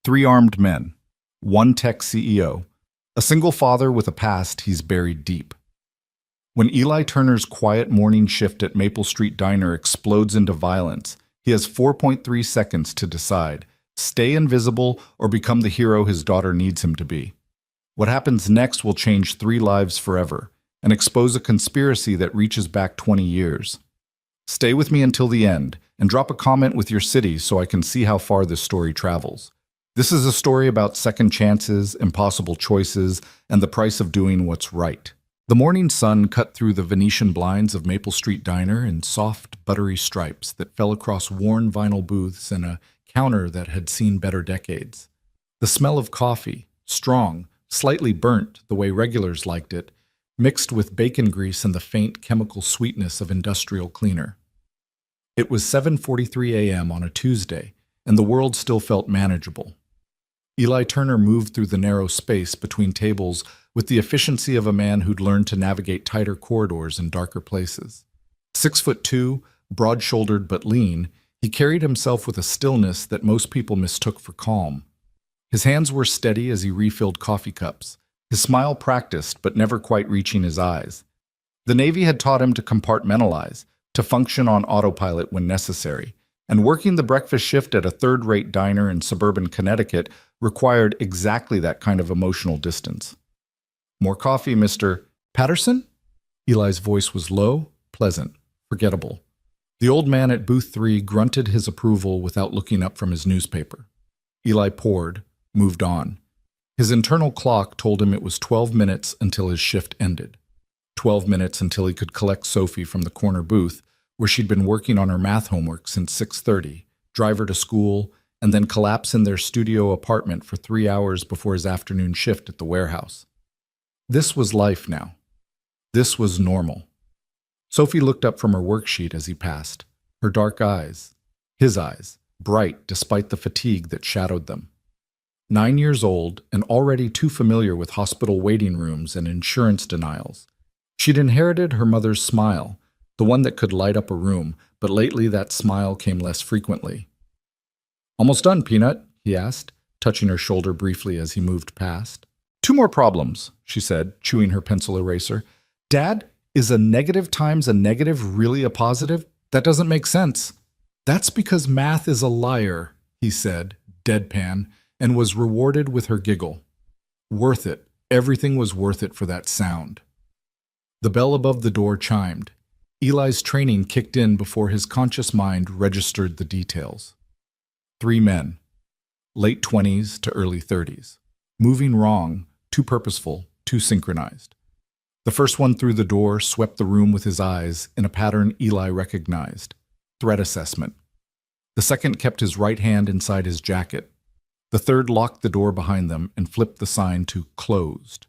Three armed men, one tech CEO, a single father with a past he's buried deep. When Eli Turner's quiet morning shift at Maple Street Diner explodes into violence, he has 4.3 seconds to decide: stay invisible or become the hero his daughter needs him to be. What happens next will change three lives forever and expose a conspiracy that reaches back 20 years. Stay with me until the end and drop a comment with your city so I can see how far this story travels. This is a story about second chances, impossible choices, and the price of doing what's right. The morning sun cut through the Venetian blinds of Maple Street Diner in soft, buttery stripes that fell across worn vinyl booths and a counter that had seen better decades. The smell of coffee, strong, slightly burnt the way regulars liked it, mixed with bacon grease and the faint chemical sweetness of industrial cleaner. It was 7:43 a.m. on a Tuesday, and the world still felt manageable. Eli Turner moved through the narrow space between tables with the efficiency of a man who'd learned to navigate tighter corridors and darker places. 6'2", broad-shouldered but lean, he carried himself with a stillness that most people mistook for calm. His hands were steady as he refilled coffee cups, his smile practiced but never quite reaching his eyes. The Navy had taught him to compartmentalize, to function on autopilot when necessary, and working the breakfast shift at a third-rate diner in suburban Connecticut required exactly that kind of emotional distance. "More coffee, Mr. Patterson?" Eli's voice was low, pleasant, forgettable. The old man at booth 3 grunted his approval without looking up from his newspaper. Eli poured, moved on. His internal clock told him it was 12 minutes until his shift ended. 12 minutes until he could collect Sophie from the corner booth, where she'd been working on her math homework since 6:30, drive her to school, and then collapse in their studio apartment for 3 hours before his afternoon shift at the warehouse. This was life now. This was normal. Sophie looked up from her worksheet as he passed, her dark eyes, his eyes, bright despite the fatigue that shadowed them. 9 years old and already too familiar with hospital waiting rooms and insurance denials. She'd inherited her mother's smile, the one that could light up a room, but lately that smile came less frequently. "Almost done, Peanut?" he asked, touching her shoulder briefly as he moved past. "Two more problems," she said, chewing her pencil eraser. "Dad, is a negative times a negative really a positive? That doesn't make sense." "That's because math is a liar," he said, deadpan, and was rewarded with her giggle. Worth it. Everything was worth it for that sound. The bell above the door chimed. Eli's training kicked in before his conscious mind registered the details. 3 men, late 20s to early 30s, moving wrong, too purposeful, too synchronized. The first one through the door swept the room with his eyes in a pattern Eli recognized: threat assessment. The second kept his right hand inside his jacket. The third locked the door behind them and flipped the sign to closed.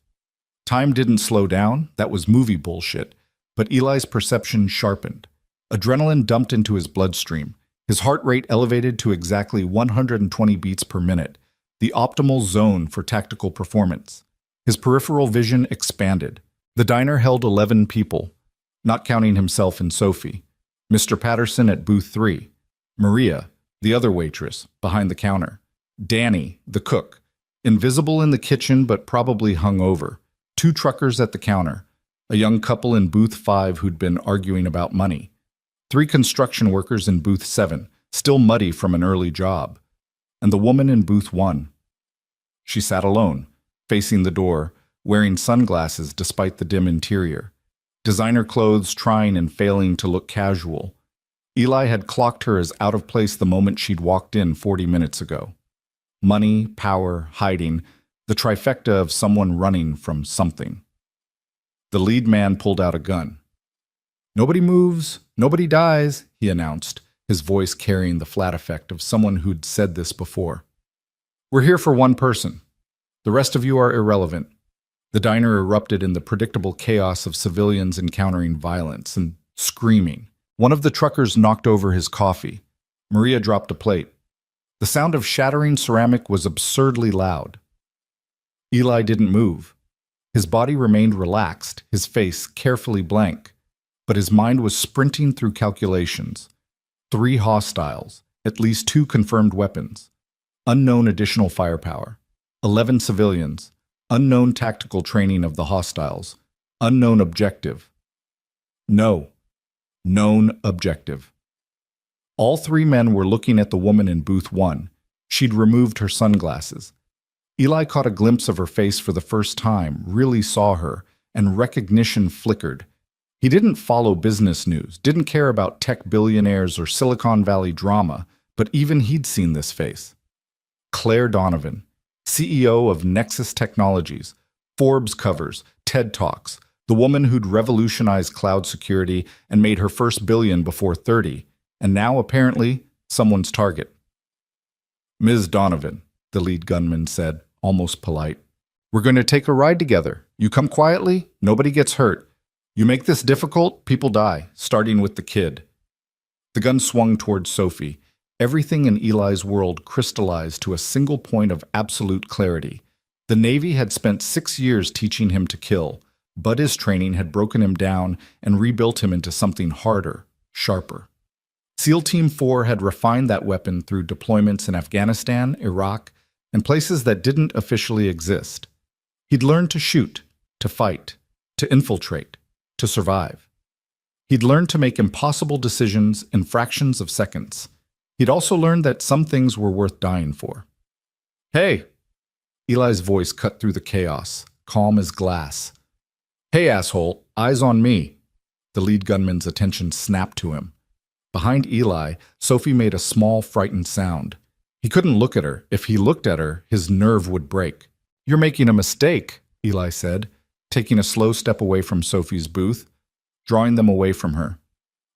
Time didn't slow down, that was movie bullshit, but Eli's perception sharpened. Adrenaline dumped into his bloodstream. His heart rate elevated to exactly 120 beats per minute, the optimal zone for tactical performance. His peripheral vision expanded. The diner held 11 people, not counting himself and Sophie. Mr. Patterson at booth 3. Maria, the other waitress, behind the counter. Danny, the cook, invisible in the kitchen but probably hungover. 2 truckers at the counter. A young couple in booth 5 who'd been arguing about money. 3 construction workers in booth 7, still muddy from an early job. And the woman in booth 1. She sat alone, facing the door, wearing sunglasses despite the dim interior. Designer clothes trying and failing to look casual. Eli had clocked her as out of place the moment she'd walked in 40 minutes ago. Money, power, hiding, the trifecta of someone running from something. The lead man pulled out a gun. "Nobody moves, nobody dies," he announced, his voice carrying the flat effect of someone who'd said this before. "We're here for one person. The rest of you are irrelevant." The diner erupted in the predictable chaos of civilians encountering violence and screaming. One of the truckers knocked over his coffee. Maria dropped a plate. The sound of shattering ceramic was absurdly loud. Eli didn't move. His body remained relaxed, his face carefully blank, but his mind was sprinting through calculations. 3 hostiles, at least 2 confirmed weapons. Unknown additional firepower. 11 civilians. Unknown tactical training of the hostiles. Unknown objective. No. Known objective. All three men were looking at the woman in booth 1. She'd removed her sunglasses. Eli caught a glimpse of her face for the first time, really saw her, and recognition flickered. He didn't follow business news, didn't care about tech billionaires or Silicon Valley drama, but even he'd seen this face. Claire Donovan, CEO of Nexus Technologies, Forbes covers, TED Talks, the woman who'd revolutionized cloud security and made her first billion before 30, and now apparently someone's target. Ms. Donovan, the lead gunman said, almost polite. We're going to take a ride together. You come quietly, nobody gets hurt. You make this difficult, people die, starting with the kid. The gun swung towards Sophie. Everything in Eli's world crystallized to a single point of absolute clarity. The Navy had spent 6 years teaching him to kill, but his training had broken him down and rebuilt him into something harder, sharper. SEAL Team 4 had refined that weapon through deployments in Afghanistan, Iraq, and places that didn't officially exist. He'd learned to shoot, to fight, to infiltrate, to survive. He'd learned to make impossible decisions in fractions of seconds. He'd also learned that some things were worth dying for. Hey! Eli's voice cut through the chaos, calm as glass. Hey, asshole, eyes on me. The lead gunman's attention snapped to him. Behind Eli, Sophie made a small, frightened sound. He couldn't look at her. If he looked at her, his nerve would break. You're making a mistake, Eli said, taking a slow step away from Sophie's booth, drawing them away from her.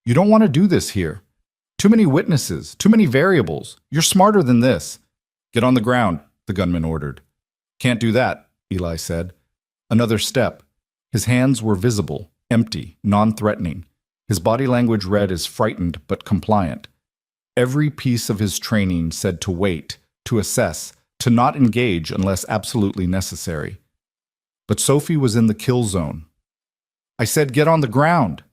You don't want to do this here. Too many witnesses, too many variables. You're smarter than this. Get on the ground, the gunman ordered. Can't do that, Eli said. Another step. His hands were visible, empty, non-threatening. His body language read as frightened but compliant. Every piece of his training said to wait, to assess, to not engage unless absolutely necessary. But Sophie was in the kill zone. I said, get on the ground.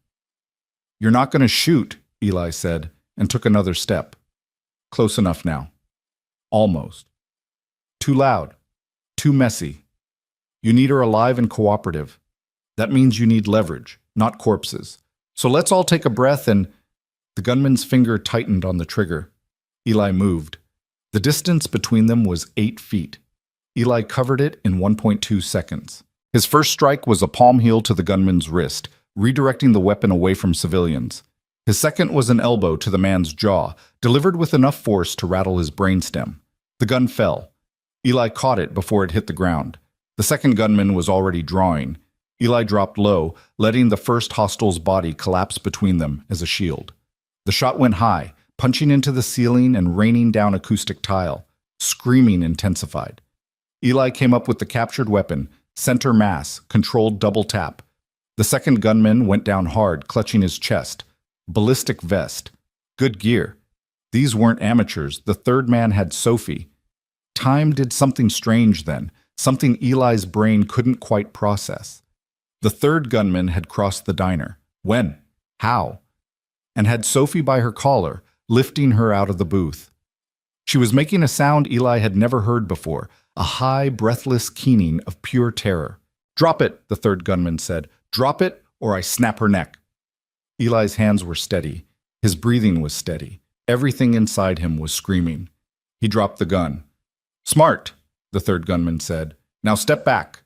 You're not going to shoot, Eli said, and took another step. Close enough now. Almost. Too loud. Too messy. You need her alive and cooperative. That means you need leverage, not corpses. So let's all take a breath and... The gunman's finger tightened on the trigger. Eli moved. The distance between them was 8 feet. Eli covered it in 1.2 seconds. His first strike was a palm heel to the gunman's wrist, redirecting the weapon away from civilians. His second was an elbow to the man's jaw, delivered with enough force to rattle his brainstem. The gun fell. Eli caught it before it hit the ground. The second gunman was already drawing. Eli dropped low, letting the first hostile's body collapse between them as a shield. The shot went high, punching into the ceiling and raining down acoustic tile. Screaming intensified. Eli came up with the captured weapon, center mass, controlled double tap. The second gunman went down hard, clutching his chest. Ballistic vest. Good gear. These weren't amateurs. The third man had Sophie. Time did something strange then, something Eli's brain couldn't quite process. The third gunman had crossed the diner. When? How? And had Sophie by her collar, lifting her out of the booth. She was making a sound Eli had never heard before, a high, breathless keening of pure terror. Drop it, the third gunman said. Drop it, or I snap her neck. Eli's hands were steady. His breathing was steady. Everything inside him was screaming. He dropped the gun. Smart, the third gunman said. Now step back.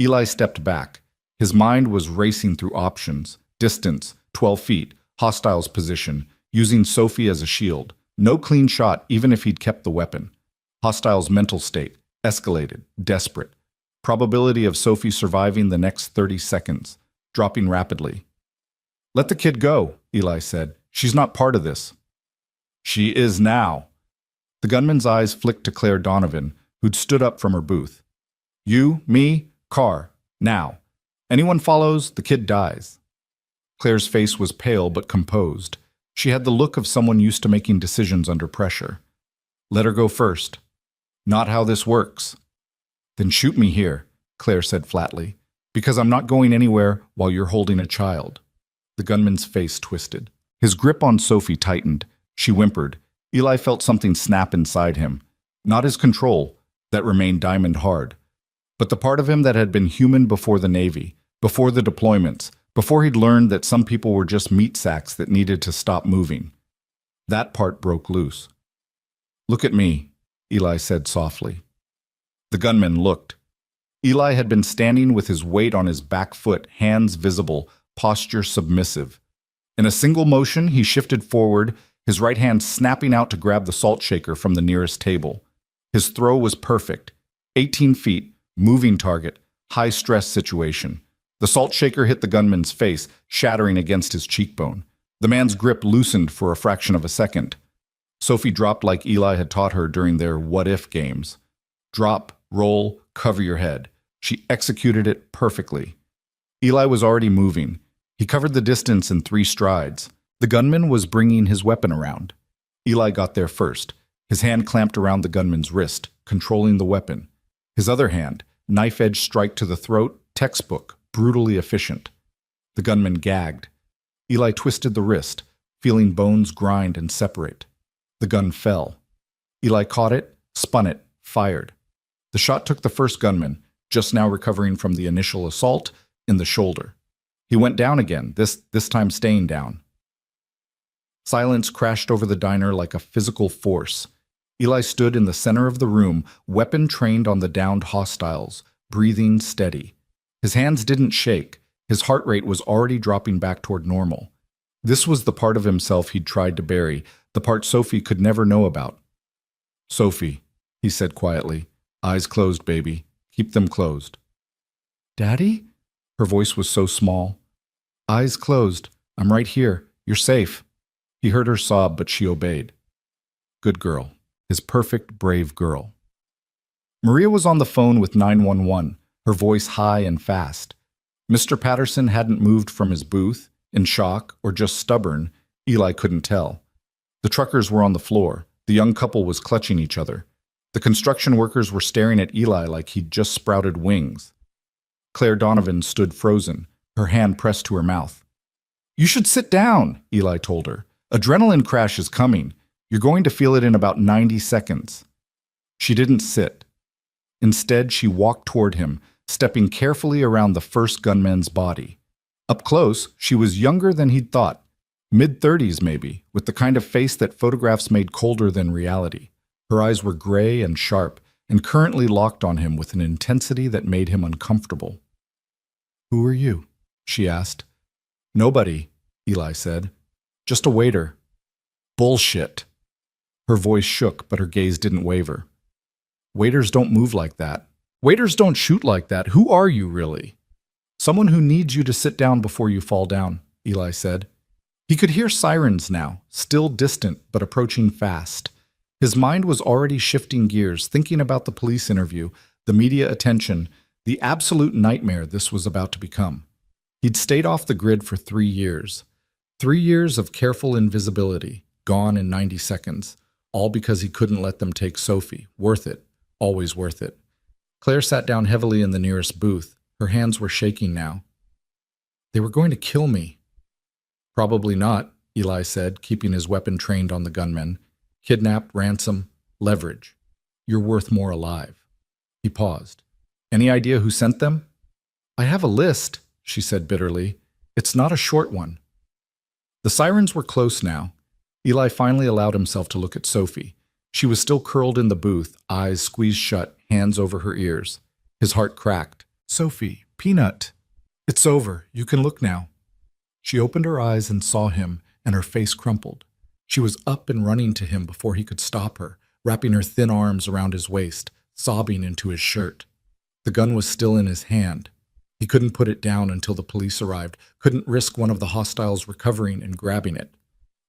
Eli stepped back. His mind was racing through options. Distance, 12 feet. Hostile's position, using Sophie as a shield. No clean shot, even if he'd kept the weapon. Hostile's mental state, escalated, desperate. Probability of Sophie surviving the next 30 seconds, dropping rapidly. Let the kid go, Eli said. She's not part of this. She is now. The gunman's eyes flicked to Claire Donovan, who'd stood up from her booth. You, me, car, now. Anyone follows, the kid dies. Claire's face was pale but composed. She had the look of someone used to making decisions under pressure. Let her go first. Not how this works. Then shoot me here, Claire said flatly, because I'm not going anywhere while you're holding a child. The gunman's face twisted. His grip on Sophie tightened. She whimpered. Eli felt something snap inside him. Not his control, that remained diamond hard, but the part of him that had been human before the Navy, before the deployments, before he'd learned that some people were just meat sacks that needed to stop moving. That part broke loose. "Look at me," Eli said softly. The gunman looked. Eli had been standing with his weight on his back foot, hands visible, posture submissive. In a single motion, he shifted forward, his right hand snapping out to grab the salt shaker from the nearest table. His throw was perfect. 18 feet, moving target, high-stress situation. The salt shaker hit the gunman's face, shattering against his cheekbone. The man's grip loosened for a fraction of a second. Sophie dropped like Eli had taught her during their what-if games. Drop, roll, cover your head. She executed it perfectly. Eli was already moving. He covered the distance in 3 strides. The gunman was bringing his weapon around. Eli got there first. His hand clamped around the gunman's wrist, controlling the weapon. His other hand, knife-edge strike to the throat, textbook, brutally efficient. The gunman gagged. Eli twisted the wrist, feeling bones grind and separate. The gun fell. Eli caught it, spun it, fired. The shot took the first gunman, just now recovering from the initial assault, in the shoulder. He went down again, this time staying down. Silence crashed over the diner like a physical force. Eli stood in the center of the room, weapon trained on the downed hostiles, breathing steady. His hands didn't shake. His heart rate was already dropping back toward normal. This was the part of himself he'd tried to bury, the part Sophie could never know about. "Sophie," he said quietly, "eyes closed, baby. Keep them closed." "Daddy?" Her voice was so small. "Eyes closed. I'm right here. You're safe." He heard her sob, but she obeyed. Good girl. His perfect, brave girl. Maria was on the phone with 911, her voice high and fast. Mr. Patterson hadn't moved from his booth, in shock or just stubborn. Eli couldn't tell. The truckers were on the floor. The young couple was clutching each other. The construction workers were staring at Eli like he'd just sprouted wings. Claire Donovan stood frozen, her hand pressed to her mouth. "You should sit down," Eli told her. "Adrenaline crash is coming. You're going to feel it in about 90 seconds. She didn't sit. Instead, she walked toward him, stepping carefully around the first gunman's body. Up close, she was younger than he'd thought, mid-30s maybe, with the kind of face that photographs made colder than reality. Her eyes were gray and sharp, and currently locked on him with an intensity that made him uncomfortable. "Who are you?" she asked. "Nobody," Eli said. "Just a waiter." "Bullshit." Her voice shook, but her gaze didn't waver. "Waiters don't move like that. Waiters don't shoot like that. Who are you, really?" "Someone who needs you to sit down before you fall down," Eli said. He could hear sirens now, still distant but approaching fast. His mind was already shifting gears, thinking about the police interview, the media attention, the absolute nightmare this was about to become. He'd stayed off the grid for 3 years. 3 years of careful invisibility, gone in 90 seconds, all because he couldn't let them take Sophie. Worth it. Always worth it. Claire sat down heavily in the nearest booth. Her hands were shaking now. "They were going to kill me." "Probably not," Eli said, keeping his weapon trained on the gunman. "Kidnap, ransom, leverage. You're worth more alive." He paused. "Any idea who sent them?" "I have a list," she said bitterly. "It's not a short one." The sirens were close now. Eli finally allowed himself to look at Sophie. She was still curled in the booth, eyes squeezed shut, hands over her ears. His heart cracked. "Sophie, Peanut." "It's over. You can look now." She opened her eyes and saw him, and her face crumpled. She was up and running to him before he could stop her, wrapping her thin arms around his waist, sobbing into his shirt. The gun was still in his hand. He couldn't put it down until the police arrived, couldn't risk one of the hostiles recovering and grabbing it.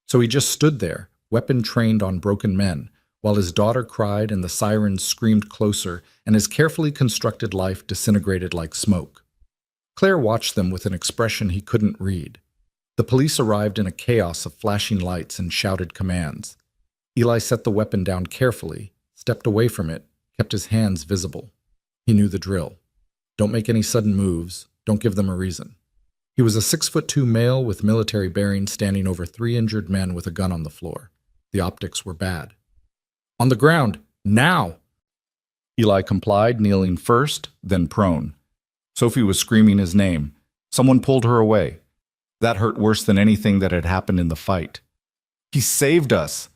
So he just stood there, weapon trained on broken men, while his daughter cried and the sirens screamed closer and his carefully constructed life disintegrated like smoke. Claire watched them with an expression he couldn't read. The police arrived in a chaos of flashing lights and shouted commands. Eli set the weapon down carefully, stepped away from it, kept his hands visible. He knew the drill. Don't make any sudden moves. Don't give them a reason. He was a 6'2" male with military bearings standing over 3 injured men with a gun on the floor. The optics were bad. "On the ground, Now! Eli complied, kneeling first, then prone. Sophie was screaming his name. Someone pulled her away. That hurt worse than anything that had happened in the fight. He saved us!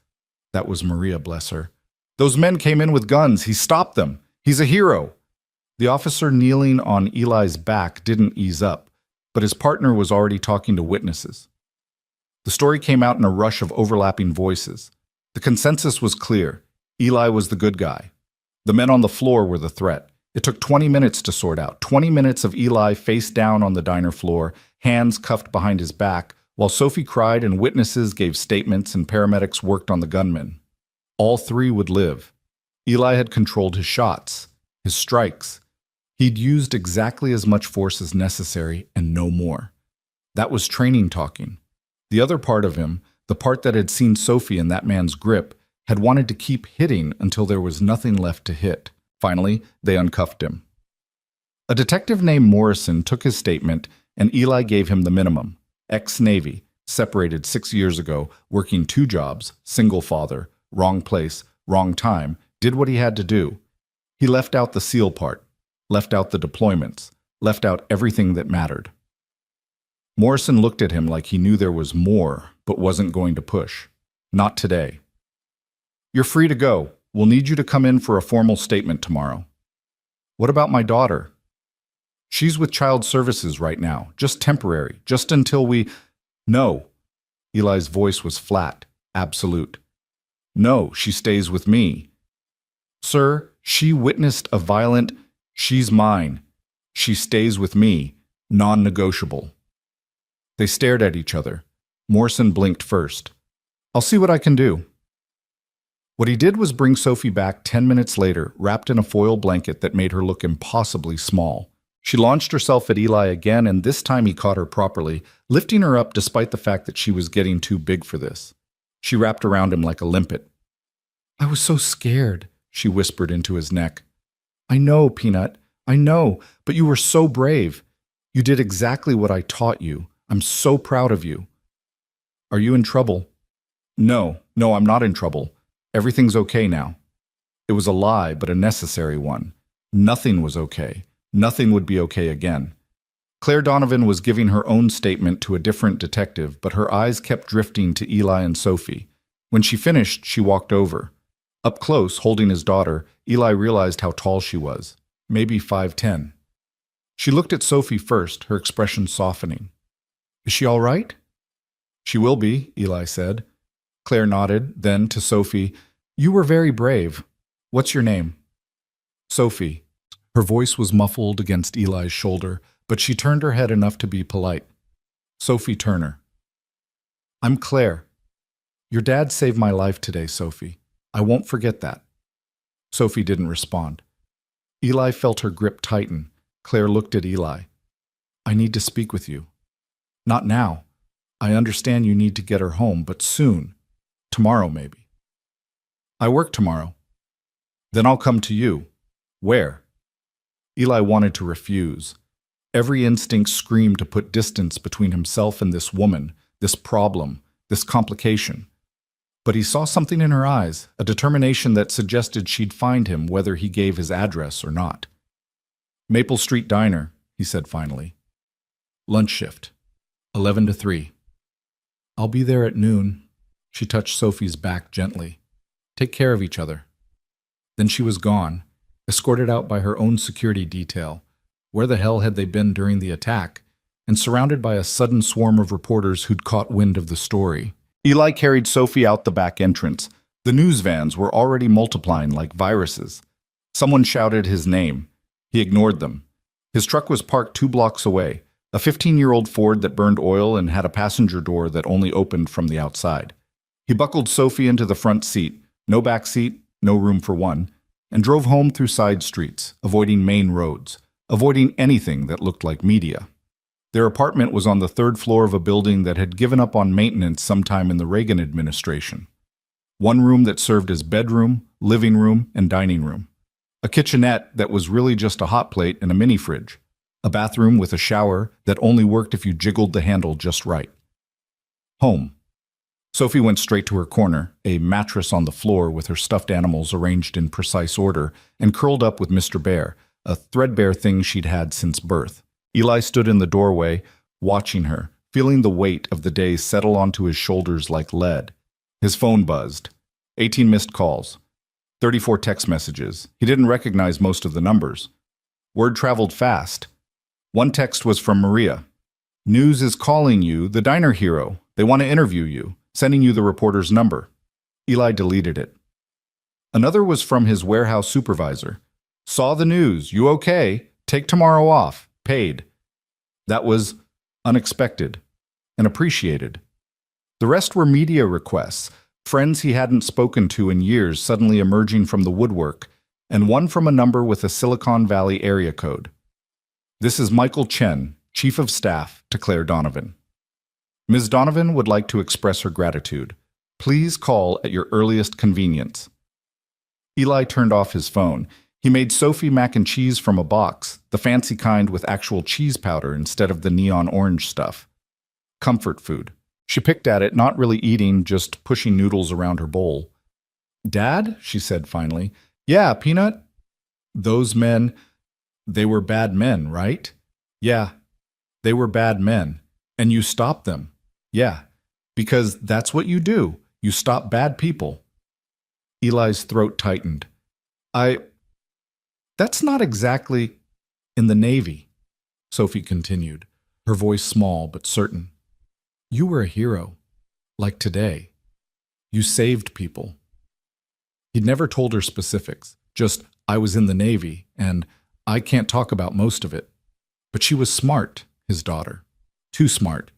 That was Maria, bless her. Those men came in with guns. He stopped them. He's a hero. The officer kneeling on Eli's back didn't ease up, but his partner was already talking to witnesses. The story came out in a rush of overlapping voices. The consensus was clear. Eli was the good guy. The men on the floor were the threat. It took 20 minutes to sort out. 20 minutes of Eli face down on the diner floor, hands cuffed behind his back, while Sophie cried and witnesses gave statements and paramedics worked on the gunmen. All three would live. Eli had controlled his shots, his strikes. He'd used exactly as much force as necessary and no more. That was training talking. The other part of him, the part that had seen Sophie in that man's grip, had wanted to keep hitting until there was nothing left to hit. Finally, they uncuffed him. A detective named Morrison took his statement, and Eli gave him the minimum. Ex-Navy, separated 6 years ago, working 2 jobs, single father, wrong place, wrong time, did what he had to do. He left out the SEAL part, left out the deployments, left out everything that mattered. Morrison looked at him like he knew there was more, but wasn't going to push. Not today. You're free to go. We'll need you to come in for a formal statement tomorrow. What about my daughter? She's with Child Services right now, just temporary, just until we... No. Eli's voice was flat, absolute. No, she stays with me. Sir, she witnessed a violent... She's mine. She stays with me. Non-negotiable. They stared at each other. Morrison blinked first. I'll see what I can do. What he did was bring Sophie back 10 minutes later, wrapped in a foil blanket that made her look impossibly small. She launched herself at Eli again, and this time he caught her properly, lifting her up despite the fact that she was getting too big for this. She wrapped around him like a limpet. I was so scared, she whispered into his neck. I know, Peanut, I know, but you were so brave. You did exactly what I taught you. I'm so proud of you. Are you in trouble? No, I'm not in trouble. Everything's okay now. It was a lie, but a necessary one. Nothing was okay. Nothing would be okay again. Claire Donovan was giving her own statement to a different detective, but her eyes kept drifting to Eli and Sophie. When she finished, she walked over. Up close, holding his daughter, Eli realized how tall she was, maybe 5'10". She looked at Sophie first, her expression softening. Is she all right? She will be, Eli said. Claire nodded, then to Sophie, You were very brave. What's your name? Sophie. Her voice was muffled against Eli's shoulder, but she turned her head enough to be polite. Sophie Turner. I'm Claire. Your dad saved my life today, Sophie. I won't forget that. Sophie didn't respond. Eli felt her grip tighten. Claire looked at Eli. I need to speak with you. Not now. I understand you need to get her home, but soon. Tomorrow, maybe. I work tomorrow. Then I'll come to you. Where? Eli wanted to refuse. Every instinct screamed to put distance between himself and this woman, this problem, this complication. But he saw something in her eyes, a determination that suggested she'd find him whether he gave his address or not. Maple Street Diner, he said finally. Lunch shift, 11 to 3. I'll be there at noon. She touched Sophie's back gently. Take care of each other. Then she was gone, escorted out by her own security detail. Where the hell had they been during the attack? And surrounded by a sudden swarm of reporters who'd caught wind of the story. Eli carried Sophie out the back entrance. The news vans were already multiplying like viruses. Someone shouted his name. He ignored them. His truck was parked 2 blocks away, a 15-year-old Ford that burned oil and had a passenger door that only opened from the outside. He buckled Sophie into the front seat, no back seat, no room for one, and drove home through side streets, avoiding main roads, avoiding anything that looked like media. Their apartment was on the 3rd floor of a building that had given up on maintenance sometime in the Reagan administration. One room that served as bedroom, living room, and dining room. A kitchenette that was really just a hot plate and a mini fridge. A bathroom with a shower that only worked if you jiggled the handle just right. Home. Sophie went straight to her corner, a mattress on the floor with her stuffed animals arranged in precise order, and curled up with Mr. Bear, a threadbare thing she'd had since birth. Eli stood in the doorway, watching her, feeling the weight of the day settle onto his shoulders like lead. His phone buzzed. 18 missed calls. 34 text messages. He didn't recognize most of the numbers. Word traveled fast. One text was from Maria. "News is calling you, the diner hero. They want to interview you. Sending you the reporter's number." Eli deleted it. Another was from his warehouse supervisor. "Saw the news. You okay? Take tomorrow off. Paid." That was unexpected and appreciated. The rest were media requests, friends he hadn't spoken to in years suddenly emerging from the woodwork, and one from a number with a Silicon Valley area code. "This is Michael Chen, Chief of Staff to Claire Donovan. Ms. Donovan would like to express her gratitude. Please call at your earliest convenience." Eli turned off his phone. He made Sophie mac and cheese from a box, the fancy kind with actual cheese powder instead of the neon orange stuff. Comfort food. She picked at it, not really eating, just pushing noodles around her bowl. "Dad?" she said finally. "Yeah, Peanut?" "Those men, they were bad men, right?" "Yeah, they were bad men. And you stopped them." "Yeah, because that's what you do. You stop bad people." Eli's throat tightened. That's not exactly in the Navy," Sophie continued, her voice small but certain. "You were a hero, like today. You saved people." He'd never told her specifics, just, "I was in the Navy, and I can't talk about most of it." But she was smart, his daughter. Too smart.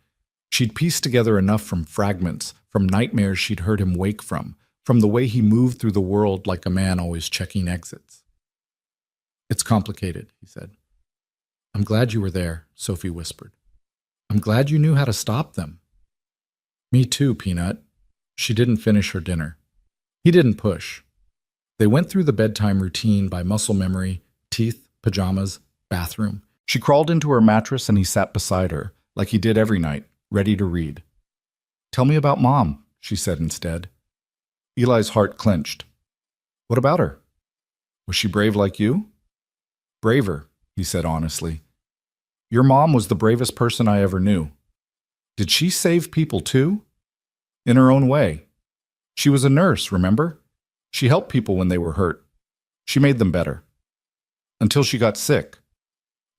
She'd pieced together enough from fragments, from nightmares she'd heard him wake from the way he moved through the world like a man always checking exits. "It's complicated," he said. "I'm glad you were there," Sophie whispered. "I'm glad you knew how to stop them." "Me too, Peanut." She didn't finish her dinner. He didn't push. They went through the bedtime routine by muscle memory, teeth, pajamas, bathroom. She crawled into her mattress and he sat beside her, like he did every night, ready to read. "Tell me about Mom," she said instead. Eli's heart clenched. "What about her? Was she brave like you?" "Braver," he said honestly. "Your mom was the bravest person I ever knew. Did she save people too?" "In her own way. She was a nurse, remember? She helped people when they were hurt. She made them better. Until she got sick."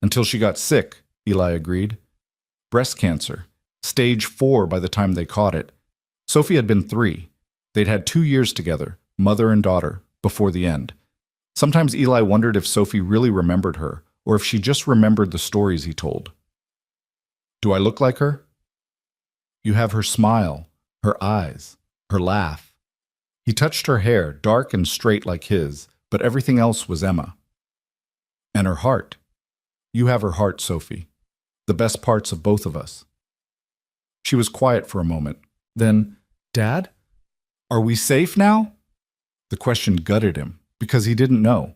"Until she got sick," Eli agreed. "Breast cancer. Stage 4 by the time they caught it. Sophie had been 3. They'd had 2 years together, mother and daughter, before the end. Sometimes Eli wondered if Sophie really remembered her, or if she just remembered the stories he told. "Do I look like her?" "You have her smile, her eyes, her laugh." He touched her hair, dark and straight like his, but everything else was Emma. "And her heart. You have her heart, Sophie. The best parts of both of us." She was quiet for a moment. Then, "Dad, are we safe now?" The question gutted him, because he didn't know.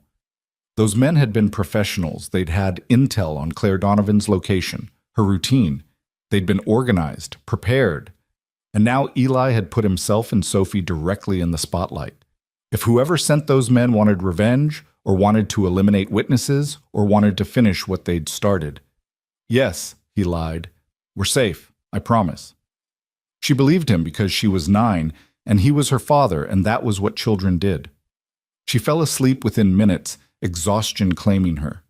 Those men had been professionals. They'd had intel on Claire Donovan's location, her routine. They'd been organized, prepared. And now Eli had put himself and Sophie directly in the spotlight. If whoever sent those men wanted revenge, or wanted to eliminate witnesses, or wanted to finish what they'd started. "Yes," he lied. "We're safe, I promise." She believed him because she was 9, and he was her father, and that was what children did. She fell asleep within minutes, exhaustion claiming her.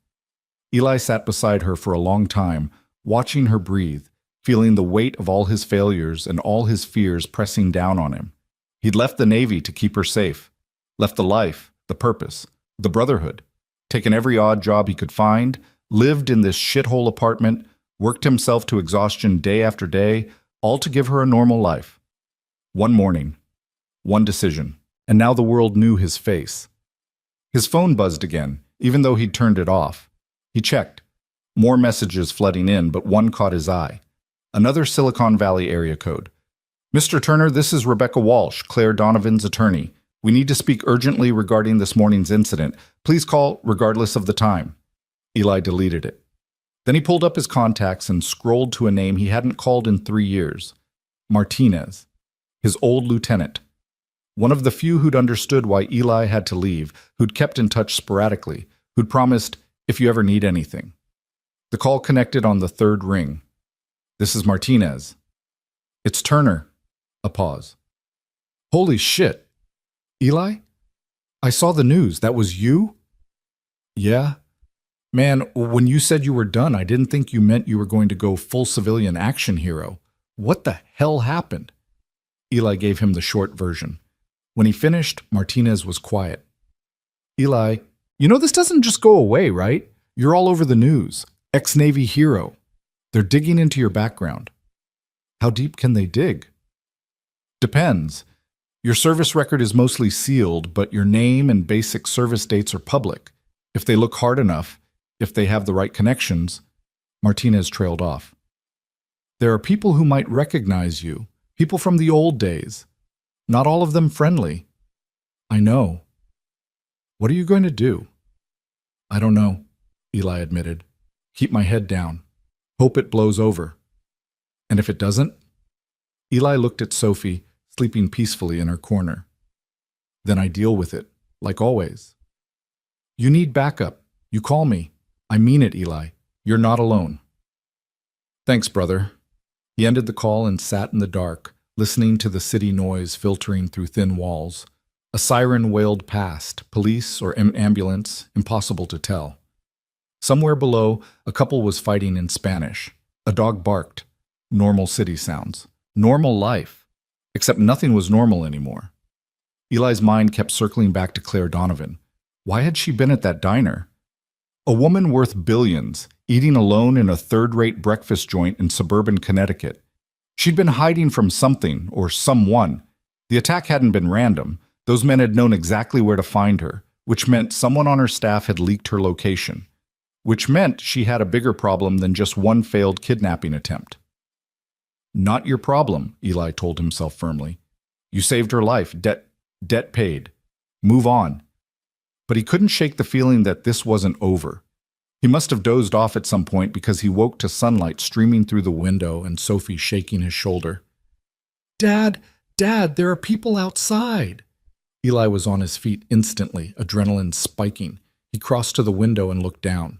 Eli sat beside her for a long time, watching her breathe, feeling the weight of all his failures and all his fears pressing down on him. He'd left the Navy to keep her safe, left the life, the purpose, the brotherhood, taken every odd job he could find, lived in this shithole apartment, worked himself to exhaustion day after day, all to give her a normal life. One morning, one decision, and now the world knew his face. His phone buzzed again, even though he'd turned it off. He checked. More messages flooding in, but one caught his eye. Another Silicon Valley area code. "Mr. Turner, this is Rebecca Walsh, Claire Donovan's attorney. We need to speak urgently regarding this morning's incident. Please call regardless of the time." Eli deleted it. Then he pulled up his contacts and scrolled to a name he hadn't called in 3 years. Martinez. His old lieutenant. One of the few who'd understood why Eli had to leave, who'd kept in touch sporadically, who'd promised, if you ever need anything. The call connected on the third ring. This is Martinez. It's Turner. A pause. Holy shit. Eli? I saw the news. That was you? Yeah. Man, when you said you were done, I didn't think you meant you were going to go full civilian action hero. What the hell happened? Eli gave him the short version. When he finished, Martinez was quiet. Eli, you know this doesn't just go away, right? You're all over the news. Ex-Navy hero. They're digging into your background. How deep can they dig? Depends. Your service record is mostly sealed, but your name and basic service dates are public. If they look hard enough, if they have the right connections, Martinez trailed off. There are people who might recognize you, people from the old days. Not all of them friendly. I know. What are you going to do? I don't know, Eli admitted. Keep my head down. Hope it blows over. And if it doesn't? Eli looked at Sophie, sleeping peacefully in her corner. Then I deal with it, like always. You need backup. You call me. I mean it, Eli. You're not alone. Thanks, brother. He ended the call and sat in the dark, listening to the city noise filtering through thin walls. A siren wailed past, police or ambulance, impossible to tell. Somewhere below, a couple was fighting in Spanish. A dog barked. Normal city sounds. Normal life. Except nothing was normal anymore. Eli's mind kept circling back to Claire Donovan. Why had she been at that diner? A woman worth billions, eating alone in a third-rate breakfast joint in suburban Connecticut. She'd been hiding from something or someone. The attack hadn't been random. Those men had known exactly where to find her, which meant someone on her staff had leaked her location. Which meant she had a bigger problem than just one failed kidnapping attempt. Not your problem, Eli told himself firmly. You saved her life, debt paid. Move on. But he couldn't shake the feeling that this wasn't over. He must have dozed off at some point because he woke to sunlight streaming through the window and Sophie shaking his shoulder. Dad, there are people outside. Eli was on his feet instantly, adrenaline spiking. He crossed to the window and looked down.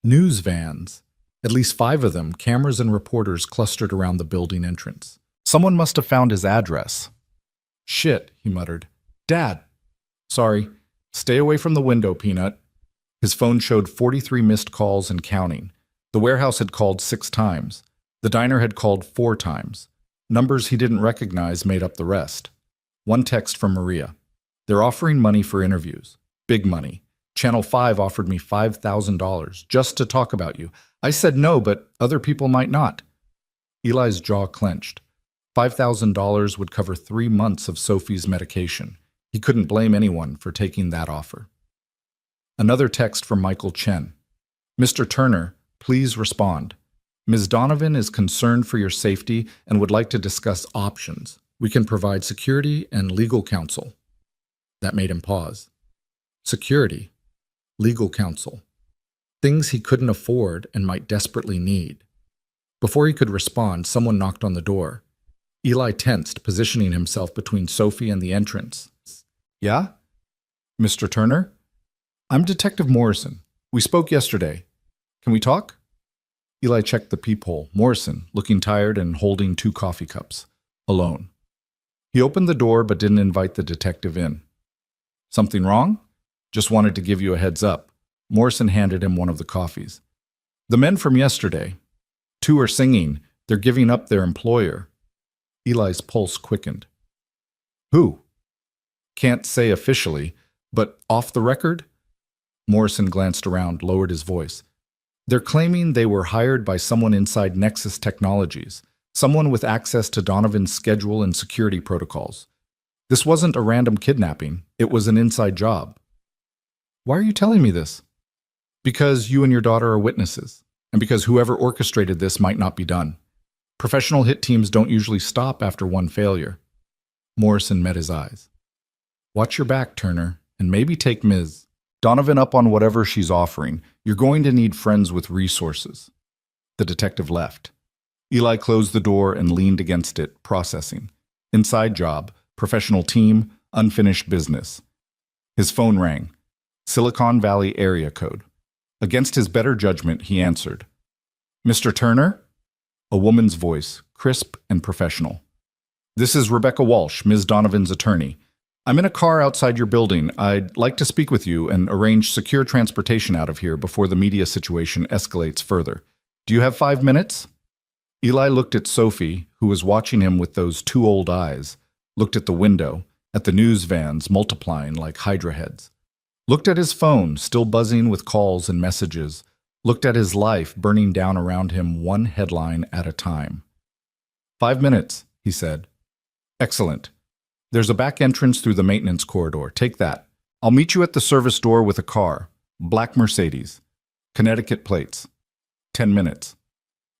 News vans. At least 5 of them, cameras and reporters clustered around the building entrance. Someone must have found his address. Shit, he muttered. Dad. Sorry. Stay away from the window, Peanut. His phone showed 43 missed calls and counting. The warehouse had called 6 times. The diner had called 4 times. Numbers he didn't recognize made up the rest. One text from Maria. They're offering money for interviews. Big money. Channel 5 offered me $5,000 just to talk about you. I said no, but other people might not. Eli's jaw clenched. $5,000 would cover 3 months of Sophie's medication. He couldn't blame anyone for taking that offer. Another text from Michael Chen. Mr. Turner, please respond. Ms. Donovan is concerned for your safety and would like to discuss options. We can provide security and legal counsel. That made him pause. Security. Legal counsel. Things he couldn't afford and might desperately need. Before he could respond, someone knocked on the door. Eli tensed, positioning himself between Sophie and the entrance. Yeah? Mr. Turner? I'm Detective Morrison. We spoke yesterday. Can we talk? Eli checked the peephole. Morrison, looking tired and holding 2 coffee cups. Alone. He opened the door but didn't invite the detective in. Something wrong? Just wanted to give you a heads up. Morrison handed him one of the coffees. The men from yesterday. 2 are singing. They're giving up their employer. Eli's pulse quickened. Who? Can't say officially, but off the record? Morrison glanced around, lowered his voice. They're claiming they were hired by someone inside Nexus Technologies, someone with access to Donovan's schedule and security protocols. This wasn't a random kidnapping. It was an inside job. Why are you telling me this? Because you and your daughter are witnesses, and because whoever orchestrated this might not be done. Professional hit teams don't usually stop after one failure. Morrison met his eyes. Watch your back, Turner, and maybe take Ms. Donovan up on whatever she's offering. You're going to need friends with resources. The detective left. Eli closed the door and leaned against it, processing. Inside job, professional team, unfinished business. His phone rang. Silicon Valley area code. Against his better judgment, he answered. Mr. Turner? A woman's voice, crisp and professional. This is Rebecca Walsh, Ms. Donovan's attorney. I'm in a car outside your building. I'd like to speak with you and arrange secure transportation out of here before the media situation escalates further. Do you have 5 minutes? Eli looked at Sophie, who was watching him with those 2 old eyes, looked at the window, at the news vans multiplying like hydra heads, looked at his phone, still buzzing with calls and messages, looked at his life burning down around him one headline at a time. 5 minutes, he said. Excellent. There's a back entrance through the maintenance corridor. Take that. I'll meet you at the service door with a car. Black Mercedes. Connecticut plates. 10 minutes.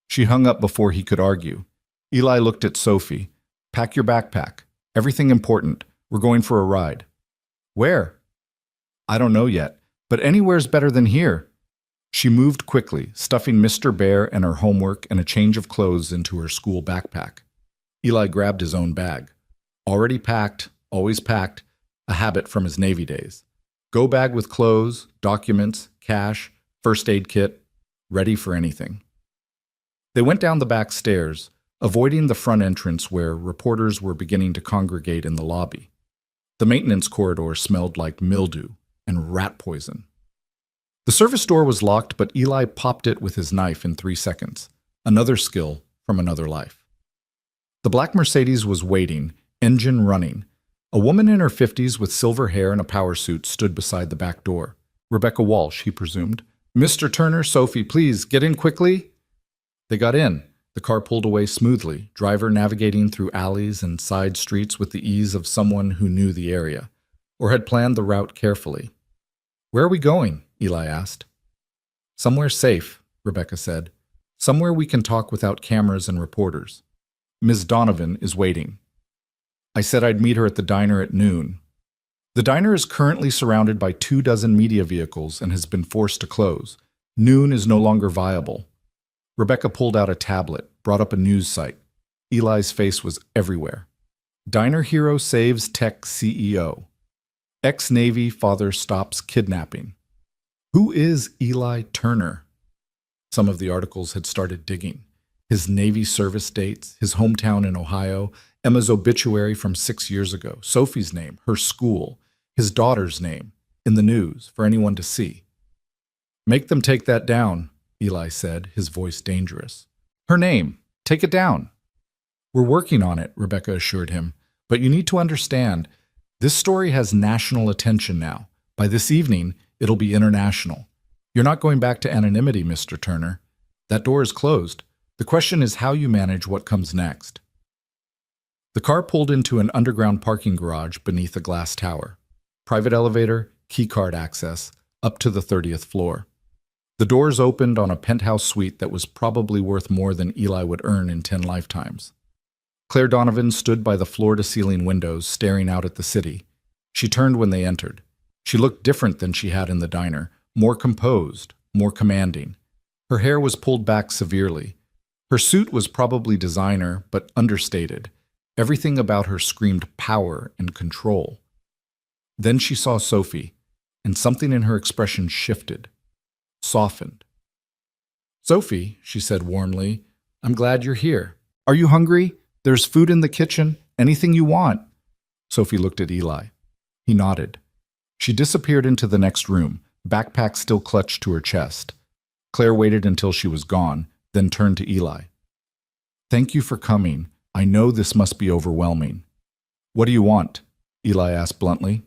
She hung up before he could argue. Eli looked at Sophie. Pack your backpack. Everything important. We're going for a ride. Where? I don't know yet, but anywhere's better than here. She moved quickly, stuffing Mr. Bear and her homework and a change of clothes into her school backpack. Eli grabbed his own bag. Already packed, always packed, a habit from his Navy days. Go bag with clothes, documents, cash, first aid kit, ready for anything. They went down the back stairs, avoiding the front entrance where reporters were beginning to congregate in the lobby. The maintenance corridor smelled like mildew and rat poison. The service door was locked, but Eli popped it with his knife in 3 seconds, another skill from another life. The black Mercedes was waiting, engine running. A woman in her 50s with silver hair and a power suit stood beside the back door. Rebecca Walsh, he presumed. Mr. Turner, Sophie, please, get in quickly. They got in. The car pulled away smoothly, driver navigating through alleys and side streets with the ease of someone who knew the area, or had planned the route carefully. Where are we going? Eli asked. Somewhere safe, Rebecca said. Somewhere we can talk without cameras and reporters. Ms. Donovan is waiting. I said I'd meet her at the diner at noon. The diner is currently surrounded by 24 media vehicles and has been forced to close. Noon is no longer viable. Rebecca pulled out a tablet, brought up a news site. Eli's face was everywhere. Diner hero saves tech CEO. Ex-Navy father stops kidnapping. Who is Eli Turner? Some of the articles had started digging. His Navy service dates, his hometown in Ohio, Emma's obituary from 6 years ago, Sophie's name, her school, his daughter's name, in the news for anyone to see. Make them take that down, Eli said, his voice dangerous. Her name. Take it down. We're working on it, Rebecca assured him. But you need to understand, this story has national attention now. By this evening, it'll be international. You're not going back to anonymity, Mr. Turner. That door is closed. The question is how you manage what comes next. The car pulled into an underground parking garage beneath a glass tower. Private elevator, keycard access, up to the 30th floor. The doors opened on a penthouse suite that was probably worth more than Eli would earn in 10 lifetimes. Claire Donovan stood by the floor-to-ceiling windows, staring out at the city. She turned when they entered. She looked different than she had in the diner, more composed, more commanding. Her hair was pulled back severely. Her suit was probably designer, but understated. Everything about her screamed power and control. Then she saw Sophie, and something in her expression shifted. Softened. Sophie, she said warmly, I'm glad you're here. Are you hungry? There's food in the kitchen. Anything you want. Sophie looked at Eli. He nodded. She disappeared into the next room, backpack still clutched to her chest. Claire waited until she was gone, then turned to Eli. Thank you for coming. I know this must be overwhelming. What do you want? Eli asked bluntly.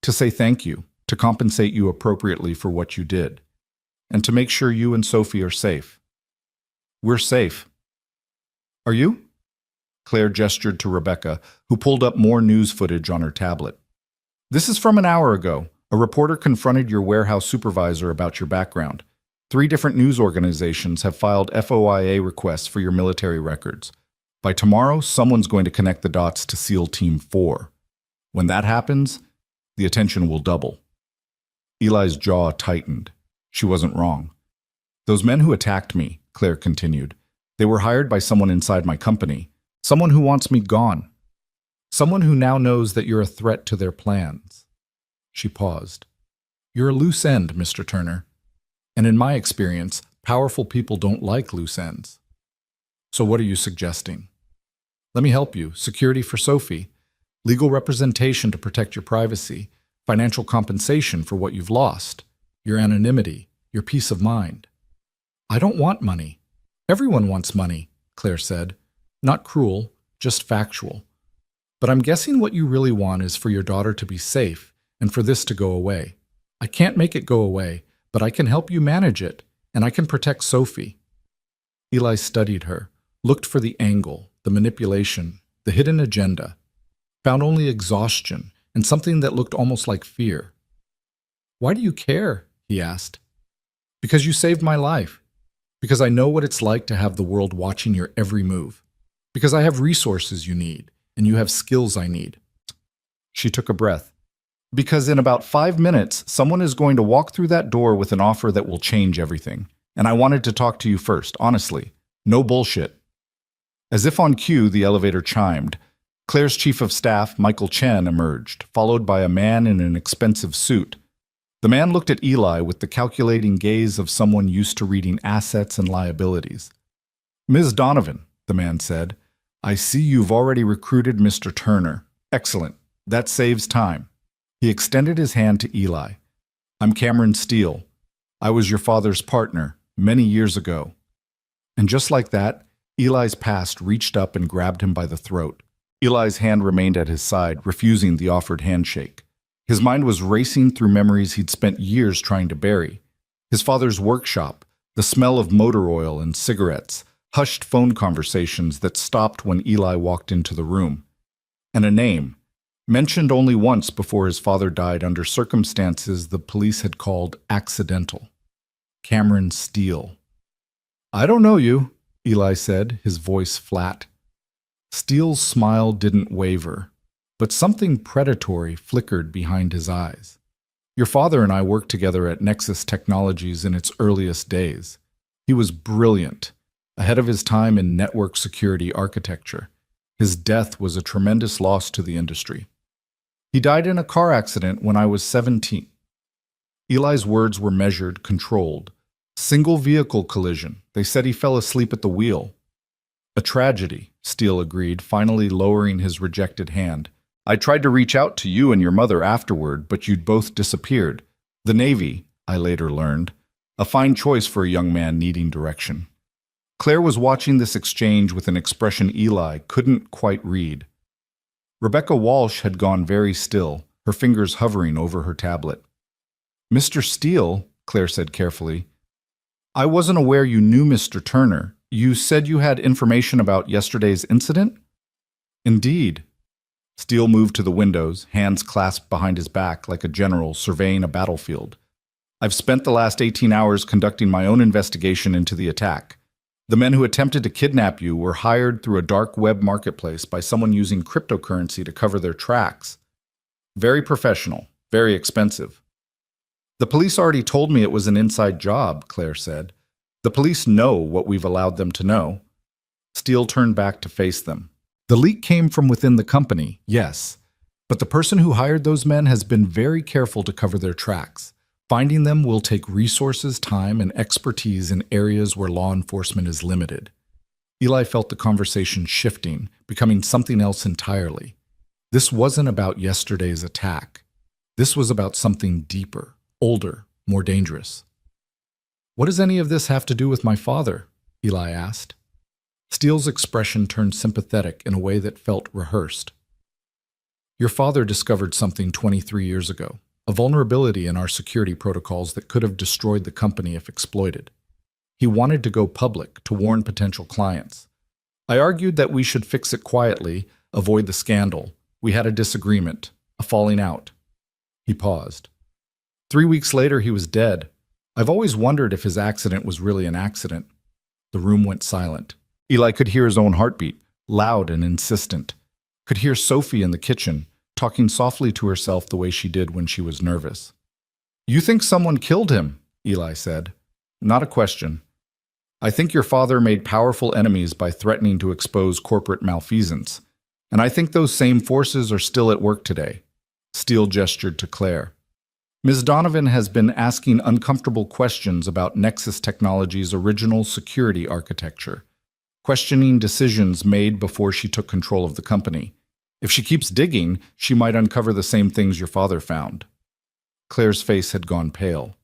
To say thank you, to compensate you appropriately for what you did, and to make sure you and Sophie are safe. We're safe. Are you? Claire gestured to Rebecca, who pulled up more news footage on her tablet. This is from an hour ago. A reporter confronted your warehouse supervisor about your background. 3 different news organizations have filed FOIA requests for your military records. By tomorrow, someone's going to connect the dots to SEAL Team 4. When that happens, the attention will double. Eli's jaw tightened. She wasn't wrong. Those men who attacked me, Claire continued, they were hired by someone inside my company, someone who wants me gone, Someone who now knows that you're a threat to their plans. She paused. You're a loose end, Mr. Turner. And in my experience, powerful people don't like loose ends. So what are you suggesting? Let me help you. Security for Sophie, legal representation to protect your privacy, financial compensation for what you've lost, your anonymity, your peace of mind. I don't want money. Everyone wants money, Claire said. Not cruel, just factual. But I'm guessing what you really want is for your daughter to be safe and for this to go away. I can't make it go away, but I can help you manage it, and I can protect Sophie. Eli studied her, looked for the angle, the manipulation, the hidden agenda, found only exhaustion and something that looked almost like fear. Why do you care? He asked. Because you saved my life. Because I know what it's like to have the world watching your every move. Because I have resources you need, and you have skills I need. She took a breath. Because in about 5 minutes, someone is going to walk through that door with an offer that will change everything. And I wanted to talk to you first, honestly. No bullshit. As if on cue, the elevator chimed. Claire's chief of staff, Michael Chen, emerged, followed by a man in an expensive suit. The man looked at Eli with the calculating gaze of someone used to reading assets and liabilities. Ms. Donovan, the man said, I see you've already recruited Mr. Turner. Excellent. That saves time. He extended his hand to Eli. I'm Cameron Steele. I was your father's partner many years ago. And just like that, Eli's past reached up and grabbed him by the throat. Eli's hand remained at his side, refusing the offered handshake. His mind was racing through memories he'd spent years trying to bury. His father's workshop, the smell of motor oil and cigarettes, hushed phone conversations that stopped when Eli walked into the room. And a name, mentioned only once before his father died under circumstances the police had called accidental. Cameron Steele. I don't know you, Eli said, his voice flat. Steele's smile didn't waver, but something predatory flickered behind his eyes. Your father and I worked together at Nexus Technologies in its earliest days. He was brilliant, ahead of his time in network security architecture. His death was a tremendous loss to the industry. He died in a car accident when I was 17. Eli's words were measured, controlled. Single vehicle collision. They said he fell asleep at the wheel. A tragedy, Steele agreed, finally lowering his rejected hand. I tried to reach out to you and your mother afterward, but you'd both disappeared. The Navy, I later learned. A fine choice for a young man needing direction. Claire was watching this exchange with an expression Eli couldn't quite read. Rebecca Walsh had gone very still, her fingers hovering over her tablet. Mr. Steele, Claire said carefully, I wasn't aware you knew Mr. Turner. You said you had information about yesterday's incident? Indeed. Steele moved to the windows, hands clasped behind his back like a general surveying a battlefield. I've spent the last 18 hours conducting my own investigation into the attack. The men who attempted to kidnap you were hired through a dark web marketplace by someone using cryptocurrency to cover their tracks. Very professional, very expensive. The police already told me it was an inside job, Claire said. The police know what we've allowed them to know. Steele turned back to face them. The leak came from within the company, yes, but the person who hired those men has been very careful to cover their tracks. Finding them will take resources, time, and expertise in areas where law enforcement is limited. Eli felt the conversation shifting, becoming something else entirely. This wasn't about yesterday's attack. This was about something deeper, older, more dangerous. What does any of this have to do with my father? Eli asked. Steele's expression turned sympathetic in a way that felt rehearsed. Your father discovered something 23 years ago, a vulnerability in our security protocols that could have destroyed the company if exploited. He wanted to go public to warn potential clients. I argued that we should fix it quietly, avoid the scandal. We had a disagreement, a falling out. He paused. 3 weeks later, he was dead. I've always wondered if his accident was really an accident. The room went silent. Eli could hear his own heartbeat, loud and insistent. Could hear Sophie in the kitchen, talking softly to herself the way she did when she was nervous. You think someone killed him, Eli said. Not a question. I think your father made powerful enemies by threatening to expose corporate malfeasance. And I think those same forces are still at work today. Steele gestured to Claire. Ms. Donovan has been asking uncomfortable questions about Nexus Technologies' original security architecture, questioning decisions made before she took control of the company. If she keeps digging, she might uncover the same things your father found. Claire's face had gone pale.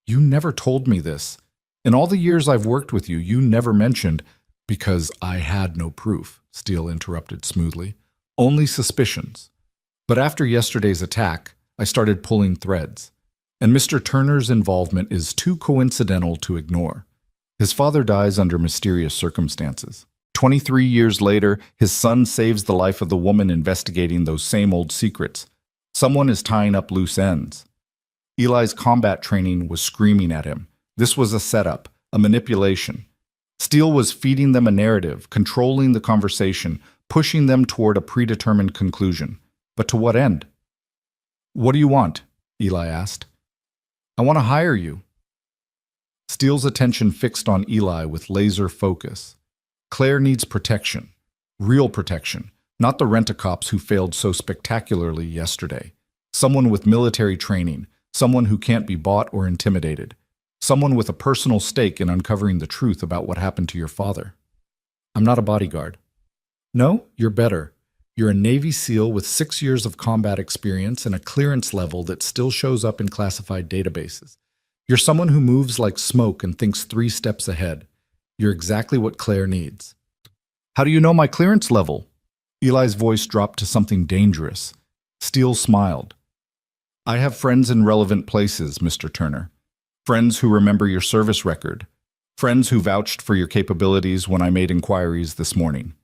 You never told me this. In all the years I've worked with you, you never mentioned, because I had no proof, Steele interrupted smoothly. Only suspicions. But after yesterday's attack, I started pulling threads. And Mr. Turner's involvement is too coincidental to ignore. His father dies under mysterious circumstances. 23 years later, his son saves the life of the woman investigating those same old secrets. Someone is tying up loose ends. Eli's combat training was screaming at him. This was a setup, a manipulation. Steele was feeding them a narrative, controlling the conversation, pushing them toward a predetermined conclusion. But to what end? What do you want? Eli asked. I want to hire you. Steele's attention fixed on Eli with laser focus. Claire needs protection. Real protection. Not the rent-a-cops who failed so spectacularly yesterday. Someone with military training. Someone who can't be bought or intimidated. Someone with a personal stake in uncovering the truth about what happened to your father. I'm not a bodyguard. No, you're better. You're a Navy SEAL with 6 years of combat experience and a clearance level that still shows up in classified databases. You're someone who moves like smoke and thinks 3 steps ahead. You're exactly what Claire needs. How do you know my clearance level? Eli's voice dropped to something dangerous. Steele smiled. I have friends in relevant places, Mr. Turner. Friends who remember your service record. Friends who vouched for your capabilities when I made inquiries this morning.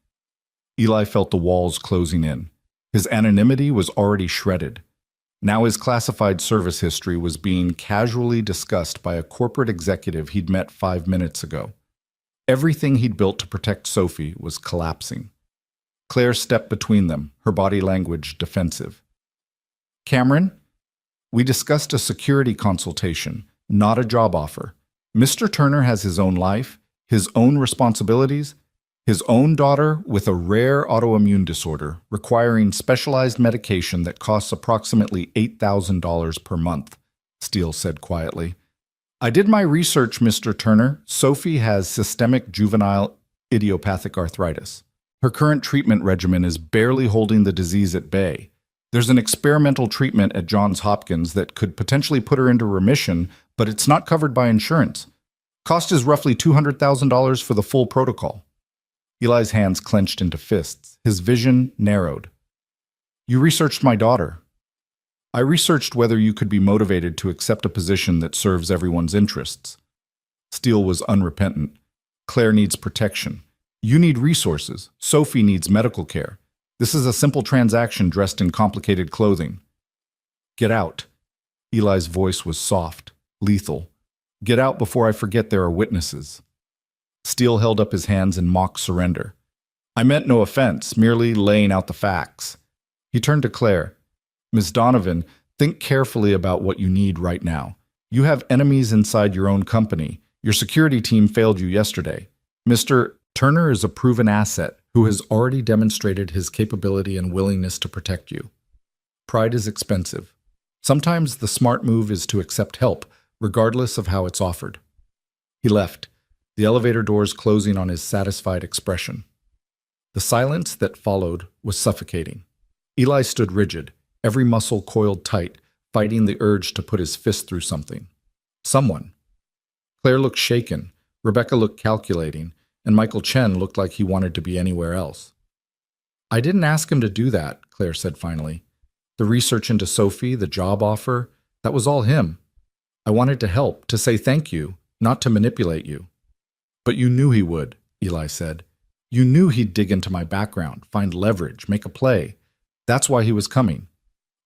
Eli felt the walls closing in. His anonymity was already shredded. Now his classified service history was being casually discussed by a corporate executive he'd met 5 minutes ago. Everything he'd built to protect Sophie was collapsing. Claire stepped between them, her body language defensive. Cameron, we discussed a security consultation, not a job offer. Mr. Turner has his own life, his own responsibilities, his own daughter with a rare autoimmune disorder requiring specialized medication that costs approximately $8,000 per month, Steele said quietly. I did my research, Mr. Turner. Sophie has systemic juvenile idiopathic arthritis. Her current treatment regimen is barely holding the disease at bay. There's an experimental treatment at Johns Hopkins that could potentially put her into remission, but it's not covered by insurance. Cost is roughly $200,000 for the full protocol. Eli's hands clenched into fists. His vision narrowed. You researched my daughter. I researched whether you could be motivated to accept a position that serves everyone's interests. Steele was unrepentant. Claire needs protection. You need resources. Sophie needs medical care. This is a simple transaction dressed in complicated clothing. Get out. Eli's voice was soft, lethal. Get out before I forget there are witnesses. Steele held up his hands in mock surrender. I meant no offense, merely laying out the facts. He turned to Claire. Ms. Donovan, think carefully about what you need right now. You have enemies inside your own company. Your security team failed you yesterday. Mr. Turner is a proven asset who has already demonstrated his capability and willingness to protect you. Pride is expensive. Sometimes the smart move is to accept help, regardless of how it's offered. He left, the elevator doors closing on his satisfied expression. The silence that followed was suffocating. Eli stood rigid, every muscle coiled tight, fighting the urge to put his fist through something. Someone. Claire looked shaken, Rebecca looked calculating, and Michael Chen looked like he wanted to be anywhere else. I didn't ask him to do that, Claire said finally. The research into Sophie, the job offer, that was all him. I wanted to help, to say thank you, not to manipulate you. But you knew he would, Eli said. You knew he'd dig into my background, find leverage, make a play. That's why he was coming.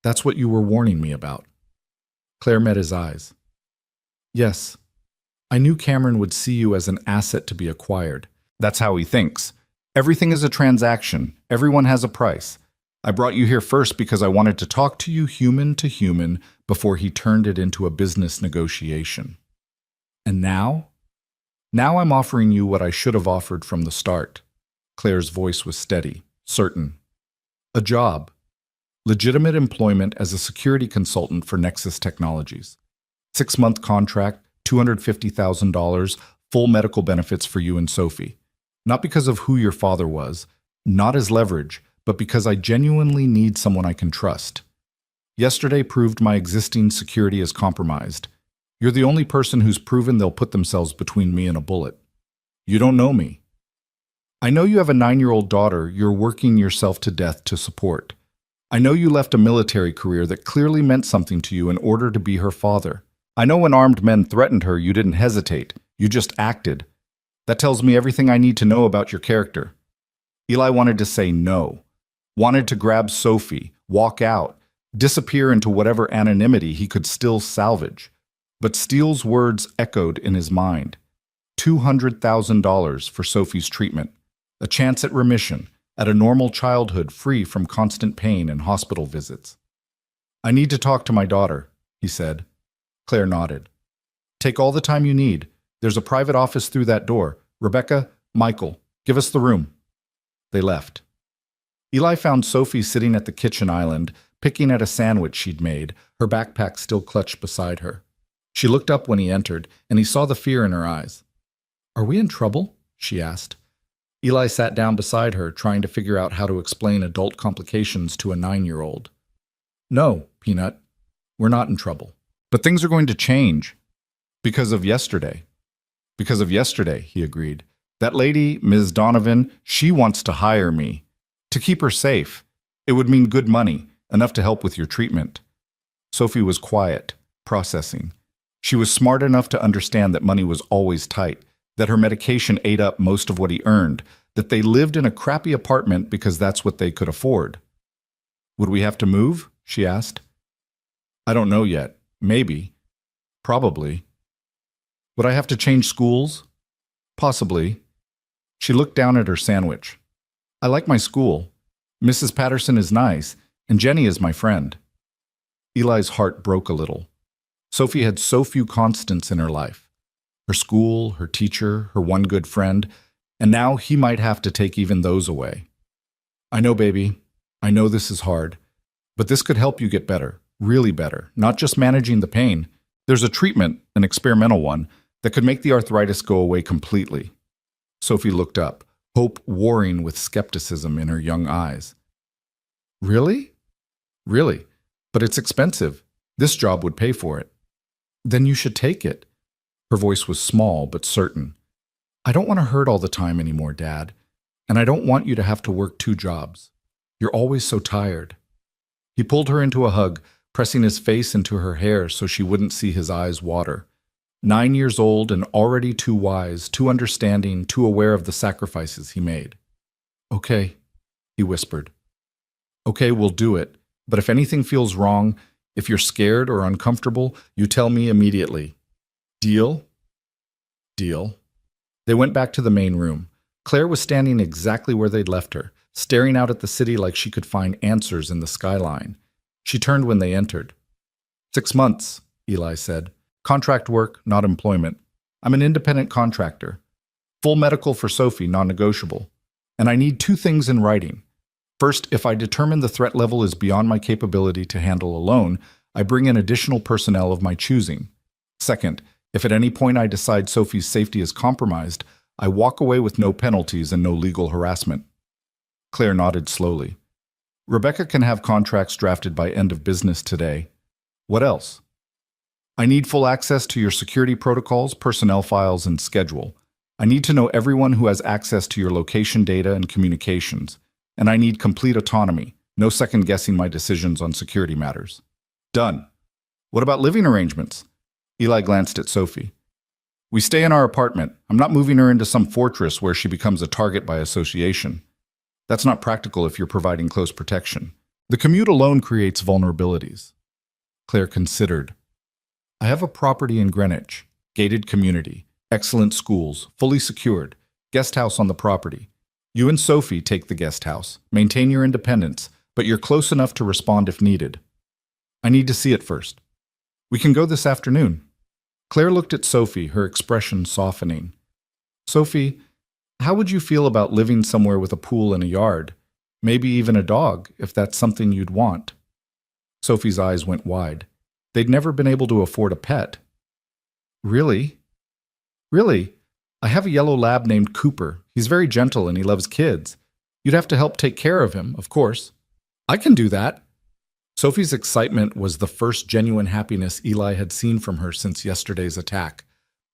That's what you were warning me about. Claire met his eyes. Yes. I knew Cameron would see you as an asset to be acquired. That's how he thinks. Everything is a transaction. Everyone has a price. I brought you here first because I wanted to talk to you human to human before he turned it into a business negotiation. And now? Now I'm offering you what I should have offered from the start. Claire's voice was steady, certain. A job. Legitimate employment as a security consultant for Nexus Technologies. 6-month contract, $250,000, full medical benefits for you and Sophie. Not because of who your father was, not as leverage, but because I genuinely need someone I can trust. Yesterday proved my existing security is compromised. You're the only person who's proven they'll put themselves between me and a bullet. You don't know me. I know you have a 9-year-old daughter you're working yourself to death to support. I know you left a military career that clearly meant something to you in order to be her father. I know when armed men threatened her, you didn't hesitate. You just acted. That tells me everything I need to know about your character. Eli wanted to say no. Wanted to grab Sophie, walk out, disappear into whatever anonymity he could still salvage. But Steele's words echoed in his mind. $200,000 for Sophie's treatment. A chance at remission, at a normal childhood free from constant pain and hospital visits. I need to talk to my daughter, he said. Claire nodded. Take all the time you need. There's a private office through that door. Rebecca, Michael, give us the room. They left. Eli found Sophie sitting at the kitchen island, picking at a sandwich she'd made, her backpack still clutched beside her. She looked up when he entered, and he saw the fear in her eyes. Are we in trouble? She asked. Eli sat down beside her, trying to figure out how to explain adult complications to a 9-year-old. No, Peanut, we're not in trouble. But things are going to change. Because of yesterday. Because of yesterday, he agreed. That lady, Ms. Donovan, she wants to hire me. To keep her safe. It would mean good money, enough to help with your treatment. Sophie was quiet, processing. She was smart enough to understand that money was always tight, that her medication ate up most of what he earned, that they lived in a crappy apartment because that's what they could afford. Would we have to move? She asked. I don't know yet. Maybe. Probably. Would I have to change schools? Possibly. She looked down at her sandwich. I like my school. Mrs. Patterson is nice, and Jenny is my friend. Eli's heart broke a little. Sophie had so few constants in her life. Her school, her teacher, her one good friend, and now he might have to take even those away. I know, baby. I know this is hard. But this could help you get better, really better, not just managing the pain. There's a treatment, an experimental one, that could make the arthritis go away completely. Sophie looked up, hope warring with skepticism in her young eyes. Really? Really. But it's expensive. This job would pay for it. Then you should take it. Her voice was small but certain. I don't want to hurt all the time anymore, Dad. And I don't want you to have to work 2 jobs. You're always so tired. He pulled her into a hug, pressing his face into her hair so she wouldn't see his eyes water. 9 years old and already too wise, too understanding, too aware of the sacrifices he made. Okay, he whispered. Okay, we'll do it. But if anything feels wrong, if you're scared or uncomfortable, you tell me immediately. Deal? Deal. They went back to the main room. Claire was standing exactly where they'd left her, staring out at the city like she could find answers in the skyline. She turned when they entered. 6 months, Eli said. Contract work, not employment. I'm an independent contractor. Full medical for Sophie, non-negotiable. And I need 2 things in writing. First, if I determine the threat level is beyond my capability to handle alone, I bring in additional personnel of my choosing. Second, if at any point I decide Sophie's safety is compromised, I walk away with no penalties and no legal harassment. Claire nodded slowly. Rebecca can have contracts drafted by end of business today. What else? I need full access to your security protocols, personnel files, and schedule. I need to know everyone who has access to your location data and communications. And I need complete autonomy, no second-guessing my decisions on security matters. Done. What about living arrangements? Eli glanced at Sophie. We stay in our apartment. I'm not moving her into some fortress where she becomes a target by association. That's not practical if you're providing close protection. The commute alone creates vulnerabilities. Claire considered. I have a property in Greenwich, gated community, excellent schools, fully secured, guest house on the property. You and Sophie take the guest house, maintain your independence, but you're close enough to respond if needed. I need to see it first. We can go this afternoon. Claire looked at Sophie, her expression softening. Sophie, how would you feel about living somewhere with a pool and a yard? Maybe even a dog, if that's something you'd want. Sophie's eyes went wide. They'd never been able to afford a pet. Really? Really? I have a yellow lab named Cooper. He's very gentle and he loves kids. You'd have to help take care of him, of course. I can do that. Sophie's excitement was the first genuine happiness Eli had seen from her since yesterday's attack.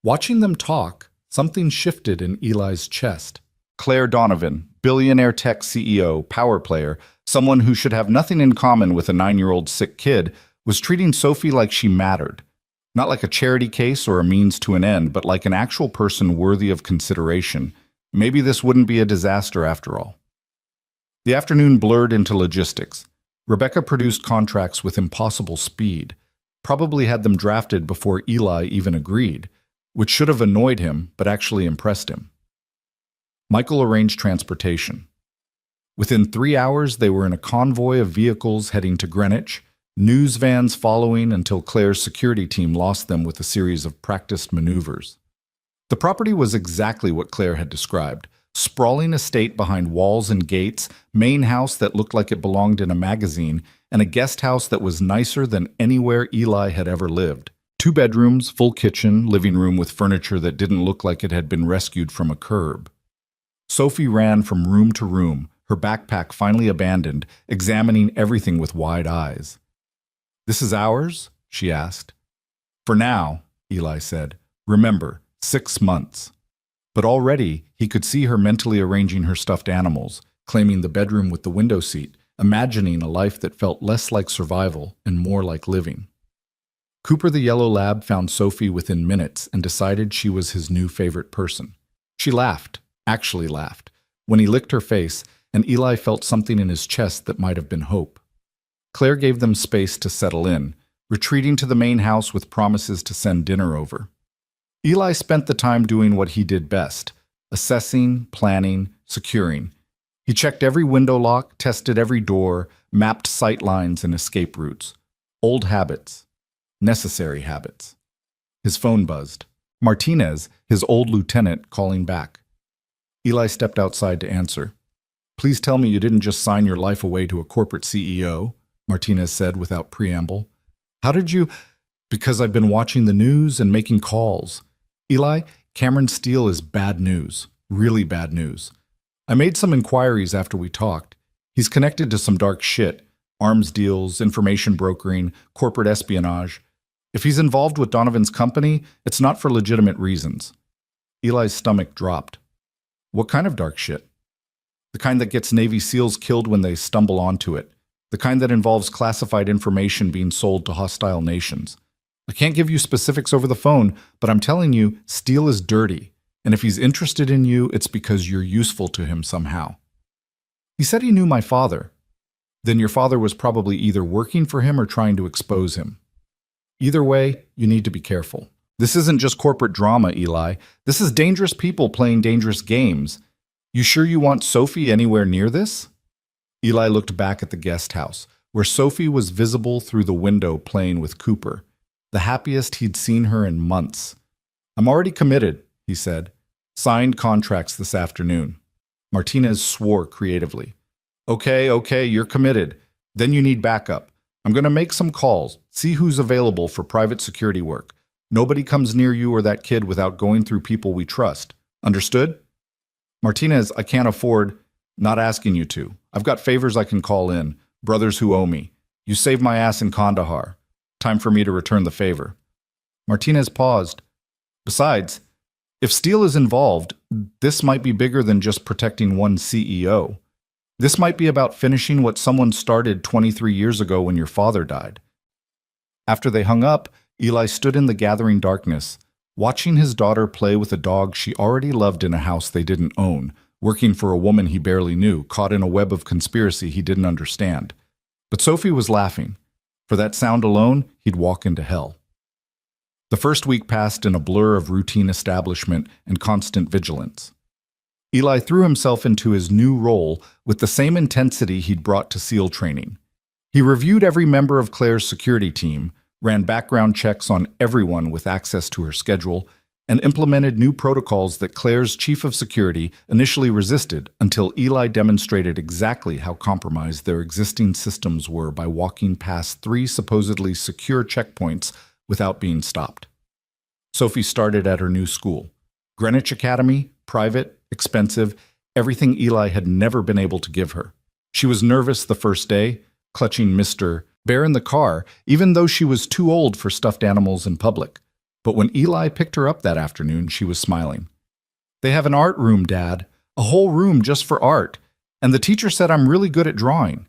Watching them talk, something shifted in Eli's chest. Claire Donovan, billionaire tech CEO, power player, someone who should have nothing in common with a 9-year-old sick kid, was treating Sophie like she mattered. Not like a charity case or a means to an end, but like an actual person worthy of consideration. Maybe this wouldn't be a disaster after all. The afternoon blurred into logistics. Rebecca produced contracts with impossible speed, probably had them drafted before Eli even agreed, which should have annoyed him but actually impressed him. Michael arranged transportation. Within 3 hours, they were in a convoy of vehicles heading to Greenwich, news vans following until Claire's security team lost them with a series of practiced maneuvers. The property was exactly what Claire had described. Sprawling estate behind walls and gates, main house that looked like it belonged in a magazine, and a guest house that was nicer than anywhere Eli had ever lived. 2 bedrooms, full kitchen, living room with furniture that didn't look like it had been rescued from a curb. Sophie ran from room to room, her backpack finally abandoned, examining everything with wide eyes. "This is ours?" she asked. "For now," Eli said. "Remember, 6 months." But already he could see her mentally arranging her stuffed animals, claiming the bedroom with the window seat, imagining a life that felt less like survival and more like living. Cooper the yellow lab found Sophie within minutes and decided she was his new favorite person. She laughed, actually laughed, when he licked her face, and Eli felt something in his chest that might have been hope. Claire gave them space to settle in, retreating to the main house with promises to send dinner over. Eli spent the time doing what he did best, assessing, planning, securing. He checked every window lock, tested every door, mapped sight lines and escape routes. Old habits. Necessary habits. His phone buzzed. Martinez, his old lieutenant, calling back. Eli stepped outside to answer. "Please tell me you didn't just sign your life away to a corporate CEO," Martinez said without preamble. "How did you—" "Because I've been watching the news and making calls. Eli, Cameron Steele is bad news. Really bad news. I made some inquiries after we talked. He's connected to some dark shit. Arms deals, information brokering, corporate espionage. If he's involved with Donovan's company, it's not for legitimate reasons." Eli's stomach dropped. "What kind of dark shit?" "The kind that gets Navy SEALs killed when they stumble onto it. The kind that involves classified information being sold to hostile nations. I can't give you specifics over the phone, but I'm telling you, Steele is dirty, and if he's interested in you, it's because you're useful to him somehow." "He said he knew my father." "Then your father was probably either working for him or trying to expose him. Either way, you need to be careful. This isn't just corporate drama, Eli. This is dangerous people playing dangerous games. You sure you want Sophie anywhere near this?" Eli looked back at the guest house, where Sophie was visible through the window playing with Cooper, the happiest he'd seen her in months. "I'm already committed," he said. "Signed contracts this afternoon." Martinez swore creatively. Okay, you're committed. Then you need backup. I'm going to make some calls, see who's available for private security work. Nobody comes near you or that kid without going through people we trust. Understood?" "Martinez, I can't afford—" "Not asking you to. I've got favors I can call in, brothers who owe me. You saved my ass in Kandahar. Time for me to return the favor." Martinez paused. "Besides, if Steele is involved, this might be bigger than just protecting one CEO. This might be about finishing what someone started 23 years ago when your father died." After they hung up, Eli stood in the gathering darkness, watching his daughter play with a dog she already loved in a house they didn't own, working for a woman he barely knew, caught in a web of conspiracy he didn't understand. But Sophie was laughing. For that sound alone, he'd walk into hell. The first week passed in a blur of routine establishment and constant vigilance. Eli threw himself into his new role with the same intensity he'd brought to SEAL training. He reviewed every member of Claire's security team, ran background checks on everyone with access to her schedule, and implemented new protocols that Claire's chief of security initially resisted until Eli demonstrated exactly how compromised their existing systems were by walking past 3 supposedly secure checkpoints without being stopped. Sophie started at her new school. Greenwich Academy, private, expensive, everything Eli had never been able to give her. She was nervous the first day, clutching Mr. Bear in the car, even though she was too old for stuffed animals in public. But when Eli picked her up that afternoon, she was smiling. "They have an art room, Dad. A whole room just for art. And the teacher said I'm really good at drawing."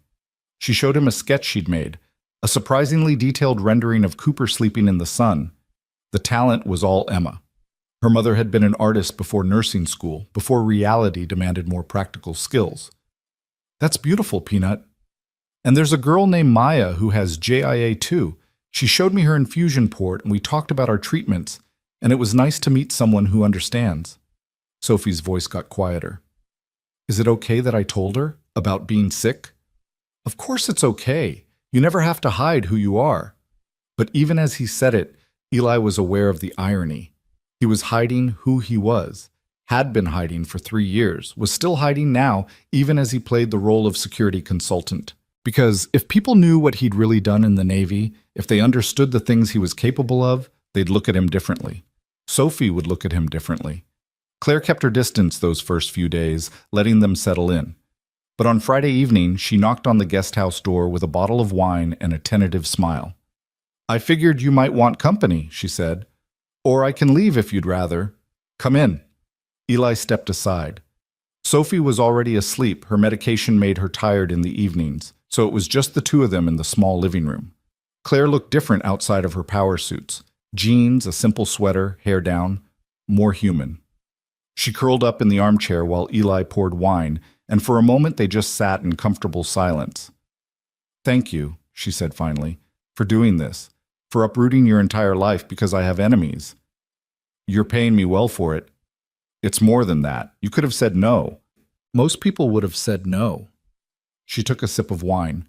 She showed him a sketch she'd made, a surprisingly detailed rendering of Cooper sleeping in the sun. The talent was all Emma. Her mother had been an artist before nursing school, before reality demanded more practical skills. "That's beautiful, Peanut. And there's a girl named Maya who has JIA too. She showed me her infusion port and we talked about our treatments, and it was nice to meet someone who understands." Sophie's voice got quieter. "Is it okay that I told her about being sick?" "Of course it's okay. You never have to hide who you are." But even as he said it, Eli was aware of the irony. He was hiding who he was, had been hiding for 3 years, was still hiding now, even as he played the role of security consultant. Because if people knew what he'd really done in the Navy, if they understood the things he was capable of, they'd look at him differently. Sophie would look at him differently. Claire kept her distance those first few days, letting them settle in. But on Friday evening, she knocked on the guest house door with a bottle of wine and a tentative smile. "I figured you might want company," she said. "Or I can leave if you'd rather. Come in." Eli stepped aside. Sophie was already asleep. Her medication made her tired in the evenings, so it was just the two of them in the small living room. Claire looked different outside of her power suits. Jeans, a simple sweater, hair down, more human. She curled up in the armchair while Eli poured wine, and for a moment they just sat in comfortable silence. "Thank you," she said finally, "for doing this, for uprooting your entire life because I have enemies. You're paying me well for it. It's more than that. You could have said no." Most people would have said no. She took a sip of wine.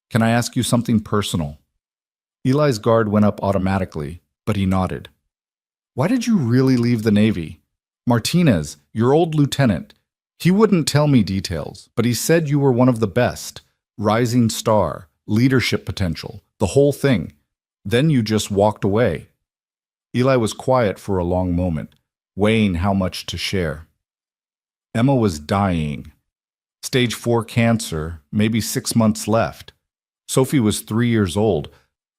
"Can I ask you something personal?" Eli's guard went up automatically, but he nodded. "Why did you really leave the Navy? Martinez, your old lieutenant, he wouldn't tell me details, but he said you were one of the best, rising star, leadership potential, the whole thing. Then you just walked away." Eli was quiet for a long moment, weighing how much to share. Emma was dying. Stage 4 cancer, maybe 6 months left. Sophie was 3 years old.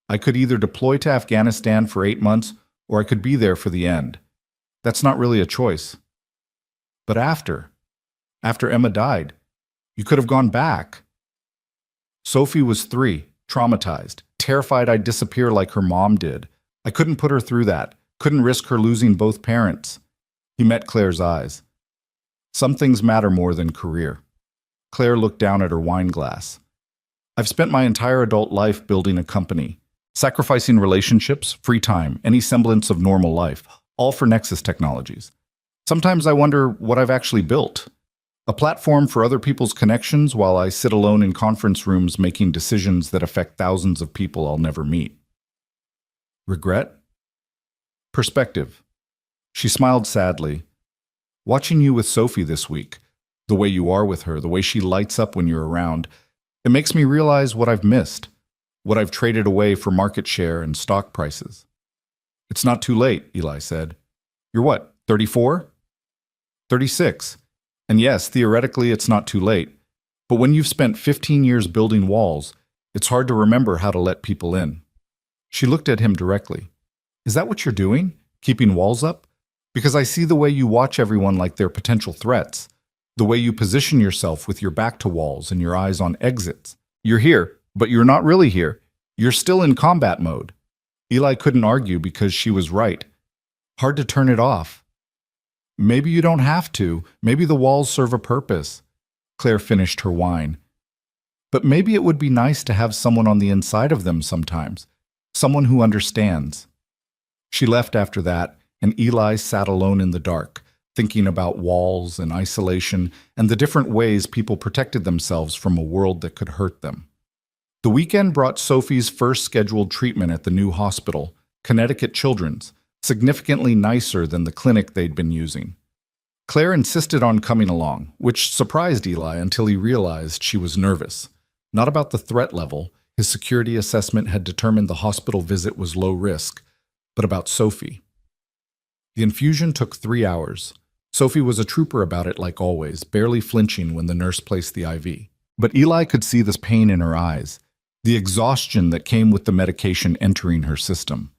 I could either deploy to Afghanistan for 8 months, or I could be there for the end. That's not really a choice. But after Emma died, you could have gone back. Sophie was 3, traumatized, terrified I'd disappear like her mom did. I couldn't put her through that, couldn't risk her losing both parents. He met Claire's eyes. "Some things matter more than career." Claire looked down at her wine glass. "I've spent my entire adult life building a company, sacrificing relationships, free time, any semblance of normal life, all for Nexus Technologies. Sometimes I wonder what I've actually built. A platform for other people's connections while I sit alone in conference rooms making decisions that affect thousands of people I'll never meet." Regret? Perspective. She smiled sadly. "Watching you with Sophie this week, the way you are with her, the way she lights up when you're around, it makes me realize what I've missed, what I've traded away for market share and stock prices." "It's not too late," Eli said. "You're what, 34? 36. And yes, theoretically it's not too late. But when you've spent 15 years building walls, it's hard to remember how to let people in." She looked at him directly. "Is that what you're doing? Keeping walls up? Because I see the way you watch everyone like they're potential threats. The way you position yourself with your back to walls and your eyes on exits. You're here, but you're not really here. You're still in combat mode." Eli couldn't argue because she was right. Hard to turn it off. "Maybe you don't have to. Maybe the walls serve a purpose." Claire finished her wine. "But maybe it would be nice to have someone on the inside of them sometimes. Someone who understands." She left after that, and Eli sat alone in the dark, thinking about walls and isolation and the different ways people protected themselves from a world that could hurt them. The weekend brought Sophie's first scheduled treatment at the new hospital, Connecticut Children's, significantly nicer than the clinic they'd been using. Claire insisted on coming along, which surprised Eli until he realized she was nervous. Not about the threat level, his security assessment had determined the hospital visit was low risk, but about Sophie. The infusion took 3 hours. Sophie was a trooper about it like always, barely flinching when the nurse placed the IV. But Eli could see this pain in her eyes, the exhaustion that came with the medication entering her system.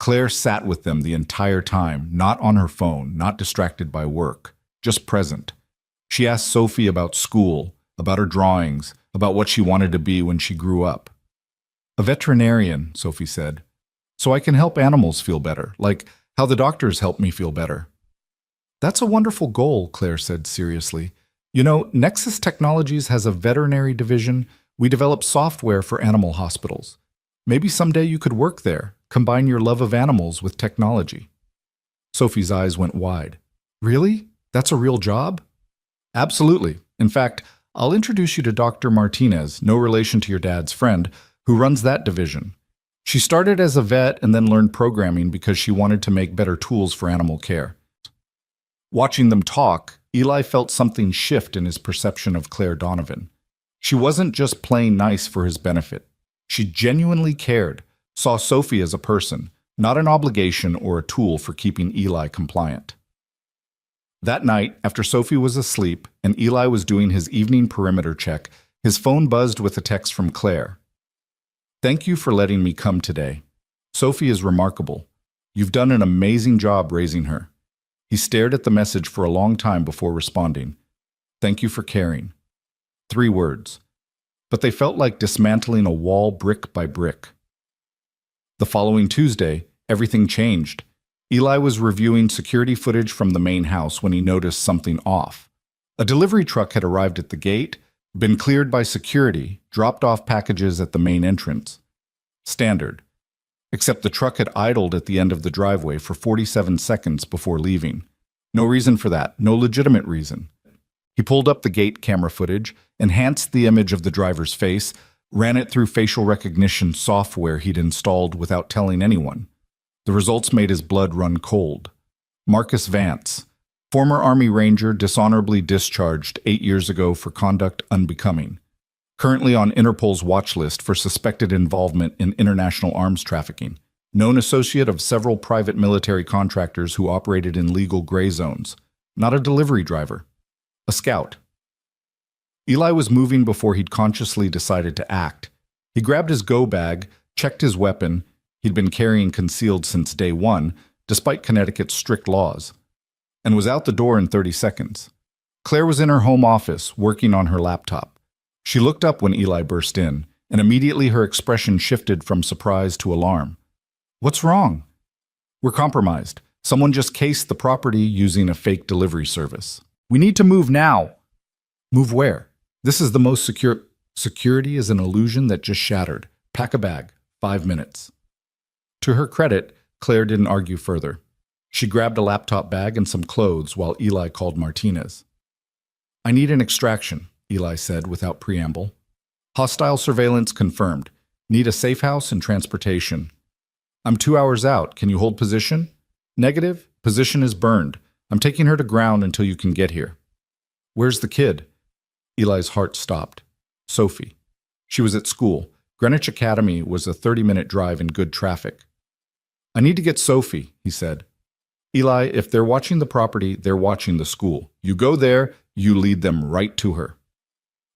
Claire sat with them the entire time, not on her phone, not distracted by work, just present. She asked Sophie about school, about her drawings, about what she wanted to be when she grew up. "A veterinarian," Sophie said, "so I can help animals feel better, like how the doctors help me feel better." "That's a wonderful goal," Claire said seriously. "You know, Nexus Technologies has a veterinary division. We develop software for animal hospitals. Maybe someday you could work there, combine your love of animals with technology." Sophie's eyes went wide. "Really? That's a real job?" "Absolutely. In fact, I'll introduce you to Dr. Martinez, no relation to your dad's friend, who runs that division. She started as a vet and then learned programming because she wanted to make better tools for animal care." Watching them talk, Eli felt something shift in his perception of Claire Donovan. She wasn't just playing nice for his benefit. She genuinely cared, saw Sophie as a person, not an obligation or a tool for keeping Eli compliant. That night, after Sophie was asleep and Eli was doing his evening perimeter check, his phone buzzed with a text from Claire. "Thank you for letting me come today. Sophie is remarkable. You've done an amazing job raising her." He stared at the message for a long time before responding. "Thank you for caring." 3 words. But they felt like dismantling a wall brick by brick. The following Tuesday, everything changed. Eli was reviewing security footage from the main house when he noticed something off. A delivery truck had arrived at the gate, been cleared by security, dropped off packages at the main entrance. Standard. Except the truck had idled at the end of the driveway for 47 seconds before leaving. No reason for that, no legitimate reason. He pulled up the gate camera footage, enhanced the image of the driver's face, ran it through facial recognition software he'd installed without telling anyone. The results made his blood run cold. Marcus Vance, former Army Ranger dishonorably discharged 8 years ago for conduct unbecoming. Currently on Interpol's watch list for suspected involvement in international arms trafficking. Known associate of several private military contractors who operated in legal gray zones. Not a delivery driver. A scout. Eli was moving before he'd consciously decided to act. He grabbed his go bag, checked his weapon. He'd been carrying concealed since day one, despite Connecticut's strict laws, and was out the door in 30 seconds. Claire was in her home office, working on her laptop. She looked up when Eli burst in, and immediately her expression shifted from surprise to alarm. "What's wrong?" "We're compromised. Someone just cased the property using a fake delivery service. We need to move now." "Move where? This is the most secure—" "Security is an illusion that just shattered. Pack a bag. 5 minutes." To her credit, Claire didn't argue further. She grabbed a laptop bag and some clothes while Eli called Martinez. "I need an extraction," Eli said without preamble. "Hostile surveillance confirmed. Need a safe house and transportation." "I'm 2 hours out. Can you hold position?" "Negative. Position is burned. I'm taking her to ground until you can get here." "Where's the kid?" Eli's heart stopped. "Sophie. She was at school. Greenwich Academy was a 30-minute drive in good traffic." "I need to get Sophie," he said. "Eli, if they're watching the property, they're watching the school. You go there, you lead them right to her."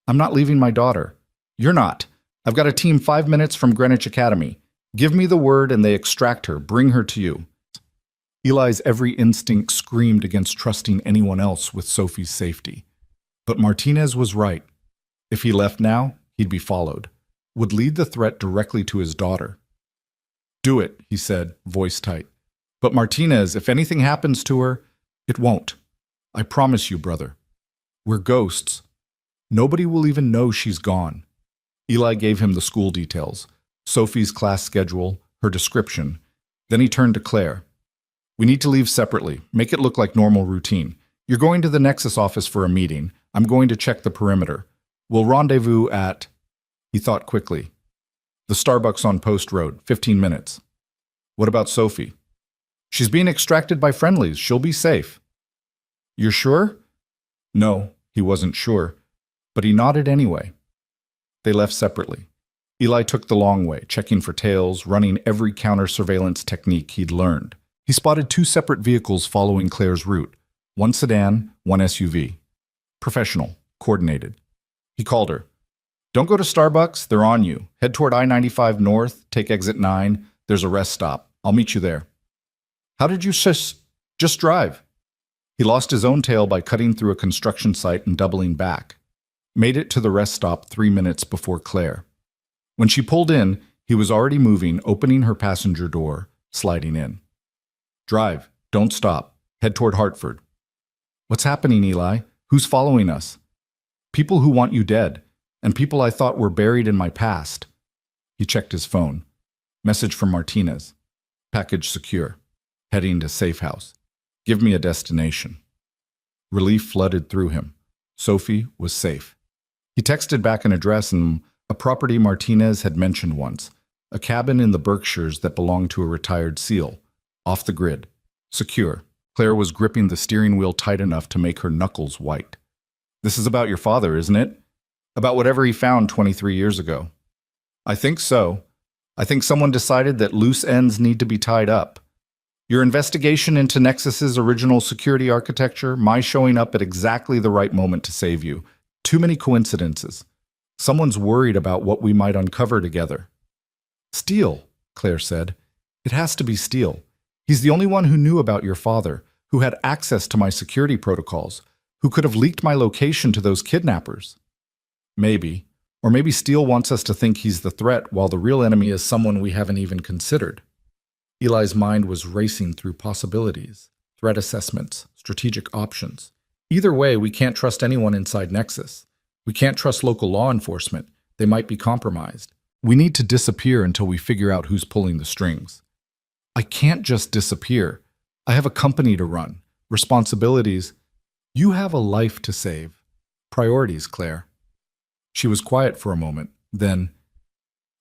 "I'm not leaving my daughter." "You're not. I've got a team 5 minutes from Greenwich Academy. Give me the word and they extract her, bring her to you." Eli's every instinct screamed against trusting anyone else with Sophie's safety. But Martinez was right. If he left now, he'd be followed. Would lead the threat directly to his daughter. "Do it," he said, voice tight. "But Martinez, if anything happens to her, it won't. I promise you, brother. We're ghosts. Nobody will even know she's gone." Eli gave him the school details, Sophie's class schedule, her description. Then he turned to Claire. "We need to leave separately. Make it look like normal routine. You're going to the Nexus office for a meeting. I'm going to check the perimeter. We'll rendezvous at—" He thought quickly. "The Starbucks on Post Road, 15 minutes. What about Sophie?" She's being extracted by friendlies. She'll be safe. You're sure? No, he wasn't sure, but he nodded anyway. They left separately. Eli took the long way, checking for tails, running every counter-surveillance technique he'd learned. He spotted 2 separate vehicles following Claire's route, one sedan, one SUV. Professional, coordinated. He called her. Don't go to Starbucks, they're on you. Head toward I-95 North, take exit 9, there's a rest stop. I'll meet you there. How did you just drive? He lost his own tail by cutting through a construction site and doubling back. Made it to the rest stop 3 minutes before Claire. When she pulled in, he was already moving, opening her passenger door, sliding in. Drive, don't stop. Head toward Hartford. What's happening, Eli? Who's following us? People who want you dead, and people I thought were buried in my past. He checked his phone. Message from Martinez. Package secure. Heading to safe house. Give me a destination. Relief flooded through him. Sophie was safe. He texted back an address and a property Martinez had mentioned once. A cabin in the Berkshires that belonged to a retired SEAL. Off the grid. Secure. Claire was gripping the steering wheel tight enough to make her knuckles white. This is about your father, isn't it? About whatever he found 23 years ago. I think so. I think someone decided that loose ends need to be tied up. Your investigation into Nexus's original security architecture, my showing up at exactly the right moment to save you. Too many coincidences. Someone's worried about what we might uncover together. Steele, Claire said. It has to be Steele. He's the only one who knew about your father, who had access to my security protocols, who could have leaked my location to those kidnappers. Maybe. Or maybe Steele wants us to think he's the threat while the real enemy is someone we haven't even considered. Eli's mind was racing through possibilities, threat assessments, strategic options. Either way, we can't trust anyone inside Nexus. We can't trust local law enforcement. They might be compromised. We need to disappear until we figure out who's pulling the strings. I can't just disappear. I have a company to run, responsibilities. You have a life to save. Priorities, Claire. She was quiet for a moment. Then,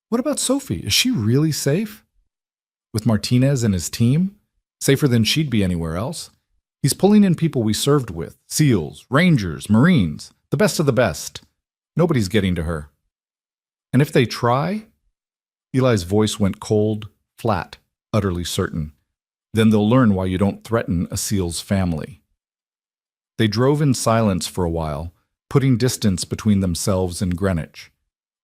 what about Sophie? Is she really safe? With Martinez and his team? Safer than she'd be anywhere else. He's pulling in people we served with. SEALs, Rangers, Marines. The best of the best. Nobody's getting to her. And if they try? Eli's voice went cold, flat, utterly certain. Then they'll learn why you don't threaten a SEAL's family. They drove in silence for a while, putting distance between themselves and Greenwich.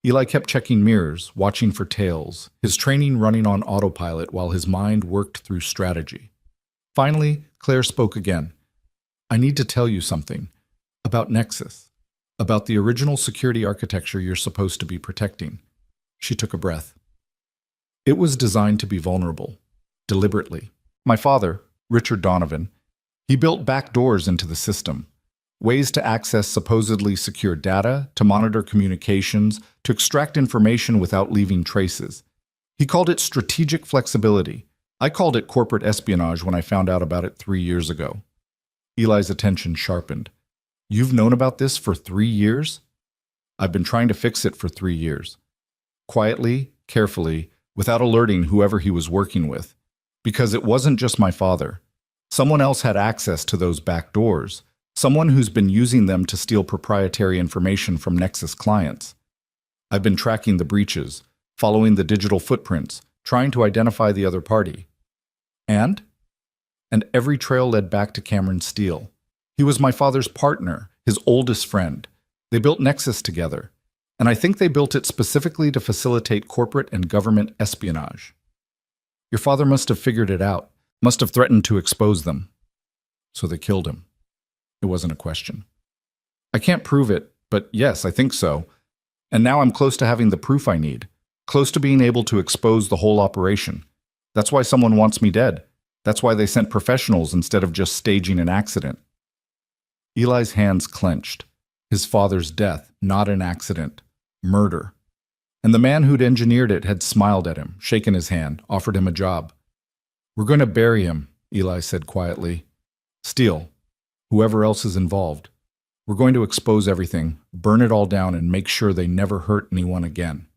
Eli kept checking mirrors, watching for tails, his training running on autopilot while his mind worked through strategy. Finally, Claire spoke again. I need to tell you something. About Nexus. About the original security architecture you're supposed to be protecting. She took a breath. It was designed to be vulnerable. Deliberately. My father, Richard Donovan, he built back doors into the system. Ways to access supposedly secure data, to monitor communications, to extract information without leaving traces. He called it strategic flexibility. I called it corporate espionage when I found out about it 3 years ago. Eli's attention sharpened. You've known about this for 3 years? I've been trying to fix it for 3 years. Quietly, carefully, without alerting whoever he was working with. Because it wasn't just my father. Someone else had access to those back doors. Someone who's been using them to steal proprietary information from Nexus clients. I've been tracking the breaches, following the digital footprints, trying to identify the other party. And every trail led back to Cameron Steele. He was my father's partner, his oldest friend. They built Nexus together, and I think they built it specifically to facilitate corporate and government espionage. Your father must have figured it out, must have threatened to expose them. So they killed him. It wasn't a question. I can't prove it, but yes, I think so. And now I'm close to having the proof I need, close to being able to expose the whole operation. That's why someone wants me dead. That's why they sent professionals instead of just staging an accident. Eli's hands clenched. His father's death, not an accident. Murder. And the man who'd engineered it had smiled at him, shaken his hand, offered him a job. We're going to bury him, Eli said quietly. Steele. Whoever else is involved. We're going to expose everything, burn it all down, and make sure they never hurt anyone again.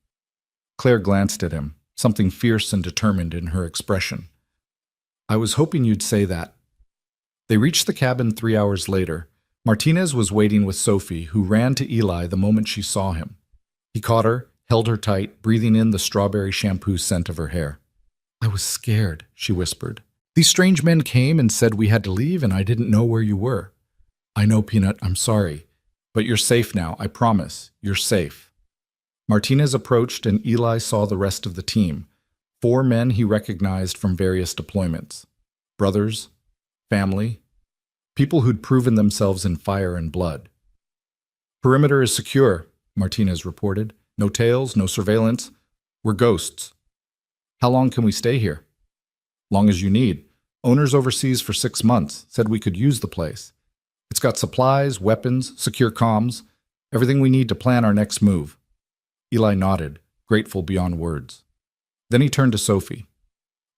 Claire glanced at him, something fierce and determined in her expression. I was hoping you'd say that. They reached the cabin 3 hours later. Martinez was waiting with Sophie, who ran to Eli the moment she saw him. He caught her, held her tight, breathing in the strawberry shampoo scent of her hair. I was scared, she whispered. These strange men came and said we had to leave, and I didn't know where you were. I know, Peanut, I'm sorry. But you're safe now, I promise. You're safe. Martinez approached, and Eli saw the rest of the team. 4 men he recognized from various deployments. Brothers, family, people who'd proven themselves in fire and blood. Perimeter is secure, Martinez reported. No tails, no surveillance. We're ghosts. How long can we stay here? Long as you need. Owners overseas for 6 months said we could use the place. It's got supplies, weapons, secure comms, everything we need to plan our next move. Eli nodded, grateful beyond words. Then he turned to Sophie.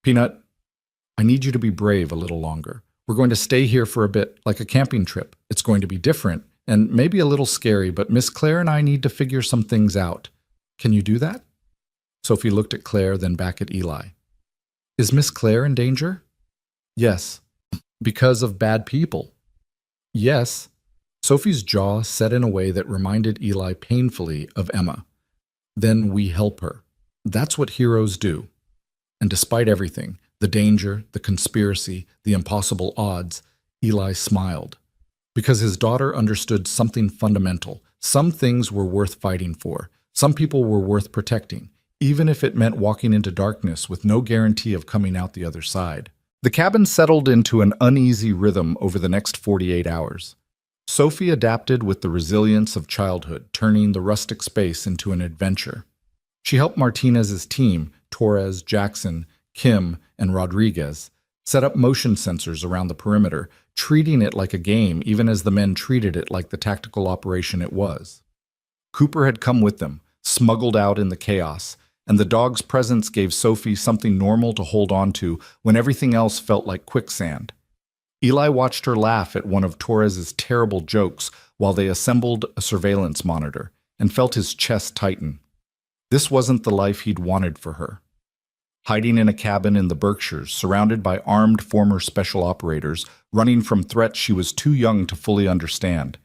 Peanut, I need you to be brave a little longer. We're going to stay here for a bit, like a camping trip. It's going to be different, and maybe a little scary, but Miss Claire and I need to figure some things out. Can you do that? Sophie looked at Claire, then back at Eli. Is Miss Claire in danger? Yes. Because of bad people? Yes. Sophie's jaw set in a way that reminded Eli painfully of Emma. Then we help her. That's what heroes do. And despite everything, the danger, the conspiracy, the impossible odds, Eli smiled. Because his daughter understood something fundamental. Some things were worth fighting for. Some people were worth protecting, even if it meant walking into darkness with no guarantee of coming out the other side. The cabin settled into an uneasy rhythm over the next 48 hours. Sophie adapted with the resilience of childhood, turning the rustic space into an adventure. She helped Martinez's team, Torres, Jackson, Kim, and Rodriguez, set up motion sensors around the perimeter, treating it like a game even as the men treated it like the tactical operation it was. Cooper had come with them, smuggled out in the chaos, and the dog's presence gave Sophie something normal to hold on to when everything else felt like quicksand. Eli watched her laugh at one of Torres's terrible jokes while they assembled a surveillance monitor, and felt his chest tighten. This wasn't the life he'd wanted for her. Hiding in a cabin in the Berkshires, surrounded by armed former special operators, running from threats she was too young to fully understand.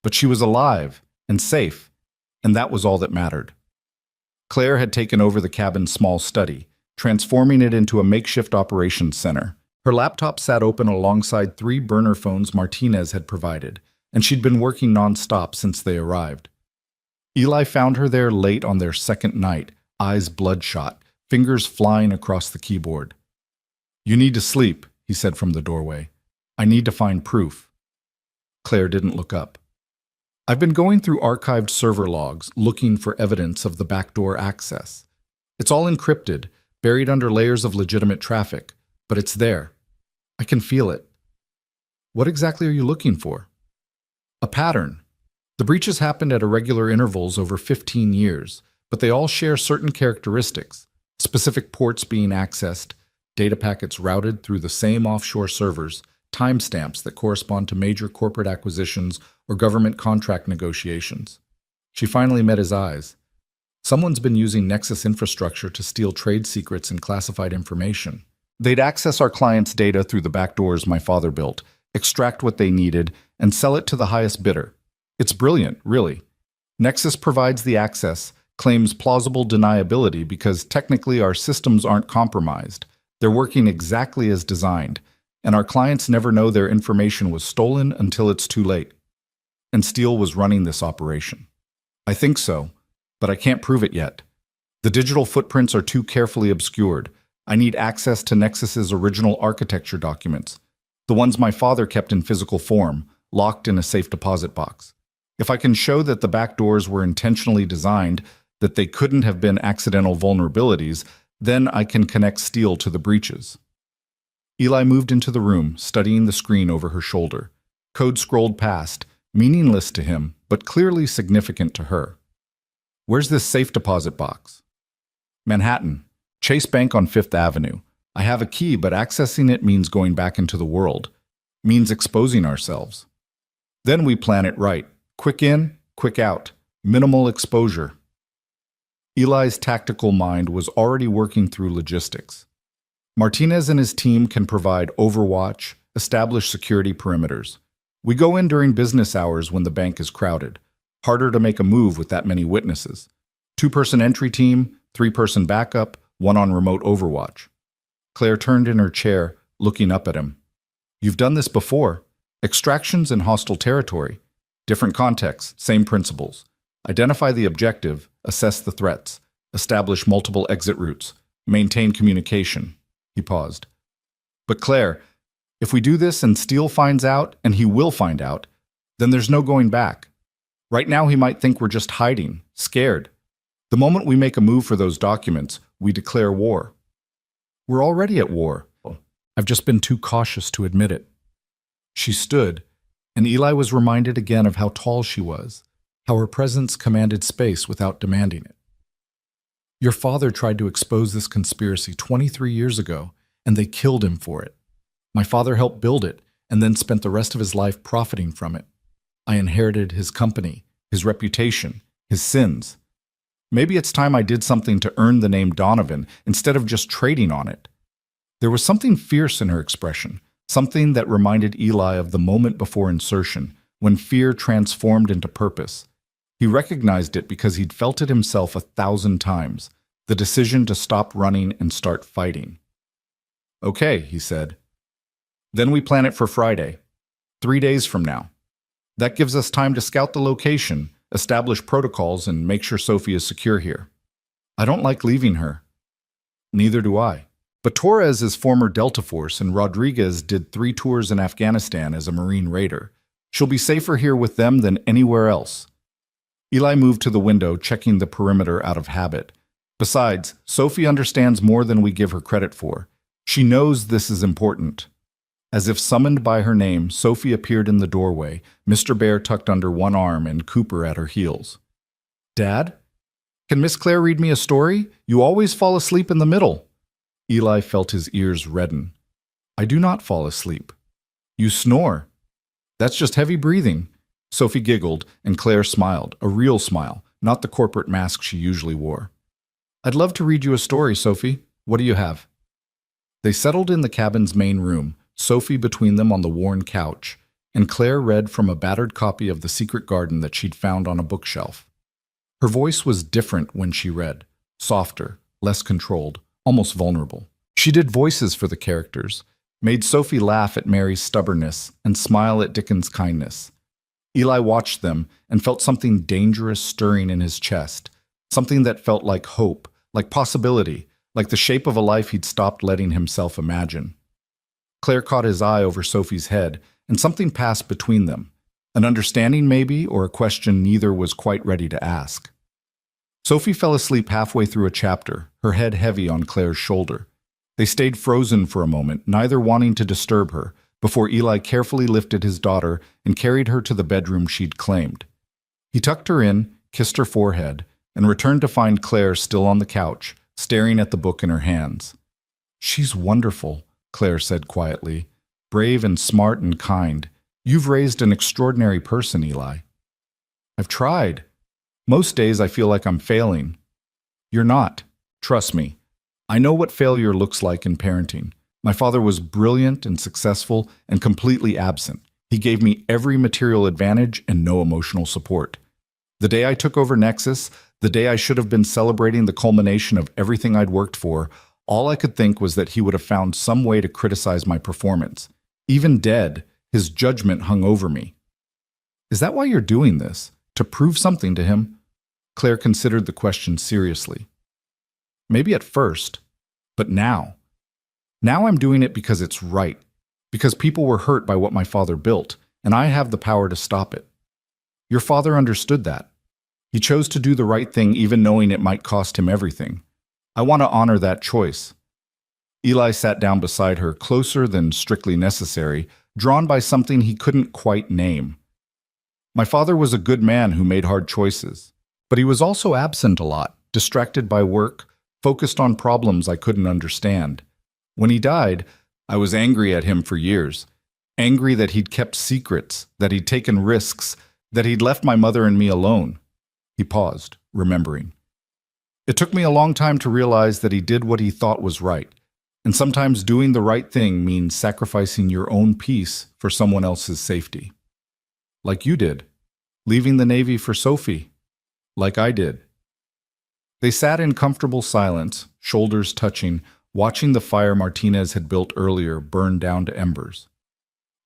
But she was alive and safe, and that was all that mattered. Claire had taken over the cabin's small study, transforming it into a makeshift operations center. Her laptop sat open alongside 3 burner phones Martinez had provided, and she'd been working nonstop since they arrived. Eli found her there late on their second night, eyes bloodshot, fingers flying across the keyboard. You need to sleep, he said from the doorway. I need to find proof. Claire didn't look up. I've been going through archived server logs, looking for evidence of the backdoor access. It's all encrypted, buried under layers of legitimate traffic, but it's there. I can feel it. What exactly are you looking for? A pattern. The breaches happened at irregular intervals over 15 years, but they all share certain characteristics. Specific ports being accessed, data packets routed through the same offshore servers, timestamps that correspond to major corporate acquisitions or government contract negotiations. She finally met his eyes. Someone's been using Nexus infrastructure to steal trade secrets and classified information. They'd access our clients' data through the back doors my father built, extract what they needed, and sell it to the highest bidder. It's brilliant, really. Nexus provides the access, claims plausible deniability because technically our systems aren't compromised. They're working exactly as designed, and our clients never know their information was stolen until it's too late. And Steele was running this operation. I think so, but I can't prove it yet. The digital footprints are too carefully obscured. I need access to Nexus's original architecture documents, the ones my father kept in physical form, locked in a safe deposit box. If I can show that the back doors were intentionally designed, that they couldn't have been accidental vulnerabilities, then I can connect Steele to the breaches. Eli moved into the room, studying the screen over her shoulder. Code scrolled past, meaningless to him, but clearly significant to her. Where's this safe deposit box? Manhattan. Chase Bank on 5th Avenue. I have a key, but accessing it means going back into the world. Means exposing ourselves. Then we plan it right. Quick in, quick out. Minimal exposure. Eli's tactical mind was already working through logistics. Martinez and his team can provide overwatch, establish security perimeters. We go in during business hours when the bank is crowded. Harder to make a move with that many witnesses. Two-person entry team, three-person backup, one on remote overwatch. Claire turned in her chair, looking up at him. You've done this before. Extractions in hostile territory. Different contexts, same principles. Identify the objective, assess the threats, establish multiple exit routes, maintain communication. He paused. But Claire, if we do this and Steele finds out, and he will find out, then there's no going back. Right now he might think we're just hiding, scared. The moment we make a move for those documents, we declare war. We're already at war. I've just been too cautious to admit it. She stood, and Eli was reminded again of how tall she was, how her presence commanded space without demanding it. Your father tried to expose this conspiracy 23 years ago, and they killed him for it. My father helped build it, and then spent the rest of his life profiting from it. I inherited his company, his reputation, his sins. Maybe it's time I did something to earn the name Donovan instead of just trading on it. There was something fierce in her expression, something that reminded Eli of the moment before insertion, when fear transformed into purpose. He recognized it because he'd felt it himself 1,000 times, the decision to stop running and start fighting. Okay, he said. Then we plan it for Friday, 3 days from now. That gives us time to scout the location, establish protocols, and make sure Sophie is secure here. I don't like leaving her. Neither do I. But Torres is former Delta Force, and Rodriguez did 3 tours in Afghanistan as a Marine raider. She'll be safer here with them than anywhere else. Eli moved to the window, checking the perimeter out of habit. Besides, Sophie understands more than we give her credit for. She knows this is important. As if summoned by her name, Sophie appeared in the doorway, Mr. Bear tucked under one arm and Cooper at her heels. Dad? Can Miss Claire read me a story? You always fall asleep in the middle. Eli felt his ears redden. I do not fall asleep. You snore. That's just heavy breathing. Sophie giggled, and Claire smiled, a real smile, not the corporate mask she usually wore. I'd love to read you a story, Sophie. What do you have? They settled in the cabin's main room, Sophie between them on the worn couch, and Claire read from a battered copy of The Secret Garden that she'd found on a bookshelf. Her voice was different when she read, softer, less controlled, almost vulnerable. She did voices for the characters, made Sophie laugh at Mary's stubbornness and smile at Dickens' kindness. Eli watched them and felt something dangerous stirring in his chest, something that felt like hope, like possibility, like the shape of a life he'd stopped letting himself imagine. Claire caught his eye over Sophie's head, and something passed between them, an understanding maybe, or a question neither was quite ready to ask. Sophie fell asleep halfway through a chapter, her head heavy on Claire's shoulder. They stayed frozen for a moment, neither wanting to disturb her, before Eli carefully lifted his daughter and carried her to the bedroom she'd claimed. He tucked her in, kissed her forehead, and returned to find Claire still on the couch, staring at the book in her hands. She's wonderful, Claire said quietly. Brave and smart and kind. You've raised an extraordinary person, Eli. I've tried. Most days I feel like I'm failing. You're not. Trust me. I know what failure looks like in parenting. My father was brilliant and successful and completely absent. He gave me every material advantage and no emotional support. The day I took over Nexus, the day I should have been celebrating the culmination of everything I'd worked for, all I could think was that he would have found some way to criticize my performance. Even dead, his judgment hung over me. Is that why you're doing this? To prove something to him? Claire considered the question seriously. Maybe at first, but now. Now I'm doing it because it's right, because people were hurt by what my father built, and I have the power to stop it. Your father understood that. He chose to do the right thing even knowing it might cost him everything. I want to honor that choice. Eli sat down beside her, closer than strictly necessary, drawn by something he couldn't quite name. My father was a good man who made hard choices, but he was also absent a lot, distracted by work, focused on problems I couldn't understand. When he died, I was angry at him for years. Angry that he'd kept secrets, that he'd taken risks, that he'd left my mother and me alone. He paused, remembering. It took me a long time to realize that he did what he thought was right. And sometimes doing the right thing means sacrificing your own peace for someone else's safety. Like you did, leaving the Navy for Sophie, like I did. They sat in comfortable silence, shoulders touching, watching the fire Martinez had built earlier burn down to embers.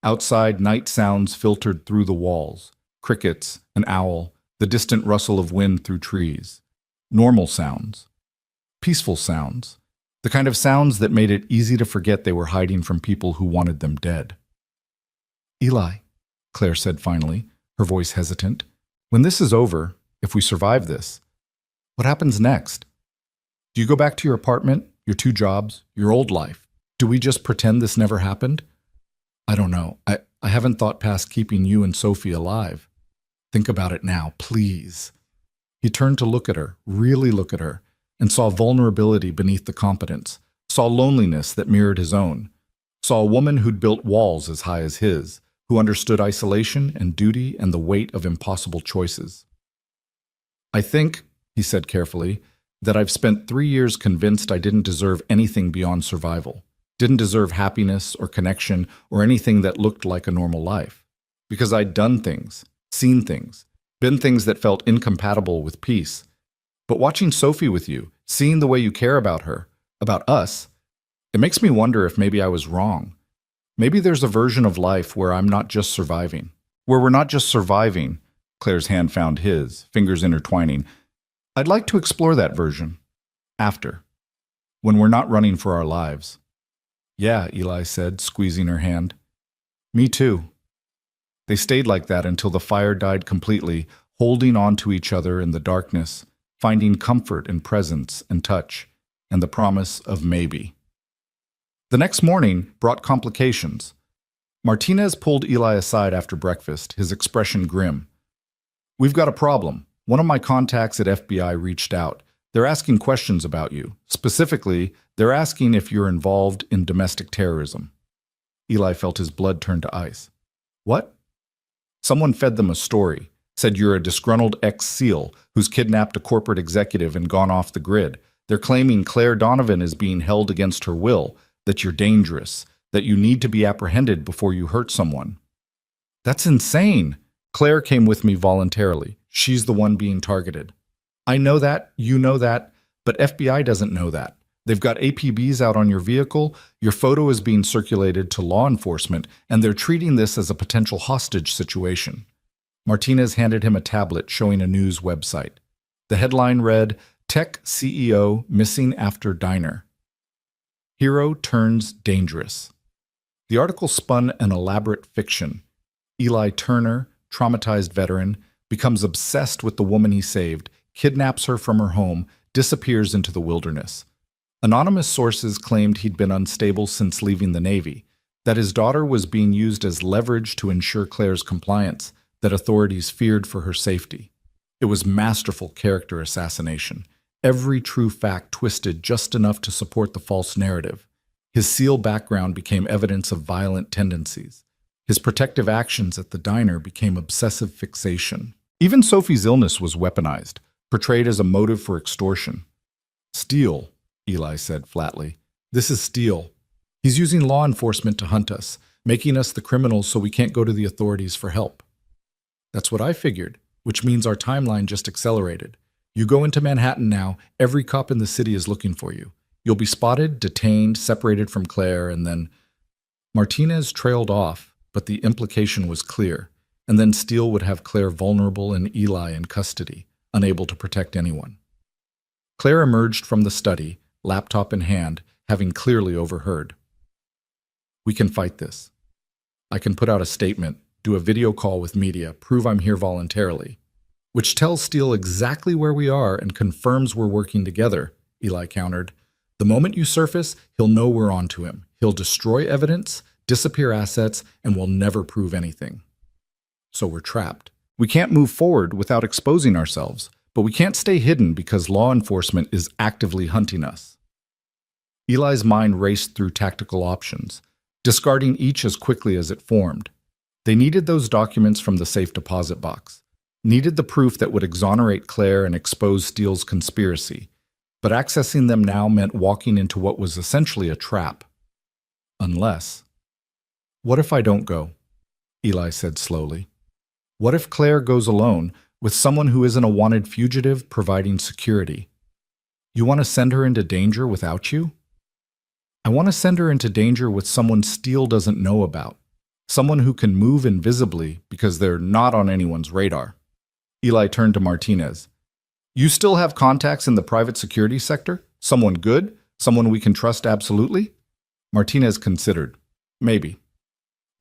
Outside, night sounds filtered through the walls, crickets, an owl, the distant rustle of wind through trees. Normal sounds. Peaceful sounds. The kind of sounds that made it easy to forget they were hiding from people who wanted them dead. "Eli," Claire said finally, her voice hesitant, "when this is over, if we survive this, what happens next? Do you go back to your apartment, your 2 jobs, your old life? Do we just pretend this never happened? I don't know. I haven't thought past keeping you and Sophie alive. Think about it now, please." He turned to look at her, really look at her, and saw vulnerability beneath the competence, saw loneliness that mirrored his own, saw a woman who'd built walls as high as his, who understood isolation and duty and the weight of impossible choices. "I think," he said carefully, "that I've spent 3 years convinced I didn't deserve anything beyond survival, didn't deserve happiness or connection or anything that looked like a normal life. Because I'd done things, seen things, been things that felt incompatible with peace. But watching Sophie with you, seeing the way you care about her, about us, it makes me wonder if maybe I was wrong. Maybe there's a version of life where I'm not just surviving. Where we're not just surviving." Claire's hand found his, fingers intertwining. "I'd like to explore that version. After. When we're not running for our lives." "Yeah," Eli said, squeezing her hand. "Me too." They stayed like that until the fire died completely, holding on to each other in the darkness, finding comfort in presence and touch, and the promise of maybe. The next morning brought complications. Martinez pulled Eli aside after breakfast, his expression grim. "We've got a problem. One of my contacts at FBI reached out. They're asking questions about you. Specifically, they're asking if you're involved in domestic terrorism." Eli felt his blood turn to ice. "What?" "Someone fed them a story. Said you're a disgruntled ex-SEAL who's kidnapped a corporate executive and gone off the grid. They're claiming Claire Donovan is being held against her will, that you're dangerous, that you need to be apprehended before you hurt someone." "That's insane." "Claire came with me voluntarily. She's the one being targeted." "I know that, you know that, but FBI doesn't know that. They've got APBs out on your vehicle, your photo is being circulated to law enforcement, and they're treating this as a potential hostage situation." Martinez handed him a tablet showing a news website. The headline read, "Tech CEO Missing After Diner. Hero Turns Dangerous." The article spun an elaborate fiction. Eli Turner, traumatized veteran, becomes obsessed with the woman he saved, kidnaps her from her home, disappears into the wilderness. Anonymous sources claimed he'd been unstable since leaving the Navy, that his daughter was being used as leverage to ensure Claire's compliance, that authorities feared for her safety. It was masterful character assassination. Every true fact twisted just enough to support the false narrative. His SEAL background became evidence of violent tendencies. His protective actions at the diner became obsessive fixation. Even Sophie's illness was weaponized, portrayed as a motive for extortion. "Steele," Eli said flatly. "This is Steele. He's using law enforcement to hunt us, making us the criminals so we can't go to the authorities for help." "That's what I figured, which means our timeline just accelerated. You go into Manhattan now, every cop in the city is looking for you. You'll be spotted, detained, separated from Claire, and then—" Martinez trailed off, but the implication was clear. And then Steele would have Claire vulnerable and Eli in custody, unable to protect anyone. Claire emerged from the study, laptop in hand, having clearly overheard. "We can fight this. I can put out a statement, do a video call with media, prove I'm here voluntarily." "Which tells Steele exactly where we are and confirms we're working together," Eli countered. "The moment you surface, he'll know we're onto him. He'll destroy evidence, disappear assets, and will never prove anything. So we're trapped. We can't move forward without exposing ourselves, but we can't stay hidden because law enforcement is actively hunting us." Eli's mind raced through tactical options, discarding each as quickly as it formed. They needed those documents from the safe deposit box, needed the proof that would exonerate Claire and expose Steele's conspiracy. but accessing them now meant walking into what was essentially a trap. Unless. What if I don't go? Eli said slowly. What if Claire goes alone, with someone who isn't a wanted fugitive providing security? You want to send her into danger without you? I want to send her into danger with someone Steele doesn't know about. Someone who can move invisibly because they're not on anyone's radar. Eli turned to Martinez. You still have contacts in the private security sector? Someone good? Someone we can trust absolutely? Martinez considered. Maybe.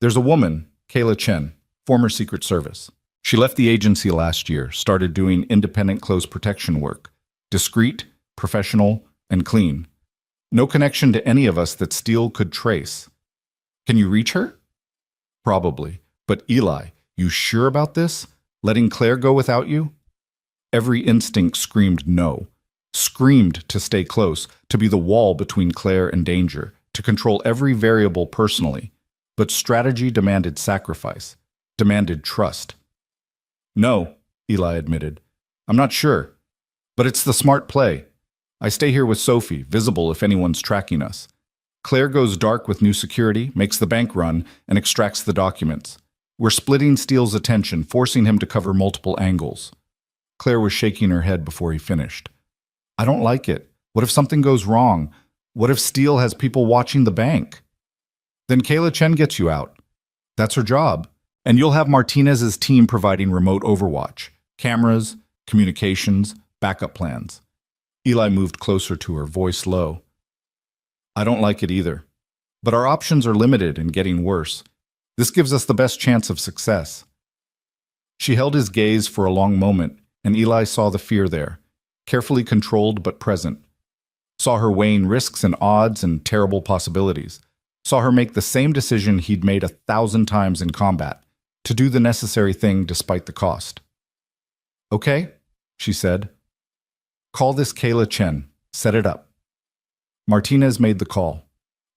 There's a woman, Kayla Chen, former Secret Service. She left the agency last year, started doing independent close protection work. Discreet, professional, and clean. No connection to any of us that Steele could trace. Can you reach her? Probably. But Eli, you sure about this? Letting Claire go without you? Every instinct screamed no. Screamed to stay close, to be the wall between Claire and danger, to control every variable personally. But strategy demanded sacrifice, demanded trust. No, Eli admitted. I'm not sure. But it's the smart play. I stay here with Sophie, visible if anyone's tracking us. Claire goes dark with new security, makes the bank run, and extracts the documents. We're splitting Steele's attention, forcing him to cover multiple angles. Claire was shaking her head before he finished. I don't like it. What if something goes wrong? What if Steele has people watching the bank? Then Kayla Chen gets you out. That's her job. And you'll have Martinez's team providing remote overwatch, cameras, communications, backup plans. Eli moved closer to her, voice low. I don't like it either. But our options are limited and getting worse. This gives us the best chance of success. She held his gaze for a long moment, and Eli saw the fear there, carefully controlled but present. Saw her weighing risks and odds and terrible possibilities. Saw her make the same decision he'd made 1,000 times in combat, to do the necessary thing despite the cost. Okay, she said. Call this Kayla Chen. Set it up. Martinez made the call.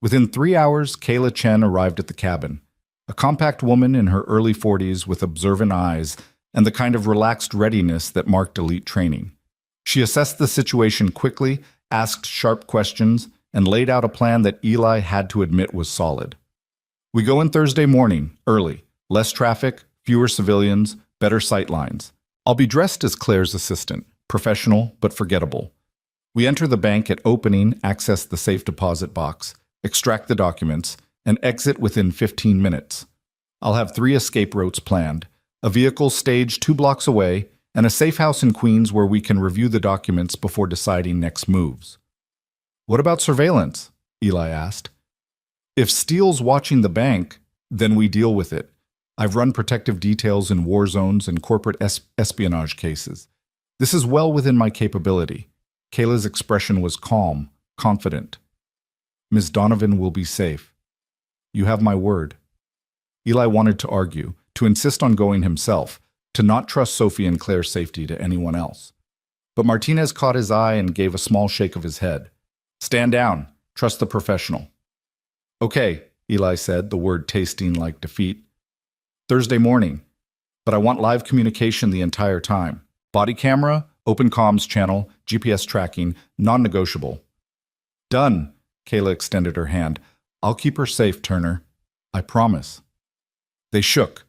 Within 3 hours, Kayla Chen arrived at the cabin. A compact woman in her early 40s with observant eyes and the kind of relaxed readiness that marked elite training. She assessed the situation quickly, asked sharp questions, and laid out a plan that Eli had to admit was solid. We go in Thursday morning, early. Less traffic, fewer civilians, better sight lines. I'll be dressed as Claire's assistant, professional but forgettable. We enter the bank at opening, access the safe deposit box, extract the documents, and exit within 15 minutes. I'll have 3 escape routes planned, a vehicle staged 2 blocks away, and a safe house in Queens where we can review the documents before deciding next moves. What about surveillance? Eli asked. If Steele's watching the bank, then we deal with it. I've run protective details in war zones and corporate espionage cases. This is well within my capability. Kayla's expression was calm, confident. Ms. Donovan will be safe. You have my word. Eli wanted to argue, to insist on going himself, to not trust Sophie and Claire's safety to anyone else. But Martinez caught his eye and gave a small shake of his head. Stand down. Trust the professional. Okay, Eli said, the word tasting like defeat. Thursday morning. But I want live communication the entire time. Body camera, open comms channel, GPS tracking, non-negotiable. Done. Kayla extended her hand. I'll keep her safe, Turner. I promise. They shook,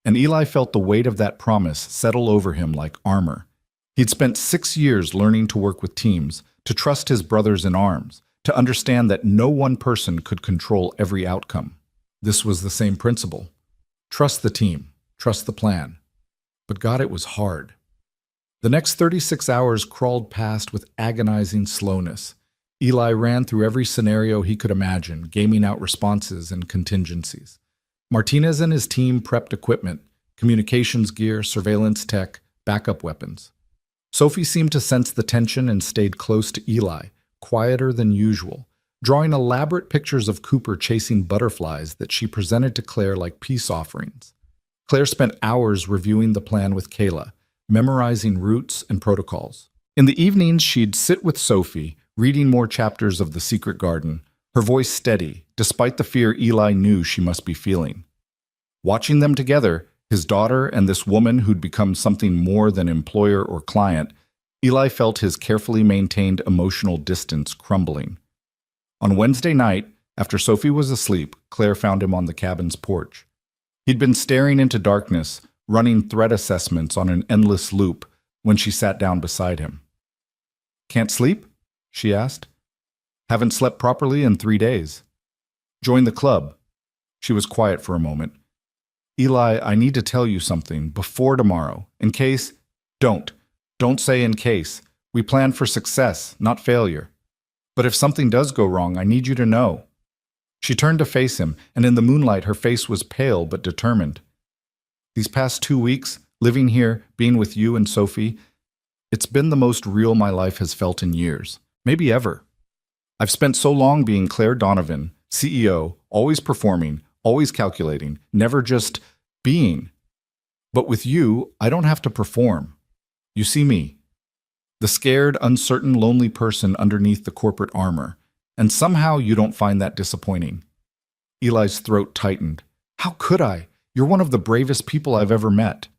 and Eli felt the weight of that promise settle over him like armor. He'd spent 6 years learning to work with teams, to trust his brothers in arms, to understand that no one person could control every outcome. This was the same principle. Trust the team, trust the plan. But God, it was hard. The next 36 hours crawled past with agonizing slowness. Eli ran through every scenario he could imagine, gaming out responses and contingencies. Martinez and his team prepped equipment, communications gear, surveillance tech, backup weapons. Sophie seemed to sense the tension and stayed close to Eli, quieter than usual, drawing elaborate pictures of Cooper chasing butterflies that she presented to Claire like peace offerings. Claire spent hours reviewing the plan with Kayla, memorizing routes and protocols. In the evenings, she'd sit with Sophie, reading more chapters of The Secret Garden, her voice steady, despite the fear Eli knew she must be feeling. Watching them together, his daughter and this woman who'd become something more than employer or client, Eli felt his carefully maintained emotional distance crumbling. On Wednesday night, after Sophie was asleep, Claire found him on the cabin's porch. He'd been staring into darkness, running threat assessments on an endless loop when she sat down beside him. "Can't sleep?" she asked. "Haven't slept properly in 3 days. Join the club." She was quiet for a moment. "Eli, I need to tell you something before tomorrow. In case..." Don't say in case. We plan for success, not failure. But if something does go wrong, I need you to know." She turned to face him, and in the moonlight her face was pale but determined. "These past 2 weeks, living here, being with you and Sophie, it's been the most real my life has felt in years, maybe ever. I've spent so long being Claire Donovan, CEO, always performing, always calculating, never just being. But with you, I don't have to perform. You see me, the scared, uncertain, lonely person underneath the corporate armor, and somehow you don't find that disappointing." Eli's throat tightened. "How could I? You're one of the bravest people I've ever met.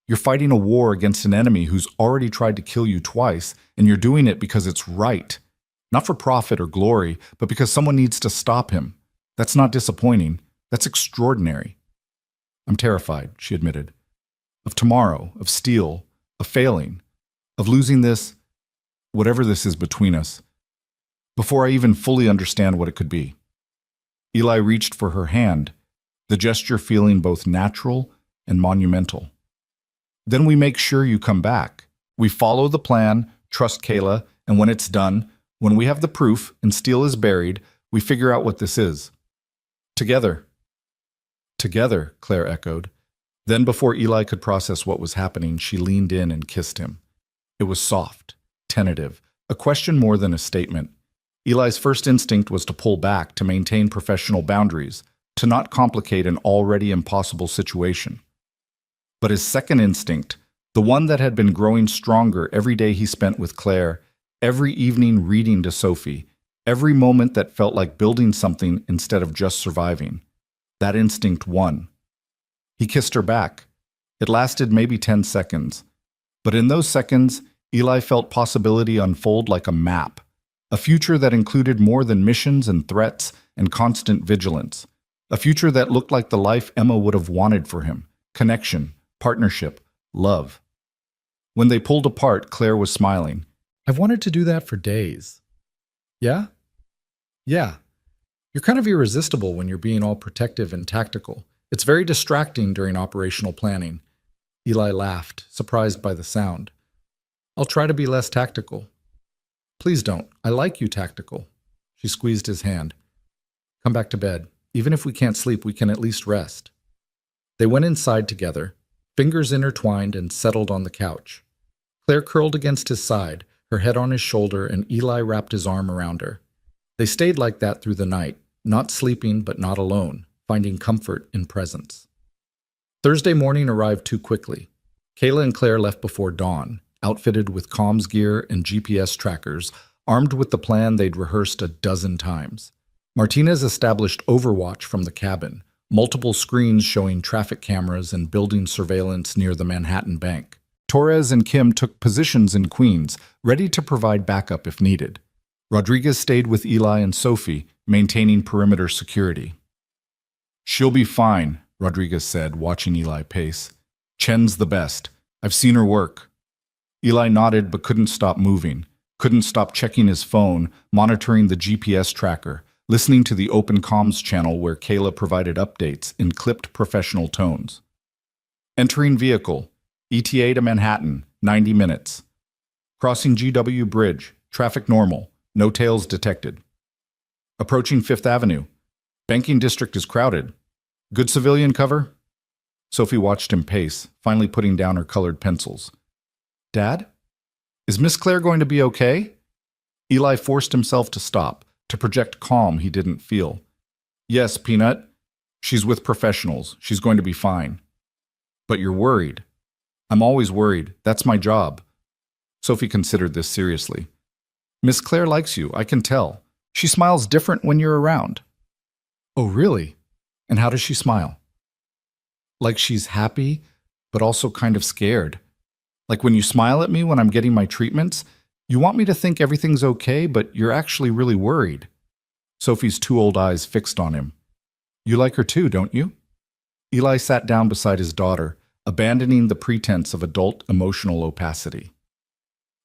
You're fighting a war against an enemy who's already tried to kill you twice, and you're doing it because it's right. Not for profit or glory, but because someone needs to stop him. That's not disappointing. That's extraordinary." "I'm terrified," she admitted. "Of tomorrow, of steel, of failing, of losing this, whatever this is between us, before I even fully understand what it could be." Eli reached for her hand, the gesture feeling both natural and monumental. "Then we make sure you come back. We follow the plan, trust Kayla, and when it's done, when we have the proof and steel is buried, we figure out what this is. Together." "Together," Claire echoed. Then, before Eli could process what was happening, she leaned in and kissed him. It was soft, tentative, a question more than a statement. Eli's first instinct was to pull back, to maintain professional boundaries, to not complicate an already impossible situation. But his second instinct, the one that had been growing stronger every day he spent with Claire, every evening reading to Sophie, every moment that felt like building something instead of just surviving, that instinct won. He kissed her back. It lasted maybe 10 seconds. But in those seconds, Eli felt possibility unfold like a map, a future that included more than missions and threats and constant vigilance, a future that looked like the life Emma would have wanted for him: connection, partnership, love. When they pulled apart, Claire was smiling. "I've wanted to do that for days." "Yeah?" "Yeah. You're kind of irresistible when you're being all protective and tactical. It's very distracting during operational planning." Eli laughed, surprised by the sound. "I'll try to be less tactical." "Please don't. I like you tactical." She squeezed his hand. "Come back to bed. Even if we can't sleep, we can at least rest." They went inside together, fingers intertwined, and settled on the couch. Claire curled against his side, her head on his shoulder, and Eli wrapped his arm around her. They stayed like that through the night, not sleeping but not alone, finding comfort in presence. Thursday morning arrived too quickly. Kayla and Claire left before dawn, outfitted with comms gear and GPS trackers, armed with the plan they'd rehearsed a dozen times. Martinez established overwatch from the cabin, multiple screens showing traffic cameras and building surveillance near the Manhattan Bank. Torres and Kim took positions in Queens, ready to provide backup if needed. Rodriguez stayed with Eli and Sophie, maintaining perimeter security. "She'll be fine," Rodriguez said, watching Eli pace. "Chen's the best. I've seen her work." Eli nodded but couldn't stop moving, couldn't stop checking his phone, monitoring the GPS tracker, listening to the open comms channel where Kayla provided updates in clipped professional tones. "Entering vehicle. ETA to Manhattan, 90 minutes. Crossing GW Bridge. Traffic normal. No tails detected. Approaching Fifth Avenue. Banking district is crowded. Good civilian cover?" Sophie watched him pace, finally putting down her colored pencils. "Dad? Is Miss Claire going to be okay?" Eli forced himself to stop, to project calm he didn't feel. "Yes, Peanut. She's with professionals. She's going to be fine." "But you're worried." "I'm always worried. That's my job." Sophie considered this seriously. "Miss Claire likes you, I can tell. She smiles different when you're around." "Oh, really? And how does she smile?" "Like she's happy, but also kind of scared. Like when you smile at me when I'm getting my treatments, you want me to think everything's okay, but you're actually really worried. Sophie's two old eyes fixed on him. You like her too, don't you? Eli sat down beside his daughter, abandoning the pretense of adult emotional opacity.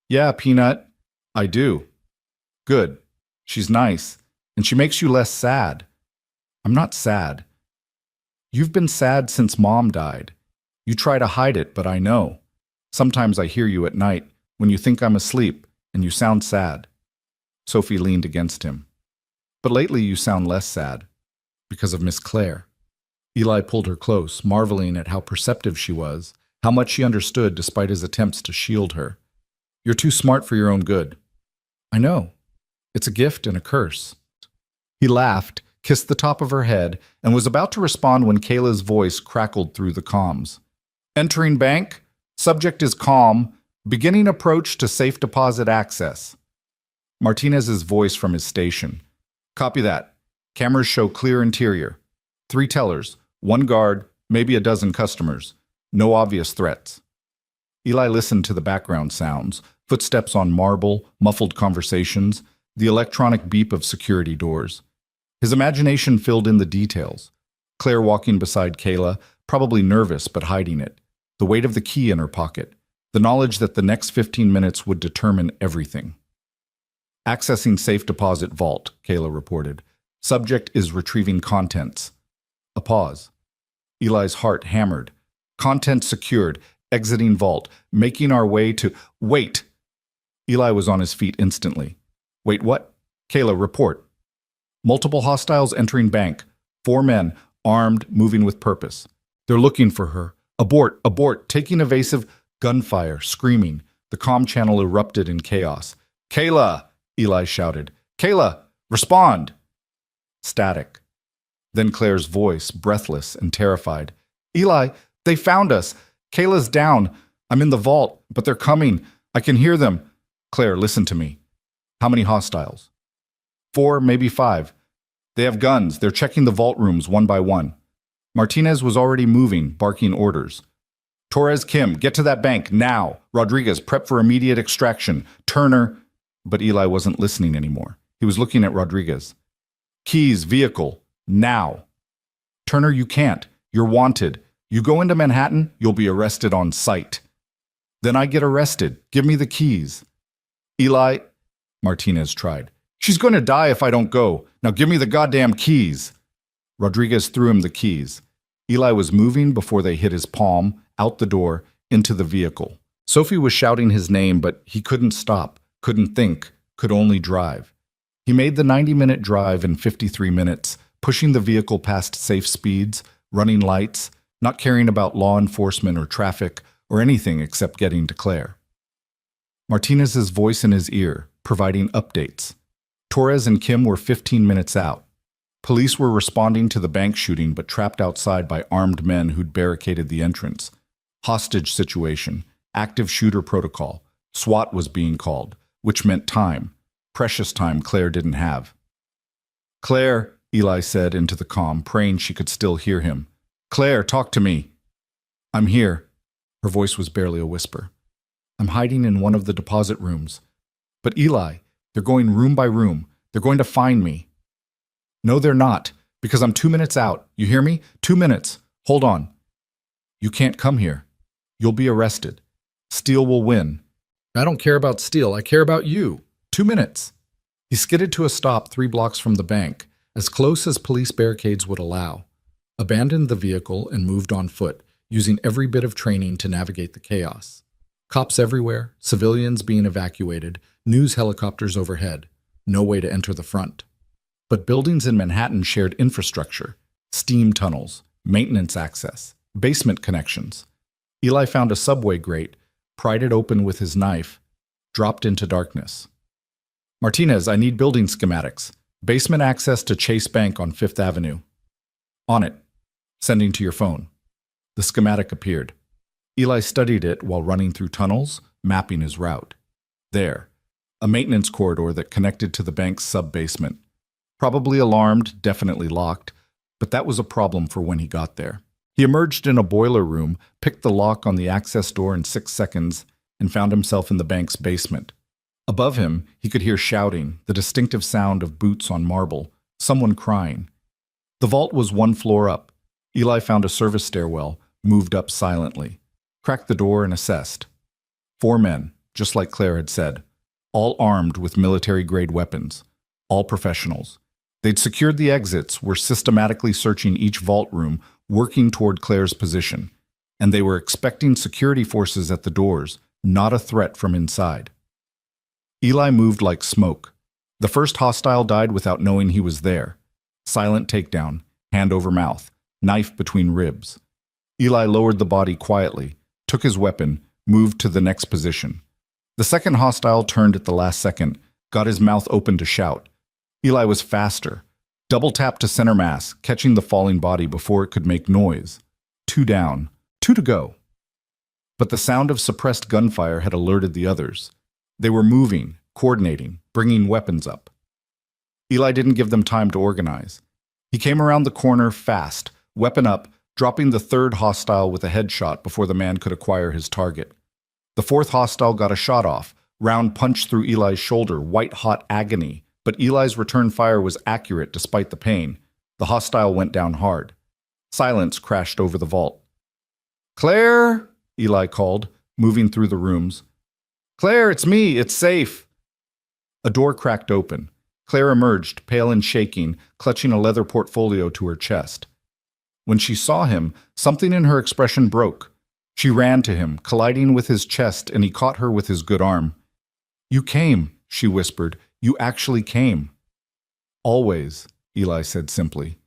Yeah, Peanut, I do. Good. She's nice, and she makes you less sad. I'm not sad. You've been sad since Mom died. You try to hide it, but I know. Sometimes I hear you at night when you think I'm asleep and you sound sad. Sophie leaned against him. But lately you sound less sad because of Miss Claire. Eli pulled her close, marveling at how perceptive she was, how much she understood despite his attempts to shield her. You're too smart for your own good. I know. It's a gift and a curse. He laughed, kissed the top of her head, and was about to respond when Kayla's voice crackled through the comms. Entering bank. Subject is calm. Beginning approach to safe deposit access. Martinez's voice from his station. Copy that. Cameras show clear interior. 3 tellers, 1 guard, maybe a dozen customers. No obvious threats. Eli listened to the background sounds, footsteps on marble, muffled conversations, the electronic beep of security doors. His imagination filled in the details. Claire walking beside Kayla, probably nervous but hiding it. The weight of the key in her pocket. The knowledge that the next 15 minutes would determine everything. Accessing safe deposit vault, Kayla reported. Subject is retrieving contents. A pause. Eli's heart hammered. Content secured. Exiting vault. Making our way to... Wait! Eli was on his feet instantly. Wait, what? Kayla, report. Multiple hostiles entering bank. 4 men, armed, moving with purpose. They're looking for her. Abort, abort, taking evasive... Gunfire, screaming. The comm channel erupted in chaos. Kayla! Eli shouted. Kayla! Respond! Static. Then Claire's voice, breathless and terrified. Eli, they found us. Kayla's down. I'm in the vault, but they're coming. I can hear them. Claire, listen to me. How many hostiles? 4, maybe 5. They have guns. They're checking the vault rooms one by one. Martinez was already moving, barking orders. Torres, Kim, get to that bank, now. Rodriguez, prep for immediate extraction. Turner... But Eli wasn't listening anymore. He was looking at Rodriguez. Keys, vehicle, now. Turner, you can't. You're wanted. You go into Manhattan, you'll be arrested on sight. Then I get arrested. Give me the keys. Eli... Martinez tried. She's going to die if I don't go. Now give me the goddamn keys. Rodriguez threw him the keys. Eli was moving before they hit his palm, out the door, into the vehicle. Sophie was shouting his name, but he couldn't stop, couldn't think, could only drive. He made the 90-minute drive in 53 minutes, pushing the vehicle past safe speeds, running lights, not caring about law enforcement or traffic or anything except getting to Claire. Martinez's voice in his ear, providing updates. Torres and Kim were 15 minutes out. Police were responding to the bank shooting but trapped outside by armed men who'd barricaded the entrance. Hostage situation, active shooter protocol, SWAT was being called, which meant time, precious time Claire didn't have. Claire, Eli said into the comm, praying she could still hear him. Claire, talk to me. I'm here. Her voice was barely a whisper. I'm hiding in one of the deposit rooms. But Eli, they're going room by room. They're going to find me. No, they're not, because I'm 2 minutes out. You hear me? 2 minutes. Hold on. You can't come here. You'll be arrested. Steele will win. I don't care about Steele. I care about you. 2 minutes. He skidded to a stop 3 blocks from the bank, as close as police barricades would allow, abandoned the vehicle and moved on foot, using every bit of training to navigate the chaos. Cops everywhere, civilians being evacuated, news helicopters overhead. No way to enter the front. But buildings in Manhattan shared infrastructure, steam tunnels, maintenance access, basement connections. Eli found a subway grate, pried it open with his knife, dropped into darkness. Martinez, I need building schematics. Basement access to Chase Bank on 5th Avenue. On it. Sending to your phone. The schematic appeared. Eli studied it while running through tunnels, mapping his route. There. A maintenance corridor that connected to the bank's sub-basement. Probably alarmed, definitely locked, but that was a problem for when he got there. He emerged in a boiler room, picked the lock on the access door in 6 seconds, and found himself in the bank's basement. Above him, he could hear shouting, the distinctive sound of boots on marble, someone crying. The vault was 1 floor up. Eli found a service stairwell, moved up silently, cracked the door and assessed. 4 men, just like Claire had said, all armed with military-grade weapons, all professionals. They'd secured the exits, were systematically searching each vault room, working toward Claire's position, and they were expecting security forces at the doors, not a threat from inside. Eli moved like smoke. The first hostile died without knowing he was there. Silent takedown, hand over mouth, knife between ribs. Eli lowered the body quietly, took his weapon, moved to the next position. The second hostile turned at the last second, got his mouth open to shout. Eli was faster. Double tap to center mass, catching the falling body before it could make noise. 2 down, 2 to go. But the sound of suppressed gunfire had alerted the others. They were moving, coordinating, bringing weapons up. Eli didn't give them time to organize. He came around the corner fast, weapon up, dropping the third hostile with a headshot before the man could acquire his target. The fourth hostile got a shot off, round punch through Eli's shoulder, white-hot agony, but Eli's return fire was accurate despite the pain. The hostile went down hard. Silence crashed over the vault. "Claire!" Eli called, moving through the rooms. "Claire, it's me, it's safe." A door cracked open. Claire emerged, pale and shaking, clutching a leather portfolio to her chest. When she saw him, something in her expression broke. She ran to him, colliding with his chest, and he caught her with his good arm. "You came," she whispered. "You actually came." "Always," Eli said simply.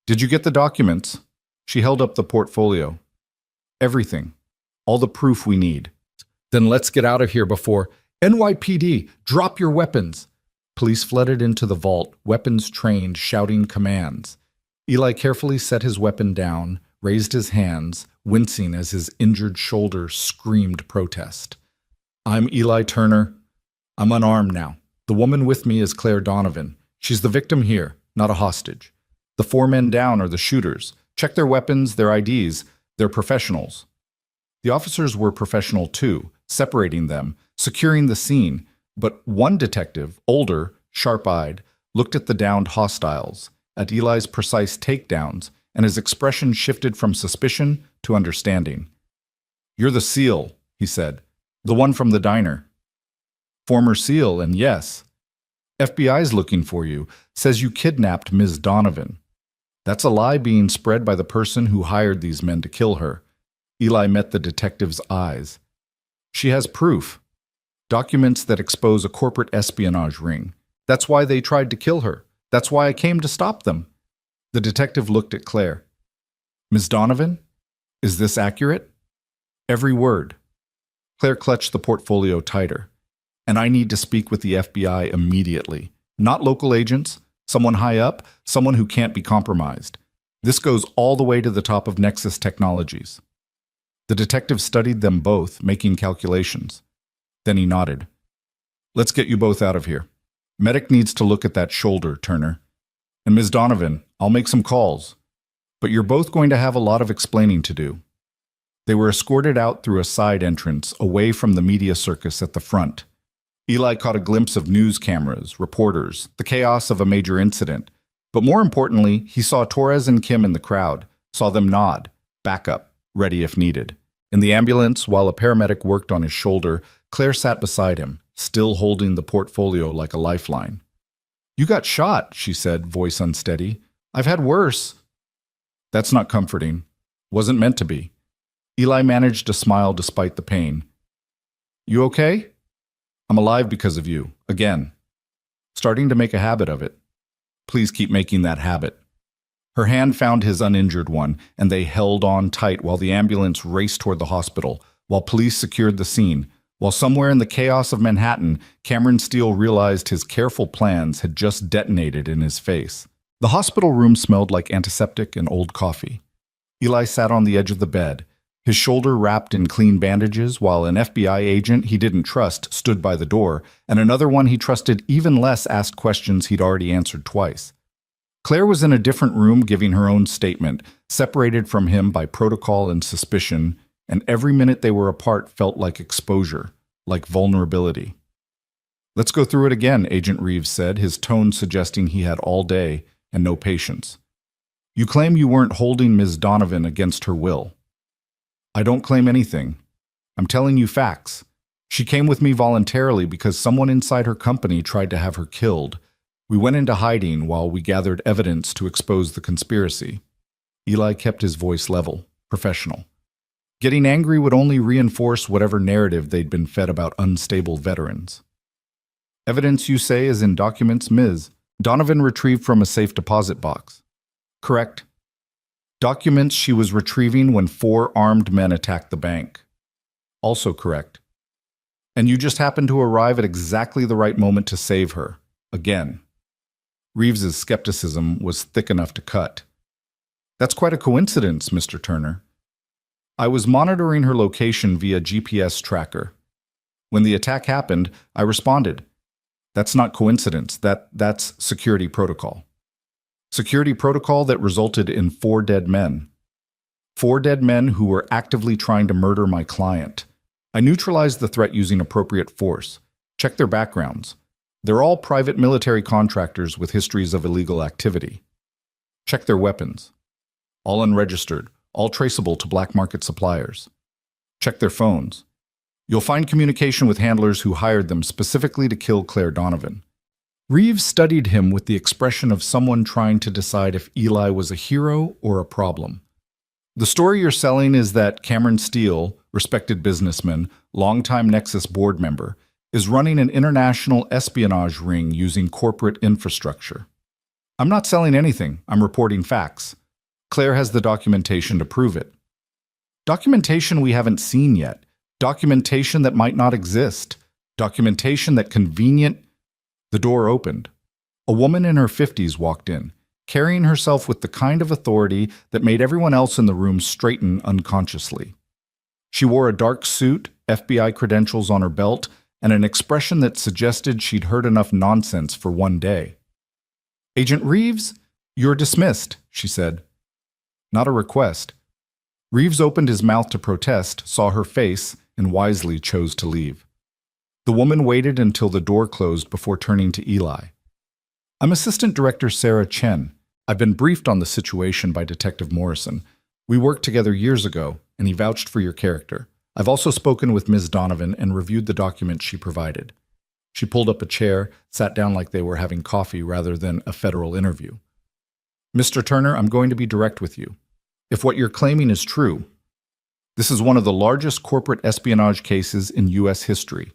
"Did you get the documents?" She held up the portfolio. "Everything. All the proof we need." "Then let's get out of here before—" "NYPD, drop your weapons!" Police flooded into the vault, weapons trained, shouting commands. Eli carefully set his weapon down, raised his hands, wincing as his injured shoulder screamed protest. "I'm Eli Turner. I'm unarmed now. The woman with me is Claire Donovan. She's the victim here, not a hostage. The 4 men down are the shooters. Check their weapons, their IDs. They're professionals." The officers were professional too, separating them, securing the scene, but one detective, older, sharp-eyed, looked at the downed hostiles, at Eli's precise takedowns, and his expression shifted from suspicion to understanding. "You're the SEAL," he said, "the one from the diner." "Former SEAL, and yes. FBI's looking for you, says you kidnapped Ms. Donovan." "That's a lie being spread by the person who hired these men to kill her." Eli met the detective's eyes. "She has proof. Documents that expose a corporate espionage ring. That's why they tried to kill her. That's why I came to stop them." The detective looked at Claire. "Ms. Donovan? Is this accurate?" "Every word." Claire clutched the portfolio tighter. "And I need to speak with the FBI immediately. Not local agents, someone high up, someone who can't be compromised. This goes all the way to the top of Nexus Technologies." The detective studied them both, making calculations. Then he nodded. "Let's get you both out of here. Medic needs to look at that shoulder, Turner. And Ms. Donovan, I'll make some calls. But you're both going to have a lot of explaining to do." They were escorted out through a side entrance, away from the media circus at the front. Eli caught a glimpse of news cameras, reporters, the chaos of a major incident. But more importantly, he saw Torres and Kim in the crowd, saw them nod, back up, ready if needed. In the ambulance, while a paramedic worked on his shoulder, Claire sat beside him, still holding the portfolio like a lifeline. "You got shot," she said, voice unsteady. "I've had worse." "That's not comforting. Wasn't meant to be." Eli managed to smile despite the pain. "You okay?" "I'm alive because of you, again. Starting to make a habit of it. Please keep making that habit." Her hand found his uninjured one, and they held on tight while the ambulance raced toward the hospital, while police secured the scene, while somewhere in the chaos of Manhattan, Cameron Steele realized his careful plans had just detonated in his face. The hospital room smelled like antiseptic and old coffee. Eli sat on the edge of the bed, his shoulder wrapped in clean bandages, while an FBI agent he didn't trust stood by the door, and another one he trusted even less asked questions he'd already answered twice. Claire was in a different room giving her own statement, separated from him by protocol and suspicion, and every minute they were apart felt like exposure, like vulnerability. "Let's go through it again," Agent Reeves said, his tone suggesting he had all day and no patience. "You claim you weren't holding Ms. Donovan against her will." "I don't claim anything. I'm telling you facts. She came with me voluntarily because someone inside her company tried to have her killed. We went into hiding while we gathered evidence to expose the conspiracy." Eli kept his voice level, professional. Getting angry would only reinforce whatever narrative they'd been fed about unstable veterans. "Evidence, you say, is in documents Ms. Donovan retrieved from a safe deposit box." "Correct. Documents she was retrieving when 4 armed men attacked the bank." "Also correct. And you just happened to arrive at exactly the right moment to save her. Again." Reeves's skepticism was thick enough to cut. "That's quite a coincidence, Mr. Turner. I was monitoring her location via GPS tracker. When the attack happened, I responded. That's not coincidence. That's security protocol. Security protocol that resulted in 4 dead men. 4 dead men who were actively trying to murder my client. I neutralized the threat using appropriate force. Check their backgrounds. They're all private military contractors with histories of illegal activity. Check their weapons. All unregistered, all traceable to black market suppliers. Check their phones. You'll find communication with handlers who hired them specifically to kill Claire Donovan." Reeves studied him with the expression of someone trying to decide if Eli was a hero or a problem. "The story you're selling is that Cameron Steele, respected businessman, longtime Nexus board member, is running an international espionage ring using corporate infrastructure." "I'm not selling anything. I'm reporting facts. Claire has the documentation to prove it." "Documentation we haven't seen yet. Documentation that might not exist. Documentation that convenient—" The door opened. A woman in her 50s walked in, carrying herself with the kind of authority that made everyone else in the room straighten unconsciously. She wore a dark suit, FBI credentials on her belt, and an expression that suggested she'd heard enough nonsense for one day. "Agent Reeves, you're dismissed," she said. "Not a request." Reeves opened his mouth to protest, saw her face, and wisely chose to leave. The woman waited until the door closed before turning to Eli. "I'm Assistant Director Sarah Chen. I've been briefed on the situation by Detective Morrison. We worked together years ago, and he vouched for your character. I've also spoken with Ms. Donovan and reviewed the documents she provided." She pulled up a chair, sat down like they were having coffee rather than a federal interview. "Mr. Turner, I'm going to be direct with you. If what you're claiming is true, this is one of the largest corporate espionage cases in U.S. history.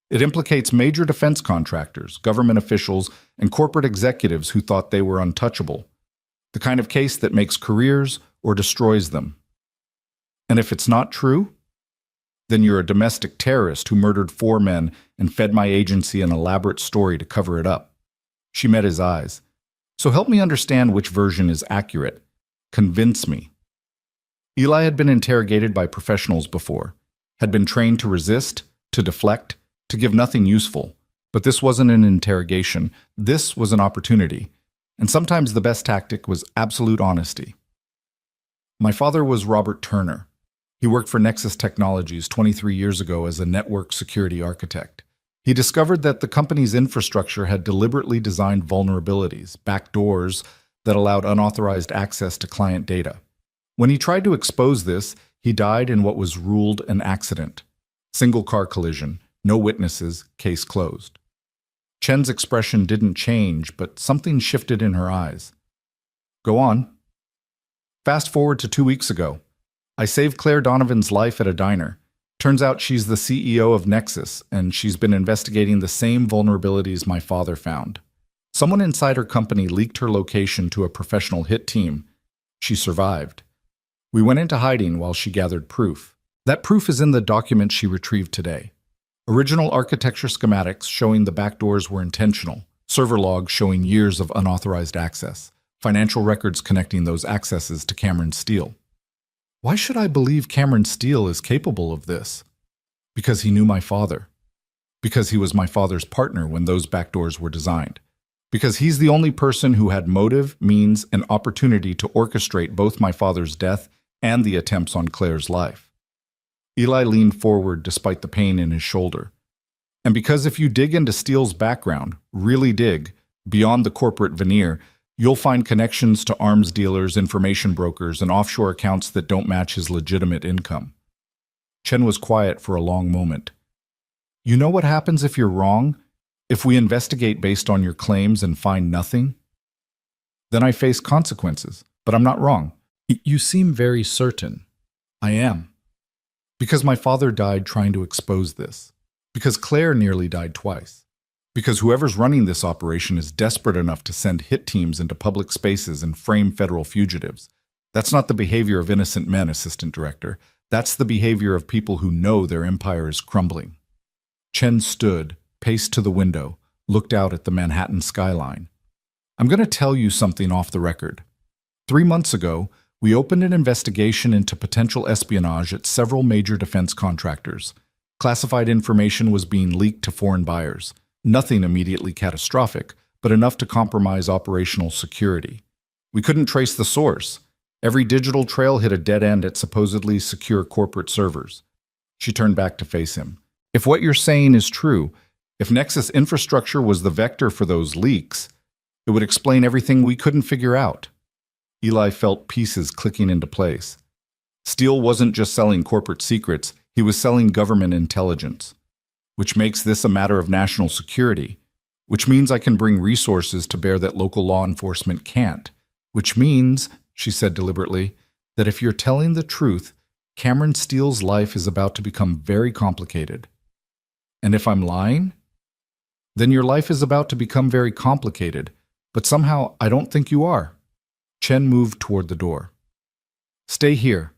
It implicates major defense contractors, government officials, and corporate executives who thought they were untouchable. The kind of case that makes careers or destroys them. And if it's not true, then you're a domestic terrorist who murdered 4 men and fed my agency an elaborate story to cover it up." She met his eyes. "So help me understand which version is accurate. Convince me." Eli had been interrogated by professionals before, had been trained to resist, to deflect, to give nothing useful. But this wasn't an interrogation. This was an opportunity. And sometimes the best tactic was absolute honesty. "My father was Robert Turner. He worked for Nexus Technologies 23 years ago as a network security architect. He discovered that the company's infrastructure had deliberately designed vulnerabilities, backdoors, that allowed unauthorized access to client data. When he tried to expose this, he died in what was ruled an accident. Single car collision, no witnesses, case closed." Chen's expression didn't change, but something shifted in her eyes. "Go on." "Fast forward to 2 weeks ago. I saved Claire Donovan's life at a diner. Turns out she's the CEO of Nexus, and she's been investigating the same vulnerabilities my father found. Someone inside her company leaked her location to a professional hit team. She survived. We went into hiding while she gathered proof. That proof is in the document she retrieved today. Original architecture schematics showing the backdoors were intentional, server logs showing years of unauthorized access, financial records connecting those accesses to Cameron Steele. Why should I believe Cameron Steele is capable of this? Because he knew my father. Because he was my father's partner when those backdoors were designed. Because he's the only person who had motive, means, and opportunity to orchestrate both my father's death and the attempts on Claire's life. Eli leaned forward despite the pain in his shoulder. And because if you dig into Steele's background, really dig, beyond the corporate veneer, you'll find connections to arms dealers, information brokers, and offshore accounts that don't match his legitimate income. Chen was quiet for a long moment. You know what happens if you're wrong? If we investigate based on your claims and find nothing? Then I face consequences, but I'm not wrong. You seem very certain. I am. Because my father died trying to expose this. Because Claire nearly died twice. Because whoever's running this operation is desperate enough to send hit teams into public spaces and frame federal fugitives. That's not the behavior of innocent men, Assistant Director. That's the behavior of people who know their empire is crumbling. Chen stood, paced to the window, looked out at the Manhattan skyline. I'm going to tell you something off the record. 3 months ago, we opened an investigation into potential espionage at several major defense contractors. Classified information was being leaked to foreign buyers. Nothing immediately catastrophic, but enough to compromise operational security. We couldn't trace the source. Every digital trail hit a dead end at supposedly secure corporate servers. She turned back to face him. If what you're saying is true, if Nexus infrastructure was the vector for those leaks, it would explain everything we couldn't figure out. Eli felt pieces clicking into place. Steele wasn't just selling corporate secrets, he was selling government intelligence. Which makes this a matter of national security. Which means I can bring resources to bear that local law enforcement can't. Which means, she said deliberately, that if you're telling the truth, Cameron Steele's life is about to become very complicated. And if I'm lying? Then your life is about to become very complicated, but somehow I don't think you are. Chen moved toward the door. Stay here.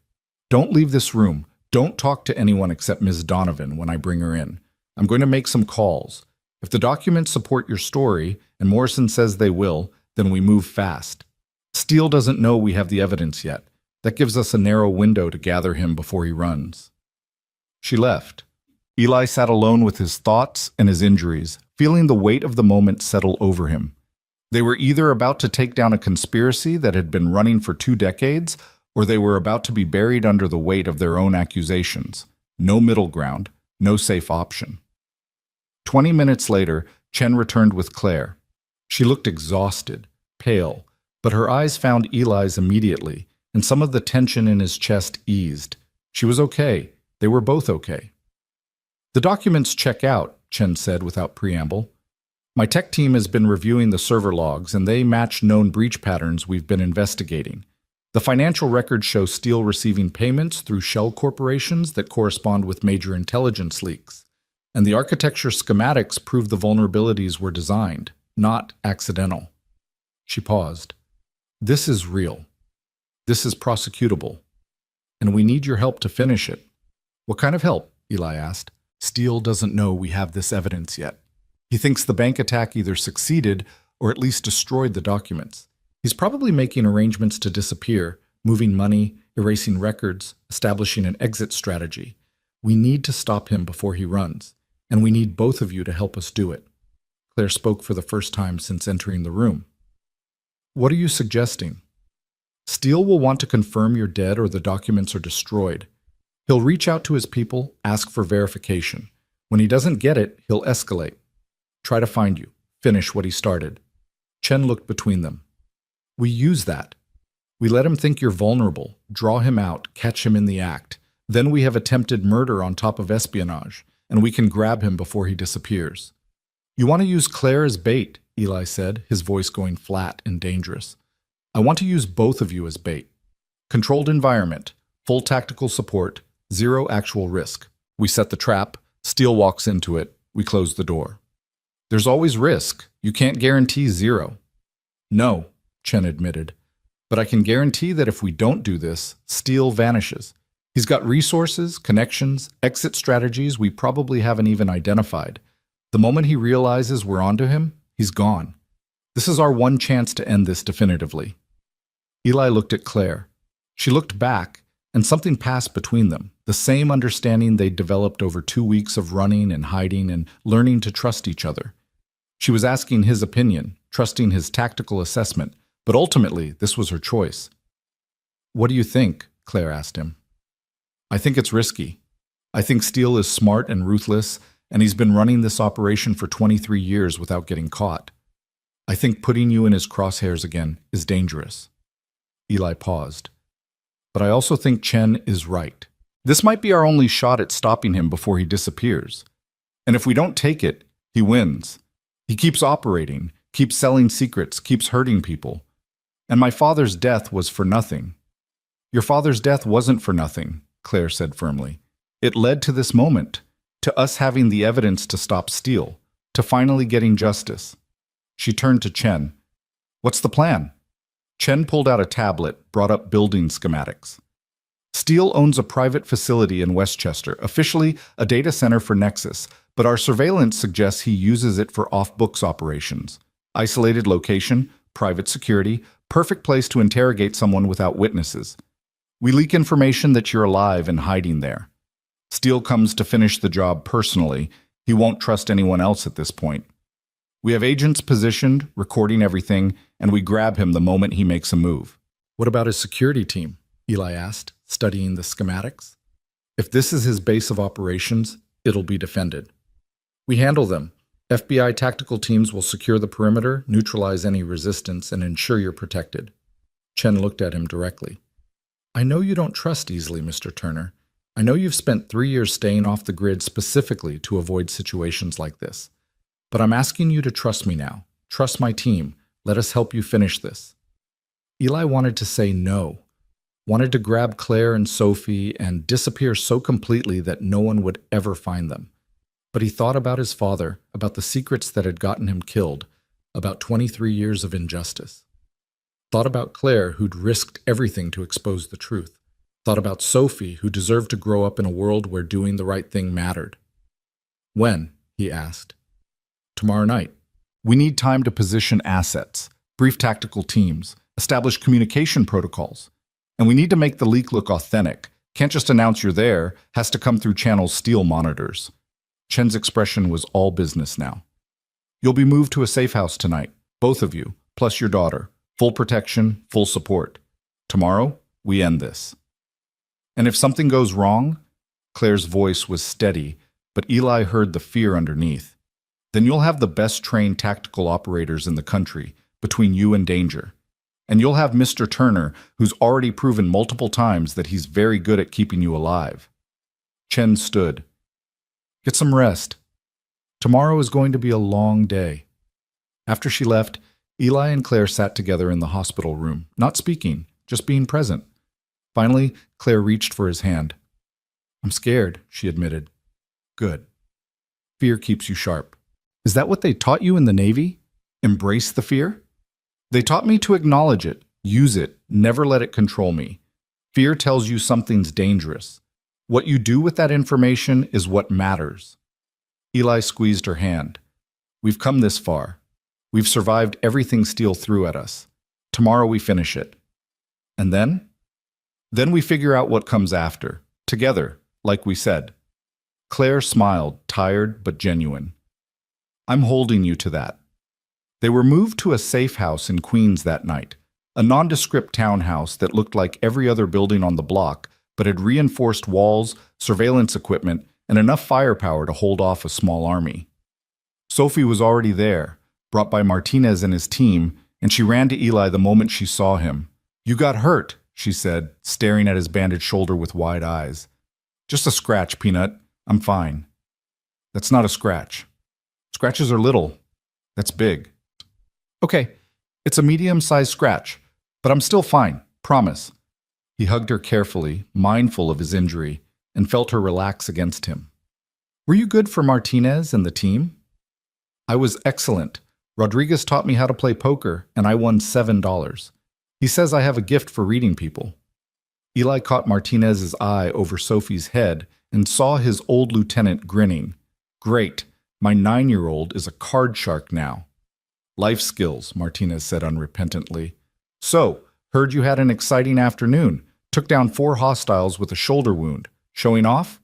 Don't leave this room. Don't talk to anyone except Ms. Donovan when I bring her in. I'm going to make some calls. If the documents support your story, and Morrison says they will, then we move fast. Steele doesn't know we have the evidence yet. That gives us a narrow window to gather him before he runs. She left. Eli sat alone with his thoughts and his injuries, feeling the weight of the moment settle over him. They were either about to take down a conspiracy that had been running for 2 decades, or they were about to be buried under the weight of their own accusations. No middle ground, no safe option. 20 minutes later, Chen returned with Claire. She looked exhausted, pale, but her eyes found Eli's immediately, and some of the tension in his chest eased. She was okay. They were both okay. The documents check out, Chen said without preamble. My tech team has been reviewing the server logs, and they match known breach patterns we've been investigating. The financial records show Steele receiving payments through shell corporations that correspond with major intelligence leaks. And the architecture schematics prove the vulnerabilities were designed, not accidental. She paused. This is real. This is prosecutable. And we need your help to finish it. What kind of help? Eli asked. Steele doesn't know we have this evidence yet. He thinks the bank attack either succeeded or at least destroyed the documents. He's probably making arrangements to disappear, moving money, erasing records, establishing an exit strategy. We need to stop him before he runs, and we need both of you to help us do it. Claire spoke for the first time since entering the room. What are you suggesting? Steele will want to confirm you're dead or the documents are destroyed. He'll reach out to his people, ask for verification. When he doesn't get it, he'll escalate. Try to find you. Finish what he started. Chen looked between them. We use that. We let him think you're vulnerable, draw him out, catch him in the act. Then we have attempted murder on top of espionage, and we can grab him before he disappears. You want to use Claire as bait, Eli said, his voice going flat and dangerous. I want to use both of you as bait. Controlled environment, full tactical support, 0 actual risk. We set the trap, Steele walks into it, we close the door. There's always risk. You can't guarantee 0. No, Chen admitted. But I can guarantee that if we don't do this, Steele vanishes. He's got resources, connections, exit strategies we probably haven't even identified. The moment he realizes we're onto him, he's gone. This is our one chance to end this definitively. Eli looked at Claire. She looked back, and something passed between them, the same understanding they'd developed over 2 weeks of running and hiding and learning to trust each other. She was asking his opinion, trusting his tactical assessment, but ultimately this was her choice. "What do you think?" Claire asked him. "I think it's risky. I think Steele is smart and ruthless, and he's been running this operation for 23 years without getting caught. I think putting you in his crosshairs again is dangerous." Eli paused. "But I also think Chen is right. This might be our only shot at stopping him before he disappears. And if we don't take it, he wins. He keeps operating, keeps selling secrets, keeps hurting people. And my father's death was for nothing." "Your father's death wasn't for nothing," Claire said firmly. "It led to this moment, to us having the evidence to stop Steele, to finally getting justice." She turned to Chen. "What's the plan?" Chen pulled out a tablet, brought up building schematics. "Steele owns a private facility in Westchester, officially a data center for Nexus, but our surveillance suggests he uses it for off-books operations. Isolated location, private security, perfect place to interrogate someone without witnesses. We leak information that you're alive and hiding there. Steele comes to finish the job personally. He won't trust anyone else at this point. We have agents positioned, recording everything, and we grab him the moment he makes a move." "What about his security team?" Eli asked, studying the schematics. "If this is his base of operations, it'll be defended. We handle them. FBI tactical teams will secure the perimeter, neutralize any resistance, and ensure you're protected." Chen looked at him directly. "I know you don't trust easily, Mr. Turner. I know you've spent 3 years staying off the grid specifically to avoid situations like this. But I'm asking you to trust me now. Trust my team. Let us help you finish this." Eli wanted to say no, wanted to grab Claire and Sophie and disappear so completely that no one would ever find them. But he thought about his father, about the secrets that had gotten him killed, about 23 years of injustice. Thought about Claire, who'd risked everything to expose the truth. Thought about Sophie, who deserved to grow up in a world where doing the right thing mattered. "When?" he asked. "Tomorrow night. We need time to position assets, brief tactical teams, establish communication protocols. And we need to make the leak look authentic. Can't just announce you're there, has to come through channel Steele monitors." Chen's expression was all business now. "You'll be moved to a safe house tonight, both of you, plus your daughter. Full protection, full support. Tomorrow, we end this. And if something goes wrong," Claire's voice was steady, but Eli heard the fear underneath, "then you'll have the best trained tactical operators in the country between you and danger. And you'll have Mr. Turner, who's already proven multiple times that he's very good at keeping you alive." Chen stood. "Get some rest. Tomorrow is going to be a long day." After she left, Eli and Claire sat together in the hospital room, not speaking, just being present. Finally, Claire reached for his hand. "I'm scared," she admitted. "Good. Fear keeps you sharp. Is that what they taught you in the Navy? Embrace the fear?" "They taught me to acknowledge it, use it, never let it control me. Fear tells you something's dangerous. What you do with that information is what matters." Eli squeezed her hand. "We've come this far. We've survived everything Steele threw at us. Tomorrow we finish it. And then? Then we figure out what comes after. Together, like we said." Claire smiled, tired but genuine. "I'm holding you to that." They were moved to a safe house in Queens that night, a nondescript townhouse that looked like every other building on the block, but had reinforced walls, surveillance equipment, and enough firepower to hold off a small army. Sophie was already there, brought by Martinez and his team, and she ran to Eli the moment she saw him. "You got hurt," she said, staring at his bandaged shoulder with wide eyes. "Just a scratch, Peanut. I'm fine." "That's not a scratch. Scratches are little. That's big." "Okay, it's a medium-sized scratch, but I'm still fine, promise." He hugged her carefully, mindful of his injury, and felt her relax against him. "Were you good for Martinez and the team?" "I was excellent. Rodriguez taught me how to play poker, and I won $7. He says I have a gift for reading people." Eli caught Martinez's eye over Sophie's head and saw his old lieutenant grinning. "Great. My 9-year-old is a card shark now." "Life skills," Martinez said unrepentantly. "So, heard you had an exciting afternoon. Took down 4 hostiles with a shoulder wound. Showing off?"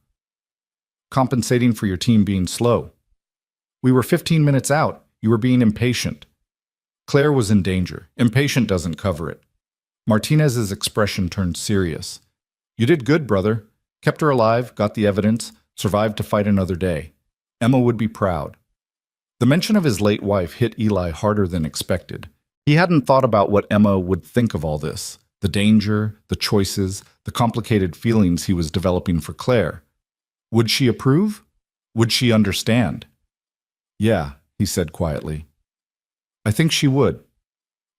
"Compensating for your team being slow." "We were 15 minutes out. You were being impatient. Claire was in danger. Impatient doesn't cover it. Martinez's expression turned serious. You did good, brother. Kept her alive, got the evidence, survived to fight another day. Emma would be proud. The mention of his late wife hit Eli harder than expected. He hadn't thought about what Emma would think of all this, the danger, the choices, the complicated feelings he was developing for Claire. Would she approve? Would she understand? Yeah, he said quietly. I think she would.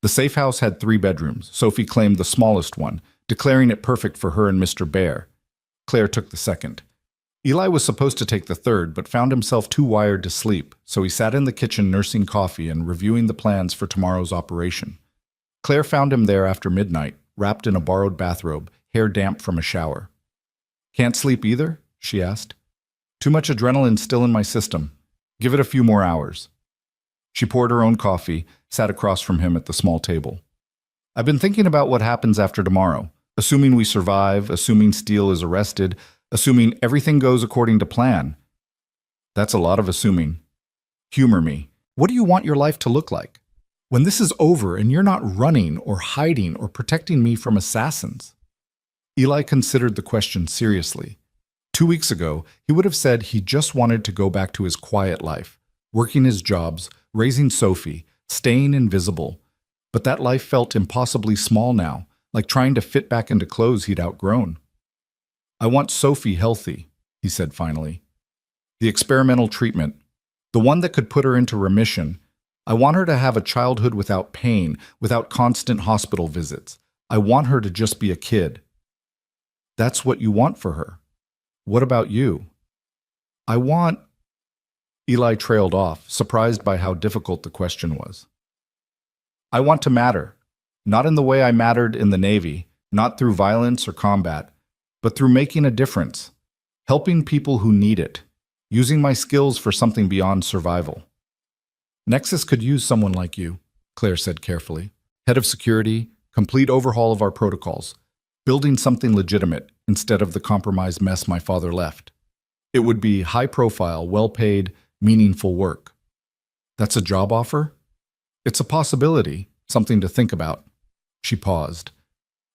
The safe house had 3 bedrooms. Sophie claimed the smallest one, declaring it perfect for her and Mr. Bear. Claire took the second. Eli was supposed to take the third, but found himself too wired to sleep, so he sat in the kitchen nursing coffee and reviewing the plans for tomorrow's operation. Claire found him there after midnight, wrapped in a borrowed bathrobe, hair damp from a shower. Can't sleep either? She asked. Too much adrenaline still in my system. Give it a few more hours. She poured her own coffee, sat across from him at the small table. I've been thinking about what happens after tomorrow. Assuming we survive, assuming Steele is arrested, assuming everything goes according to plan. That's a lot of assuming. Humor me. What do you want your life to look like? When this is over and you're not running or hiding or protecting me from assassins? Eli considered the question seriously. 2 weeks ago, he would have said he just wanted to go back to his quiet life, working his jobs, raising Sophie, staying invisible. But that life felt impossibly small now, like trying to fit back into clothes he'd outgrown. I want Sophie healthy, he said finally. The experimental treatment, the one that could put her into remission. I want her to have a childhood without pain, without constant hospital visits. I want her to just be a kid. That's what you want for her. What about you? I want... Eli trailed off, surprised by how difficult the question was. I want to matter. Not in the way I mattered in the Navy, not through violence or combat, but through making a difference, helping people who need it, using my skills for something beyond survival. Nexus could use someone like you, Claire said carefully. Head of security, complete overhaul of our protocols, building something legitimate instead of the compromised mess my father left. It would be high-profile, well-paid, meaningful work. That's a job offer? It's a possibility, something to think about. She paused.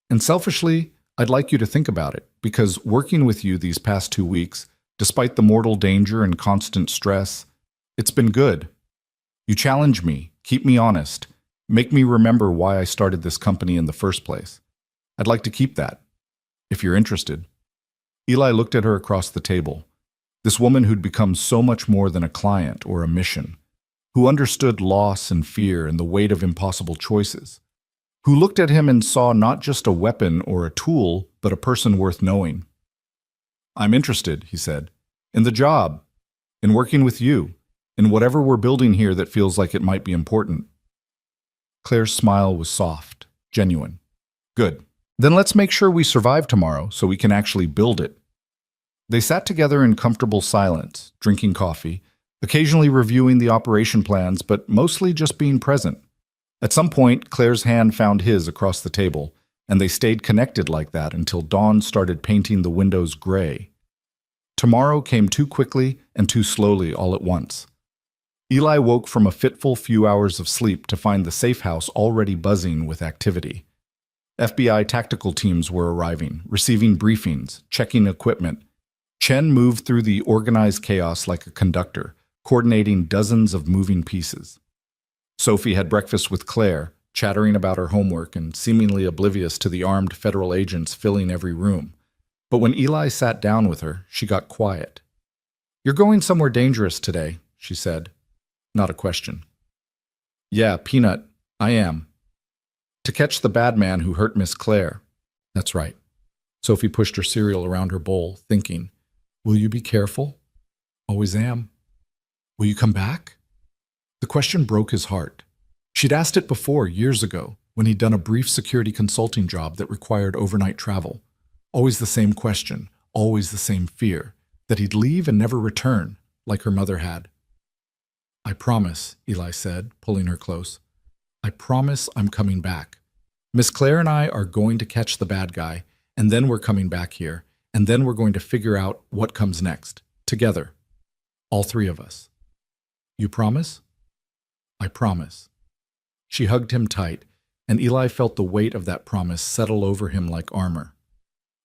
And selfishly, I'd like you to think about it, because working with you these past 2 weeks, despite the mortal danger and constant stress, it's been good. You challenge me, keep me honest, make me remember why I started this company in the first place. I'd like to keep that, if you're interested. Eli looked at her across the table. This woman who'd become so much more than a client or a mission, who understood loss and fear and the weight of impossible choices, who looked at him and saw not just a weapon or a tool, but a person worth knowing. I'm interested, he said, in the job, in working with you, in whatever we're building here that feels like it might be important. Claire's smile was soft, genuine. Good. Then let's make sure we survive tomorrow so we can actually build it. They sat together in comfortable silence, drinking coffee, occasionally reviewing the operation plans, but mostly just being present. At some point, Claire's hand found his across the table, and they stayed connected like that until dawn started painting the windows gray. Tomorrow came too quickly and too slowly all at once. Eli woke from a fitful few hours of sleep to find the safe house already buzzing with activity. FBI tactical teams were arriving, receiving briefings, checking equipment. Chen moved through the organized chaos like a conductor, coordinating dozens of moving pieces. Sophie had breakfast with Claire, chattering about her homework and seemingly oblivious to the armed federal agents filling every room. But when Eli sat down with her, she got quiet. You're going somewhere dangerous today, she said. Not a question. Yeah, Peanut, I am. To catch the bad man who hurt Miss Claire. That's right. Sophie pushed her cereal around her bowl, thinking, will you be careful? Always am. Will you come back? The question broke his heart. She'd asked it before, years ago, when he'd done a brief security consulting job that required overnight travel. Always the same question, always the same fear, that he'd leave and never return, like her mother had. I promise, Eli said, pulling her close. I promise I'm coming back. Miss Claire and I are going to catch the bad guy, and then we're coming back here, and then we're going to figure out what comes next, together. All 3 of us. You promise? I promise. She hugged him tight, and Eli felt the weight of that promise settle over him like armor.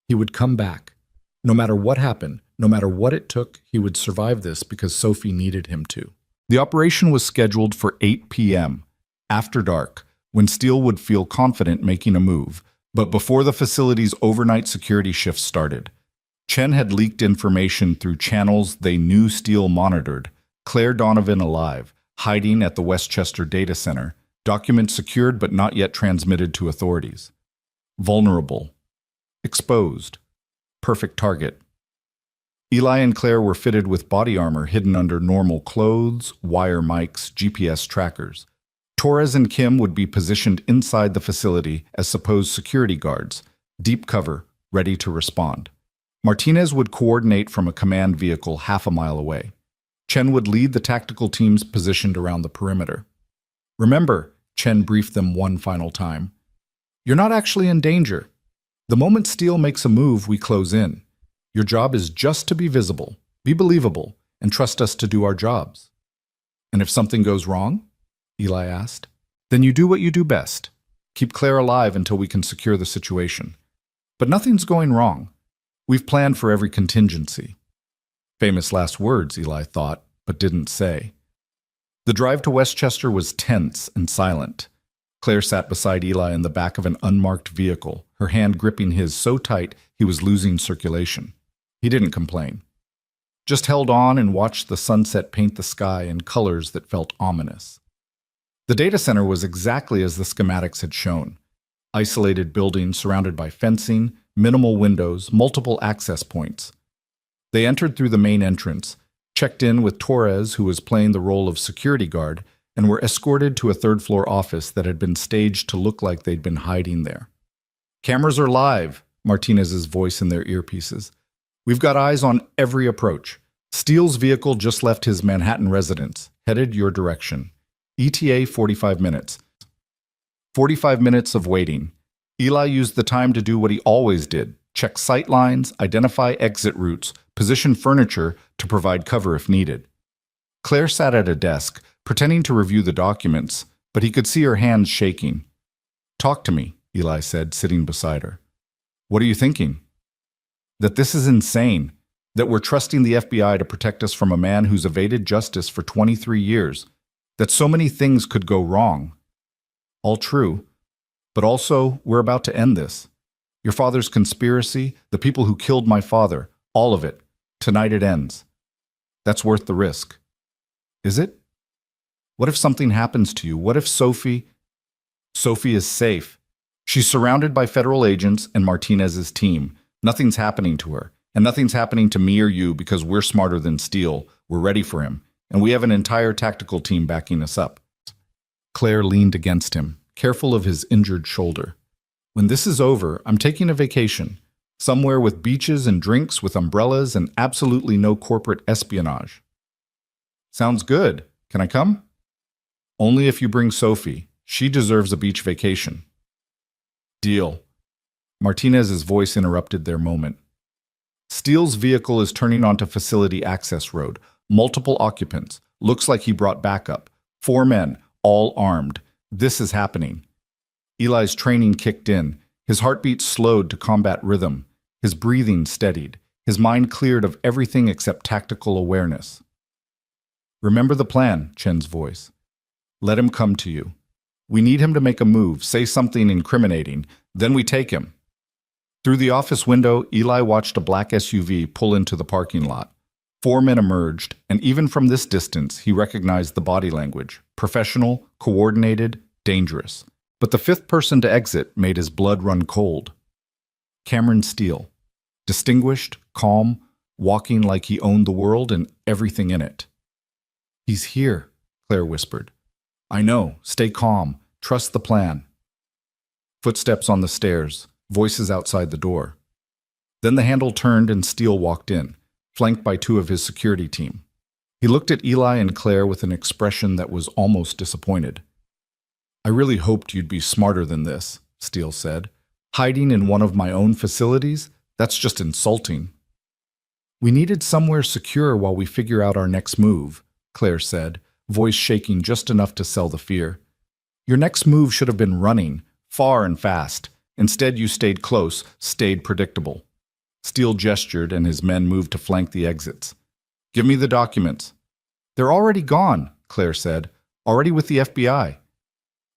He would come back. No matter what happened, no matter what it took, he would survive this because Sophie needed him to. The operation was scheduled for 8 p.m., after dark, when Steele would feel confident making a move, but before the facility's overnight security shift started. Chen had leaked information through channels they knew Steele monitored. Claire Donovan alive, hiding at the Westchester data center, documents secured but not yet transmitted to authorities. Vulnerable. Exposed. Perfect target. Eli and Claire were fitted with body armor hidden under normal clothes, wire mics, GPS trackers. Torres and Kim would be positioned inside the facility as supposed security guards, deep cover, ready to respond. Martinez would coordinate from a command vehicle half a mile away. Chen would lead the tactical teams positioned around the perimeter. Remember, Chen briefed them one final time, you're not actually in danger. The moment Steele makes a move, we close in. Your job is just to be visible, be believable, and trust us to do our jobs. And if something goes wrong? Eli asked. Then you do what you do best. Keep Claire alive until we can secure the situation. But nothing's going wrong. We've planned for every contingency. Famous last words, Eli thought, but didn't say. The drive to Westchester was tense and silent. Claire sat beside Eli in the back of an unmarked vehicle, her hand gripping his so tight he was losing circulation. He didn't complain. Just held on and watched the sunset paint the sky in colors that felt ominous. The data center was exactly as the schematics had shown. Isolated buildings surrounded by fencing, minimal windows, multiple access points. They entered through the main entrance, checked in with Torres, who was playing the role of security guard, and were escorted to a third-floor office that had been staged to look like they'd been hiding there. Cameras are live, Martinez's voice in their earpieces. We've got eyes on every approach. Steele's vehicle just left his Manhattan residence, headed your direction. ETA 45 minutes. 45 minutes of waiting. Eli used the time to do what he always did, check sight lines, identify exit routes, position furniture to provide cover if needed. Claire sat at a desk, pretending to review the documents, but he could see her hands shaking. Talk to me, Eli said, sitting beside her. What are you thinking? That this is insane. That we're trusting the FBI to protect us from a man who's evaded justice for 23 years. That so many things could go wrong. All true. But also, we're about to end this. Your father's conspiracy, the people who killed my father, all of it. Tonight it ends. That's worth the risk. Is it? What if something happens to you? What if Sophie... Sophie is safe. She's surrounded by federal agents and Martinez's team. Nothing's happening to her. And nothing's happening to me or you because we're smarter than Steele. We're ready for him. And we have an entire tactical team backing us up. Claire leaned against him, careful of his injured shoulder. When this is over, I'm taking a vacation. Somewhere with beaches and drinks, with umbrellas and absolutely no corporate espionage. Sounds good. Can I come? Only if you bring Sophie. She deserves a beach vacation. Deal. Martinez's voice interrupted their moment. Steele's vehicle is turning onto Facility Access Road. Multiple occupants. Looks like he brought backup. 4 men, all armed. This is happening. Eli's training kicked in. His heartbeat slowed to combat rhythm. His breathing steadied. His mind cleared of everything except tactical awareness. Remember the plan, Chen's voice. Let him come to you. We need him to make a move, say something incriminating. Then we take him. Through the office window, Eli watched a black SUV pull into the parking lot. 4 men emerged, and even from this distance, he recognized the body language. Professional, coordinated, dangerous. But the 5th person to exit made his blood run cold. Cameron Steele. Distinguished, calm, walking like he owned the world and everything in it. He's here, Claire whispered. I know. Stay calm. Trust the plan. Footsteps on the stairs. Voices outside the door. Then the handle turned and Steele walked in, flanked by 2 of his security team. He looked at Eli and Claire with an expression that was almost disappointed. I really hoped you'd be smarter than this, Steele said. Hiding in one of my own facilities? That's just insulting. We needed somewhere secure while we figure out our next move, Claire said, voice shaking just enough to sell the fear. Your next move should have been running, far and fast. Instead, you stayed close, stayed predictable. Steele gestured, and his men moved to flank the exits. Give me the documents. They're already gone, Claire said. Already with the FBI.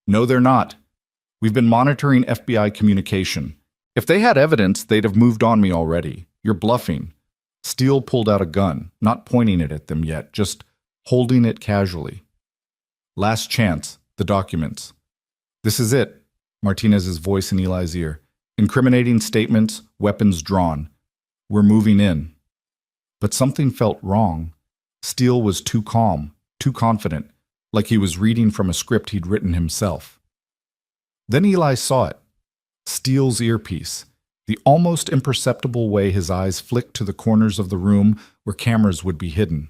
No, they're not. We've been monitoring FBI communication. If they had evidence, they'd have moved on me already. You're bluffing. Steele pulled out a gun, not pointing it at them yet, just holding it casually. Last chance, the documents. This is it, Martinez's voice in Eli's ear. Incriminating statements, weapons drawn. We're moving in. But something felt wrong. Steele was too calm, too confident, like he was reading from a script he'd written himself. Then Eli saw it. Steele's earpiece. The almost imperceptible way his eyes flicked to the corners of the room where cameras would be hidden.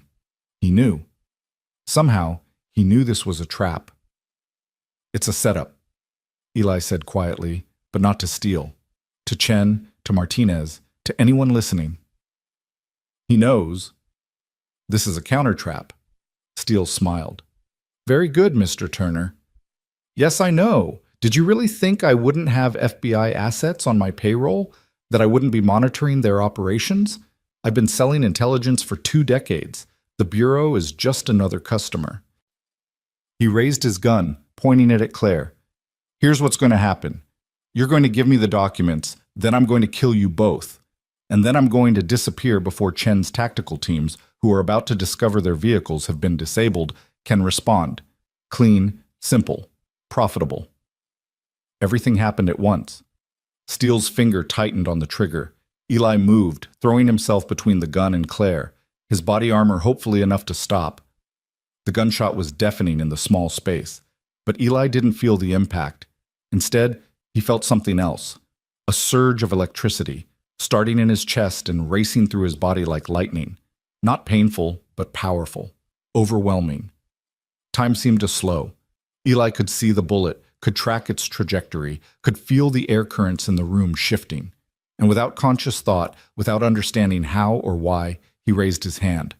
He knew. Somehow, he knew this was a trap. It's a setup, Eli said quietly, but not to Steele. To Chen, to Martinez, to anyone listening. He knows. This is a counter-trap. Steele smiled. Very good, Mr. Turner. Yes, I know. Did you really think I wouldn't have FBI assets on my payroll? That I wouldn't be monitoring their operations? I've been selling intelligence for 2 decades. The Bureau is just another customer. He raised his gun, pointing it at Claire. Here's what's going to happen. You're going to give me the documents, then I'm going to kill you both. And then I'm going to disappear before Chen's tactical teams, who are about to discover their vehicles have been disabled, can respond. Clean, simple, profitable. Everything happened at once. Steele's finger tightened on the trigger. Eli moved, throwing himself between the gun and Claire, his body armor hopefully enough to stop. The gunshot was deafening in the small space, but Eli didn't feel the impact. Instead, he felt something else, a surge of electricity, starting in his chest and racing through his body like lightning. Not painful, but powerful, overwhelming. Time seemed to slow. Eli could see the bullet, could track its trajectory, could feel the air currents in the room shifting. And without conscious thought, without understanding how or why, he raised his hand.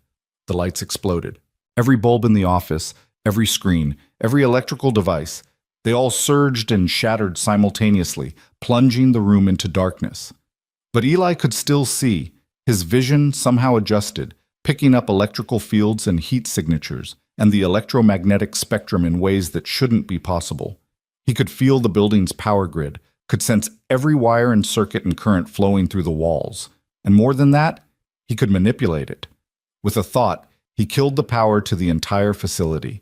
The lights exploded. Every bulb in the office, every screen, every electrical device, they all surged and shattered simultaneously, plunging the room into darkness. But Eli could still see, his vision somehow adjusted, picking up electrical fields and heat signatures, and the electromagnetic spectrum in ways that shouldn't be possible. He could feel the building's power grid, could sense every wire and circuit and current flowing through the walls. And more than that, he could manipulate it. With a thought, he killed the power to the entire facility.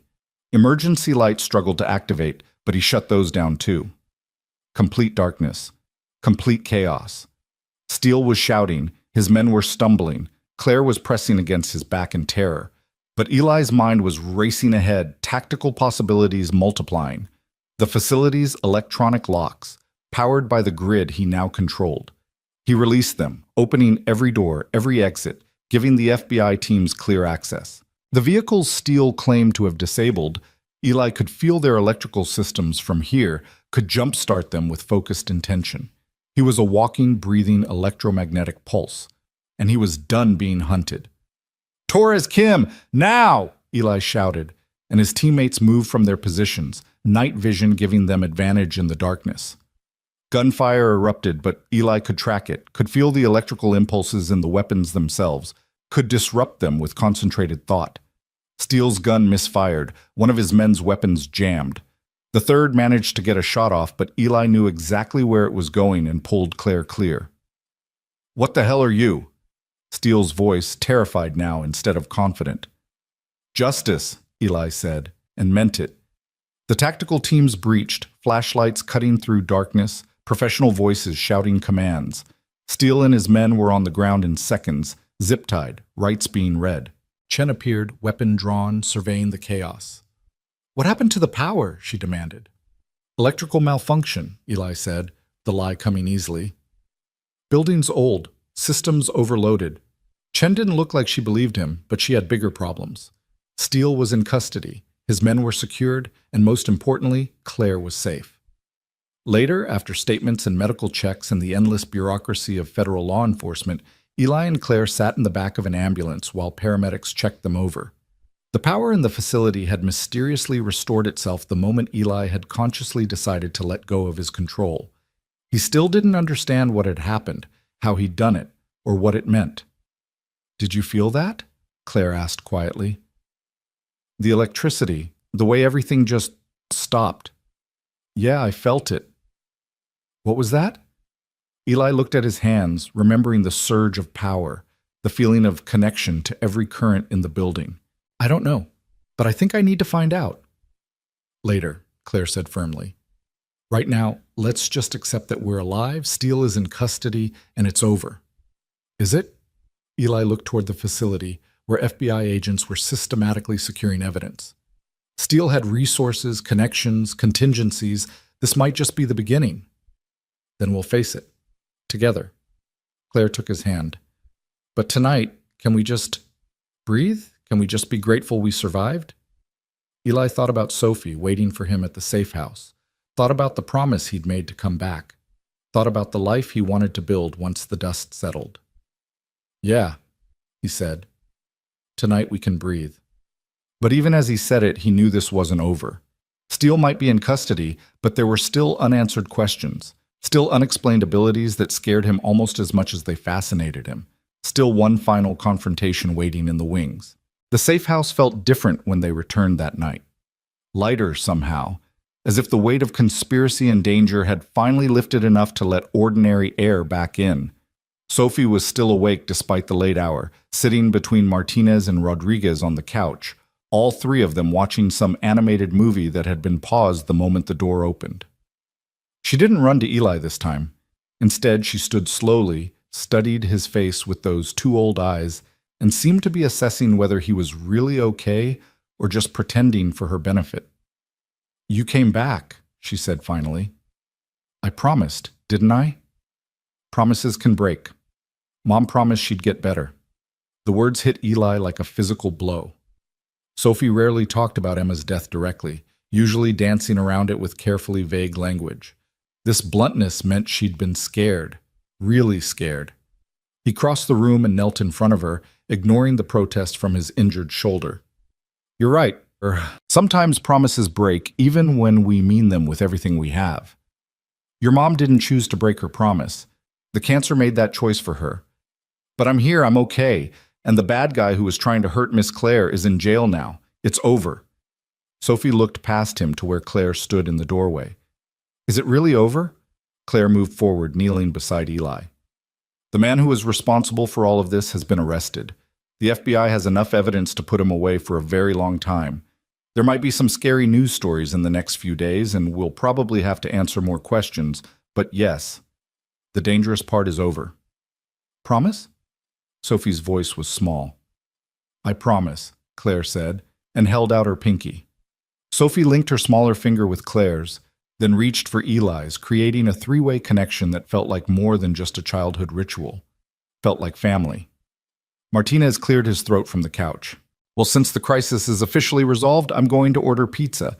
Emergency lights struggled to activate, but he shut those down too. Complete darkness. Complete chaos. Steele was shouting, his men were stumbling, Claire was pressing against his back in terror. But Eli's mind was racing ahead, tactical possibilities multiplying. The facility's electronic locks, powered by the grid he now controlled. He released them, opening every door, every exit, giving the FBI teams clear access. The vehicles Steele claimed to have disabled, Eli could feel their electrical systems from here, could jumpstart them with focused intention. He was a walking, breathing electromagnetic pulse, and he was done being hunted. Torres Kim, now! Eli shouted, and his teammates moved from their positions, night vision giving them advantage in the darkness. Gunfire erupted, but Eli could track it, could feel the electrical impulses in the weapons themselves, could disrupt them with concentrated thought. Steele's gun misfired, one of his men's weapons jammed. The third managed to get a shot off, but Eli knew exactly where it was going and pulled Claire clear. What the hell are you? Steele's voice, terrified now instead of confident. Justice, Eli said, and meant it. The tactical teams breached, flashlights cutting through darkness, professional voices shouting commands. Steele and his men were on the ground in seconds, zip-tied, rights being read. Chen appeared, weapon drawn, surveying the chaos. What happened to the power? She demanded. Electrical malfunction, Eli said, the lie coming easily. Building's old, systems overloaded. Chen didn't look like she believed him, but she had bigger problems. Steele was in custody. His men were secured, and most importantly, Claire was safe. Later, after statements and medical checks and the endless bureaucracy of federal law enforcement, Eli and Claire sat in the back of an ambulance while paramedics checked them over. The power in the facility had mysteriously restored itself the moment Eli had consciously decided to let go of his control. He still didn't understand what had happened, how he'd done it, or what it meant. "Did you feel that?" Claire asked quietly. "The electricity, the way everything just stopped." "Yeah, I felt it." "What was that?" Eli looked at his hands, remembering the surge of power, the feeling of connection to every current in the building. "I don't know, but I think I need to find out." "Later," Claire said firmly. "Right now, let's just accept that we're alive, Steele is in custody, and it's over." "Is it?" Eli looked toward the facility, where FBI agents were systematically securing evidence. Steele had resources, connections, contingencies. This might just be the beginning. "Then we'll face it. Together." Claire took his hand. "But tonight, can we just breathe? Can we just be grateful we survived?" Eli thought about Sophie waiting for him at the safe house, thought about the promise he'd made to come back, thought about the life he wanted to build once the dust settled. "Yeah," he said. "Tonight we can breathe." But even as he said it, he knew this wasn't over. Steele might be in custody, but there were still unanswered questions, still unexplained abilities that scared him almost as much as they fascinated him, still one final confrontation waiting in the wings. The safe house felt different when they returned that night. Lighter somehow, as if the weight of conspiracy and danger had finally lifted enough to let ordinary air back in. Sophie was still awake despite the late hour, sitting between Martinez and Rodriguez on the couch, all three of them watching some animated movie that had been paused the moment the door opened. She didn't run to Eli this time. Instead, she stood slowly, studied his face with those two old eyes, and seemed to be assessing whether he was really okay or just pretending for her benefit. "You came back," she said finally. "I promised, didn't I?" "Promises can break. Mom promised she'd get better." The words hit Eli like a physical blow. Sophie rarely talked about Emma's death directly, usually dancing around it with carefully vague language. This bluntness meant she'd been scared, really scared. He crossed the room and knelt in front of her, ignoring the protest from his injured shoulder. "You're right. Sometimes promises break even when we mean them with everything we have. Your mom didn't choose to break her promise. The cancer made that choice for her. But I'm here, I'm okay, and the bad guy who was trying to hurt Miss Claire is in jail now. It's over." Sophie looked past him to where Claire stood in the doorway. "Is it really over?" Claire moved forward, kneeling beside Eli. "The man who is responsible for all of this has been arrested. The FBI has enough evidence to put him away for a very long time. There might be some scary news stories in the next few days, and we'll probably have to answer more questions, but yes, the dangerous part is over." "Promise?" Sophie's voice was small. "I promise," Claire said, and held out her pinky. Sophie linked her smaller finger with Claire's, then reached for Eli's, creating a three-way connection that felt like more than just a childhood ritual. Felt like family. Martinez cleared his throat from the couch. "Well, since the crisis is officially resolved, I'm going to order pizza.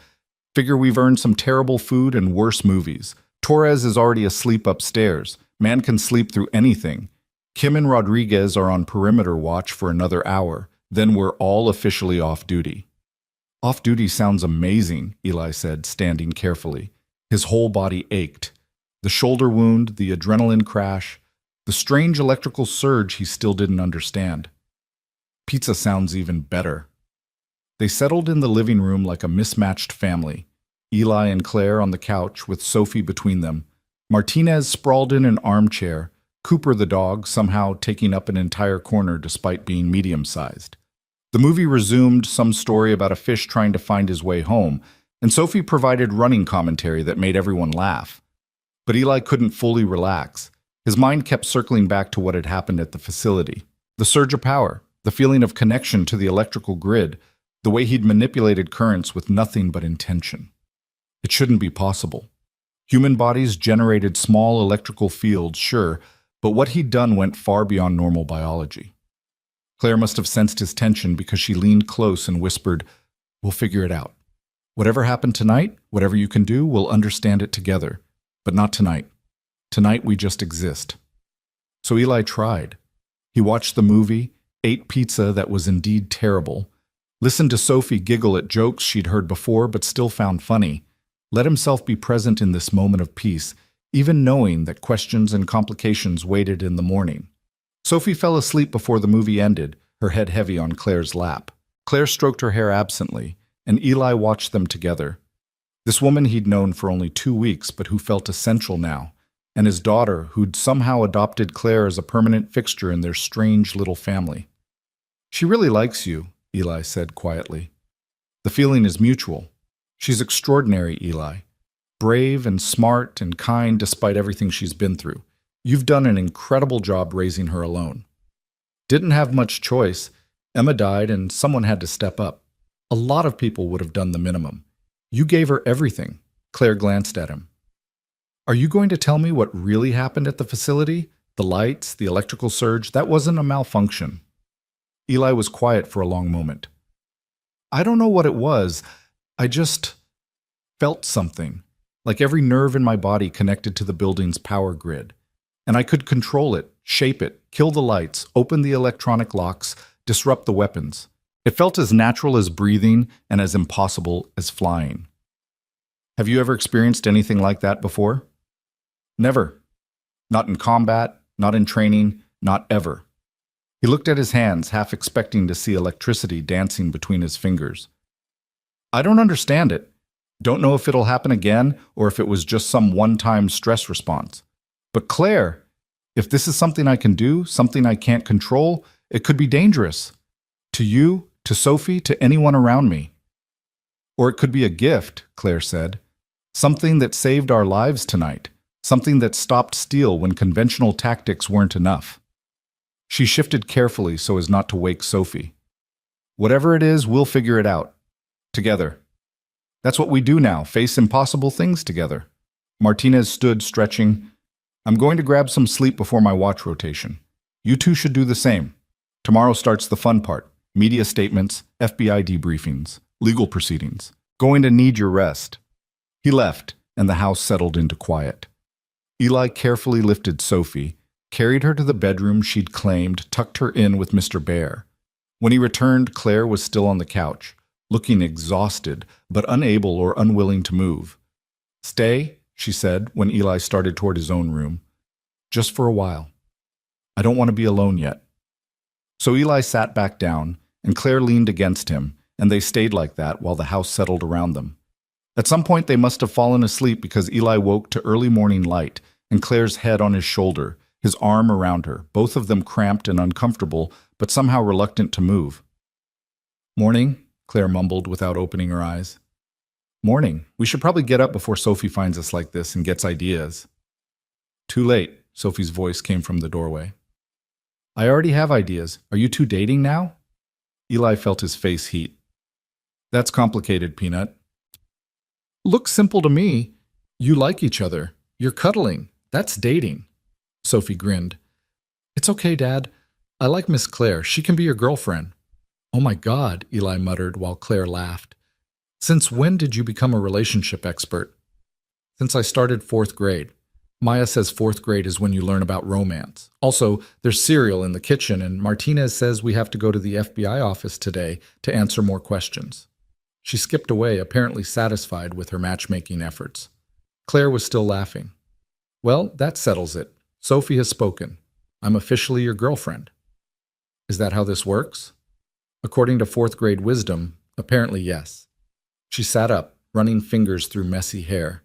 Figure we've earned some terrible food and worse movies. Torres is already asleep upstairs. Man can sleep through anything. Kim and Rodriguez are on perimeter watch for another hour. Then we're all officially off duty." "Off duty sounds amazing," Eli said, standing carefully. His whole body ached. The shoulder wound, the adrenaline crash, the strange electrical surge he still didn't understand. "Pizza sounds even better." They settled in the living room like a mismatched family. Eli and Claire on the couch with Sophie between them. Martinez sprawled in an armchair, Cooper the dog somehow taking up an entire corner despite being medium-sized. The movie resumed, some story about a fish trying to find his way home, and Sophie provided running commentary that made everyone laugh. But Eli couldn't fully relax. His mind kept circling back to what had happened at the facility. The surge of power, the feeling of connection to the electrical grid, the way he'd manipulated currents with nothing but intention. It shouldn't be possible. Human bodies generated small electrical fields, sure, but what he'd done went far beyond normal biology. Claire must have sensed his tension because she leaned close and whispered, "We'll figure it out. Whatever happened tonight, whatever you can do, we'll understand it together. But not tonight. Tonight we just exist." So Eli tried. He watched the movie, ate pizza that was indeed terrible, Listened to Sophie giggle at jokes she'd heard before but still found funny. Let himself be present in this moment of peace, even knowing that questions and complications waited in the morning. Sophie fell asleep before the movie ended, her head heavy on Claire's lap. Claire stroked her hair absently, and Eli watched them together. This woman he'd known for only 2 weeks, but who felt essential now, and his daughter, who'd somehow adopted Claire as a permanent fixture in their strange little family. "She really likes you," Eli said quietly. "The feeling is mutual. She's extraordinary, Eli. Brave and smart and kind despite everything she's been through. You've done an incredible job raising her alone." "Didn't have much choice. Emma died and someone had to step up. A lot of people would have done the minimum. You gave her everything." Claire glanced at him. "Are you going to tell me what really happened at the facility? The lights, the electrical surge, that wasn't a malfunction." Eli was quiet for a long moment. "I don't know what it was. I just felt something, like every nerve in my body connected to the building's power grid. And I could control it, shape it, kill the lights, open the electronic locks, disrupt the weapons. It felt as natural as breathing and as impossible as flying." "Have you ever experienced anything like that before?" "Never. Not in combat, not in training, not ever." He looked at his hands, half expecting to see electricity dancing between his fingers. "I don't understand it. Don't know if it'll happen again or if it was just some one-time stress response. But Claire, if this is something I can do, something I can't control, it could be dangerous. To you, to Sophie, to anyone around me." "Or it could be a gift," Claire said. "Something that saved our lives tonight. Something that stopped steel when conventional tactics weren't enough." She shifted carefully so as not to wake Sophie. "Whatever it is, we'll figure it out. Together. That's what we do now, face impossible things together." Martinez stood, stretching. "I'm going to grab some sleep before my watch rotation. You two should do the same. Tomorrow starts the fun part. Media statements, FBI debriefings, legal proceedings. Going to need your rest." He left, and the house settled into quiet. Eli carefully lifted Sophie, carried her to the bedroom she'd claimed, tucked her in with Mr. Bear. When he returned, Claire was still on the couch, looking exhausted, but unable or unwilling to move. "Stay," she said when Eli started toward his own room. "Just for a while. I don't want to be alone yet." So Eli sat back down, and Claire leaned against him, and they stayed like that while the house settled around them. At some point they must have fallen asleep because Eli woke to early morning light and Claire's head on his shoulder, his arm around her, both of them cramped and uncomfortable, but somehow reluctant to move. "Morning," Claire mumbled without opening her eyes. "Morning. We should probably get up before Sophie finds us like this and gets ideas." "Too late," Sophie's voice came from the doorway. "I already have ideas. Are you two dating now?" Eli felt his face heat. "That's complicated, Peanut." "Looks simple to me. You like each other. You're cuddling. That's dating." Sophie grinned. "It's okay, Dad. I like Miss Claire. She can be your girlfriend." "Oh my God," Eli muttered while Claire laughed. "Since when did you become a relationship expert?" "Since I started 4th grade. Maya says 4th grade is when you learn about romance. Also, there's cereal in the kitchen, and Martinez says we have to go to the FBI office today to answer more questions." She skipped away, apparently satisfied with her matchmaking efforts. Claire was still laughing. "Well, that settles it. Sophie has spoken. I'm officially your girlfriend." "Is that how this works?" "According to 4th grade wisdom, apparently yes." She sat up, running fingers through messy hair.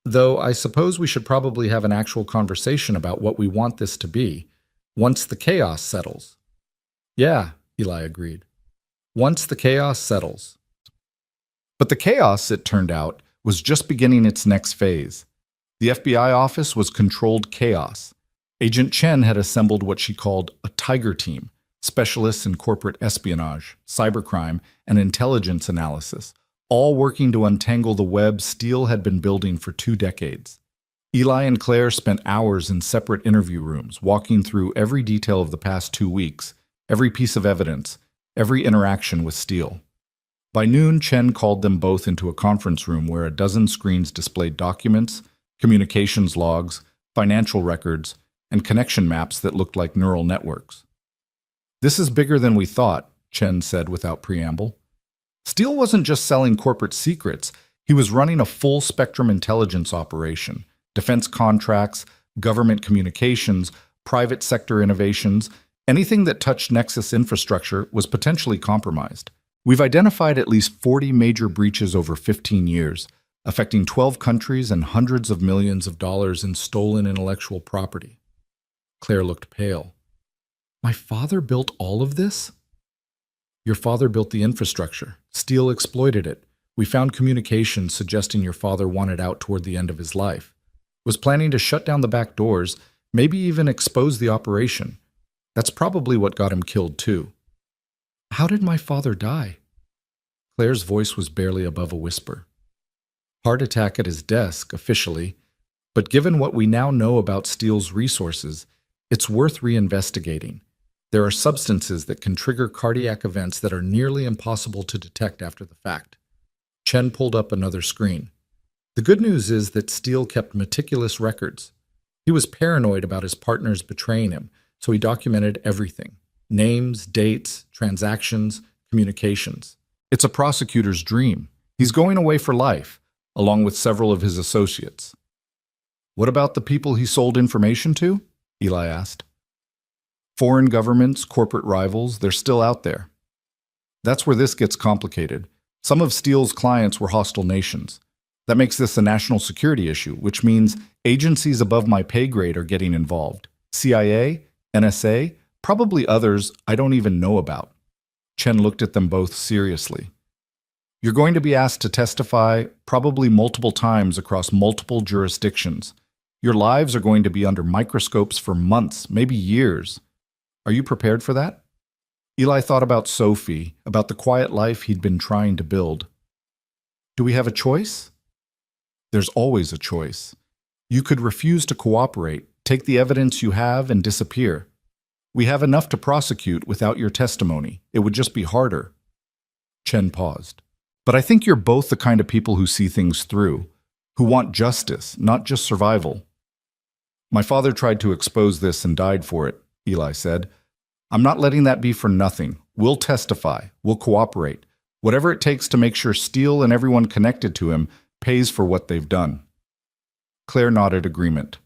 "Though I suppose we should probably have an actual conversation about what we want this to be, once the chaos settles." "Yeah," Eli agreed. "Once the chaos settles." But the chaos, it turned out, was just beginning its next phase. The FBI office was controlled chaos. Agent Chen had assembled what she called a Tiger Team, specialists in corporate espionage, cybercrime, and intelligence analysis, all working to untangle the web Steele had been building for 2 decades. Eli and Claire spent hours in separate interview rooms, walking through every detail of the past 2 weeks, every piece of evidence, every interaction with Steele. By noon, Chen called them both into a conference room where a dozen screens displayed documents, communications logs, financial records, and connection maps that looked like neural networks. "This is bigger than we thought," Chen said without preamble. Steele wasn't just selling corporate secrets, he was running a full spectrum intelligence operation, defense contracts, government communications, private sector innovations. Anything that touched Nexus infrastructure was potentially compromised. We've identified at least 40 major breaches over 15 years, affecting 12 countries and hundreds of millions of dollars in stolen intellectual property. Claire looked pale. My father built all of this? Your father built the infrastructure. Steele exploited it. We found communications suggesting your father wanted out toward the end of his life. Was planning to shut down the back doors, maybe even expose the operation. That's probably what got him killed too. How did my father die? Claire's voice was barely above a whisper. Heart attack at his desk, officially, but given what we now know about Steele's resources, it's worth reinvestigating. There are substances that can trigger cardiac events that are nearly impossible to detect after the fact. Chen pulled up another screen. The good news is that Steele kept meticulous records. He was paranoid about his partners betraying him, so he documented everything. Names, dates, transactions, communications. It's a prosecutor's dream. He's going away for life, along with several of his associates. What about the people he sold information to? Eli asked. Foreign governments, corporate rivals, they're still out there. That's where this gets complicated. Some of Steele's clients were hostile nations. That makes this a national security issue, which means agencies above my pay grade are getting involved. CIA, NSA, probably others I don't even know about. Chen looked at them both seriously. You're going to be asked to testify probably multiple times across multiple jurisdictions. Your lives are going to be under microscopes for months, maybe years. Are you prepared for that? Eli thought about Sophie, about the quiet life he'd been trying to build. Do we have a choice? There's always a choice. You could refuse to cooperate, take the evidence you have, and disappear. We have enough to prosecute without your testimony. It would just be harder. Chen paused. But I think you're both the kind of people who see things through, who want justice, not just survival. My father tried to expose this and died for it, Eli said. I'm not letting that be for nothing. We'll testify. We'll cooperate. Whatever it takes to make sure Steele and everyone connected to him pays for what they've done. Claire nodded agreement.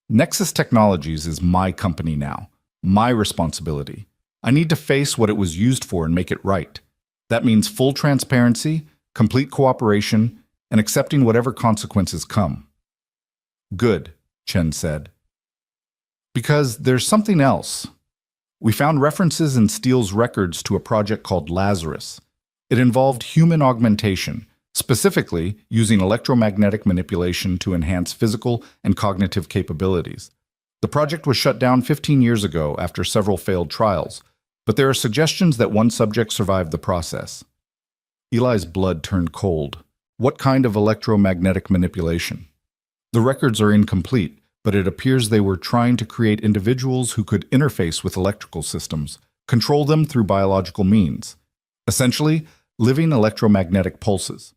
Nexus Technologies is my company now, my responsibility. I need to face what it was used for and make it right. That means full transparency, complete cooperation, and accepting whatever consequences come. Good, Chen said. Because there's something else. We found references in Steele's records to a project called Lazarus. It involved human augmentation, specifically using electromagnetic manipulation to enhance physical and cognitive capabilities. The project was shut down 15 years ago after several failed trials, but there are suggestions that one subject survived the process. Eli's blood turned cold. What kind of electromagnetic manipulation? The records are incomplete, but it appears they were trying to create individuals who could interface with electrical systems, control them through biological means. Essentially, living electromagnetic pulses.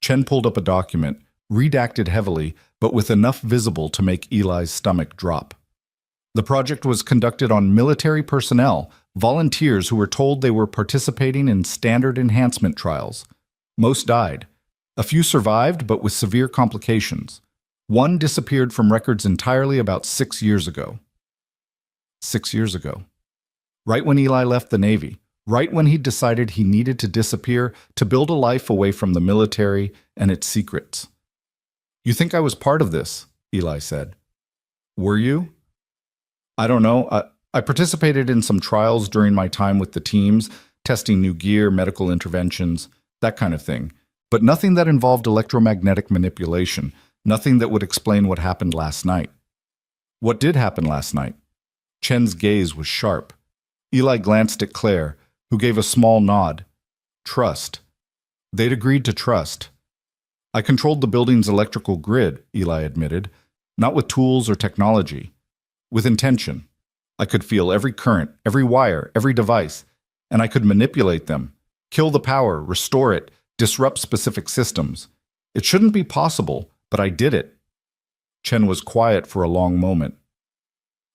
Chen pulled up a document, redacted heavily, but with enough visible to make Eli's stomach drop. The project was conducted on military personnel, volunteers who were told they were participating in standard enhancement trials. Most died. A few survived, but with severe complications. One disappeared from records entirely about 6 years ago. 6 years ago. Right when Eli left the Navy, right when he decided he needed to disappear to build a life away from the military and its secrets. You think I was part of this, Eli said. Were you? I don't know. I participated in some trials during my time with the teams, testing new gear, medical interventions, that kind of thing. But nothing that involved electromagnetic manipulation, nothing that would explain what happened last night. What did happen last night? Chen's gaze was sharp. Eli glanced at Claire, who gave a small nod. Trust. They'd agreed to trust. I controlled the building's electrical grid, Eli admitted, not with tools or technology. With intention. I could feel every current, every wire, every device, and I could manipulate them, kill the power, restore it, disrupt specific systems. It shouldn't be possible, but I did it. Chen was quiet for a long moment.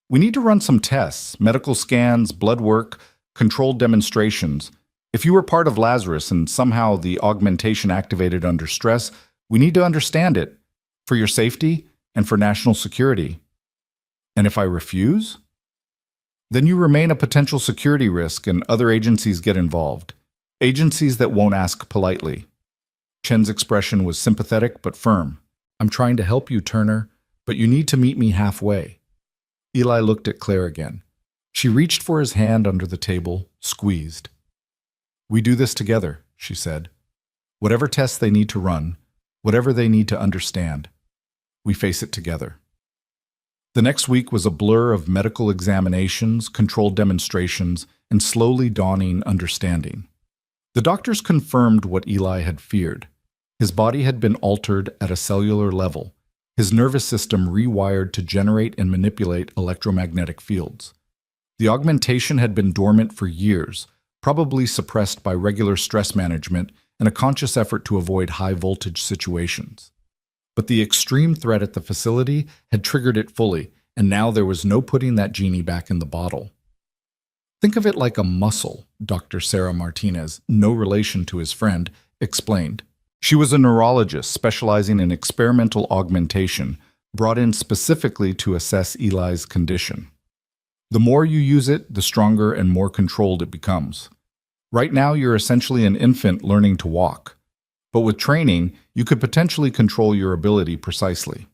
We need to run some tests, medical scans, blood work, controlled demonstrations. If you were part of Lazarus and somehow the augmentation activated under stress, we need to understand it for your safety and for national security. And if I refuse? Then you remain a potential security risk and other agencies get involved. Agencies that won't ask politely. Chen's expression was sympathetic but firm. I'm trying to help you, Turner, but you need to meet me halfway. Eli looked at Claire again. She reached for his hand under the table, squeezed. We do this together, she said. Whatever tests they need to run, whatever they need to understand, we face it together. The next week was a blur of medical examinations, controlled demonstrations, and slowly dawning understanding. The doctors confirmed what Eli had feared. His body had been altered at a cellular level, his nervous system rewired to generate and manipulate electromagnetic fields. The augmentation had been dormant for years, probably suppressed by regular stress management and a conscious effort to avoid high-voltage situations. But the extreme threat at the facility had triggered it fully, and now there was no putting that genie back in the bottle. Think of it like a muscle, Dr. Sarah Martinez, no relation to his friend, explained. She was a neurologist specializing in experimental augmentation, brought in specifically to assess Eli's condition. The more you use it, the stronger and more controlled it becomes. Right now, you're essentially an infant learning to walk. But with training, you could potentially control your ability precisely.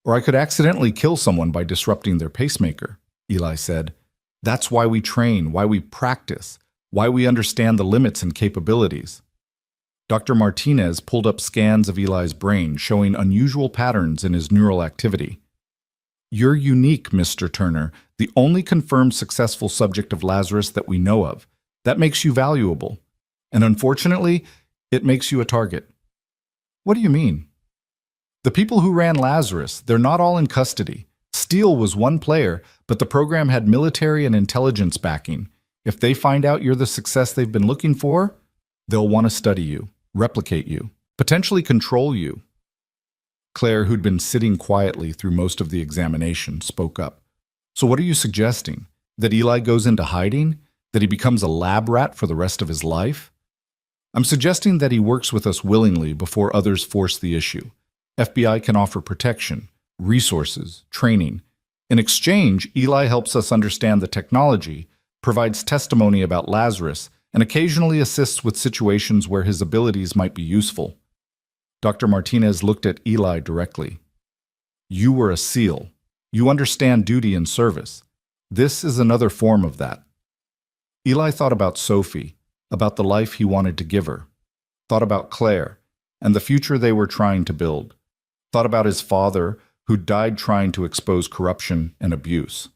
Or I could accidentally kill someone by disrupting their pacemaker, Eli said. That's why we train, why we practice, why we understand the limits and capabilities. Dr. Martinez pulled up scans of Eli's brain, showing unusual patterns in his neural activity. You're unique, Mr. Turner, the only confirmed successful subject of Lazarus that we know of. That makes you valuable. And unfortunately, it makes you a target. What do you mean? The people who ran Lazarus, they're not all in custody. Steele was one player, but the program had military and intelligence backing. If they find out you're the success they've been looking for, they'll want to study you, replicate you, potentially control you. Claire, who'd been sitting quietly through most of the examination, spoke up. So what are you suggesting? That Eli goes into hiding? That he becomes a lab rat for the rest of his life? I'm suggesting that he works with us willingly before others force the issue. FBI can offer protection, resources, training. In exchange, Eli helps us understand the technology, provides testimony about Lazarus, and occasionally assists with situations where his abilities might be useful. Dr. Martinez looked at Eli directly. You were a SEAL. You understand duty and service. This is another form of that. Eli thought about Sophie, about the life he wanted to give her, thought about Claire, and the future they were trying to build, thought about his father, who died trying to expose corruption and abuse.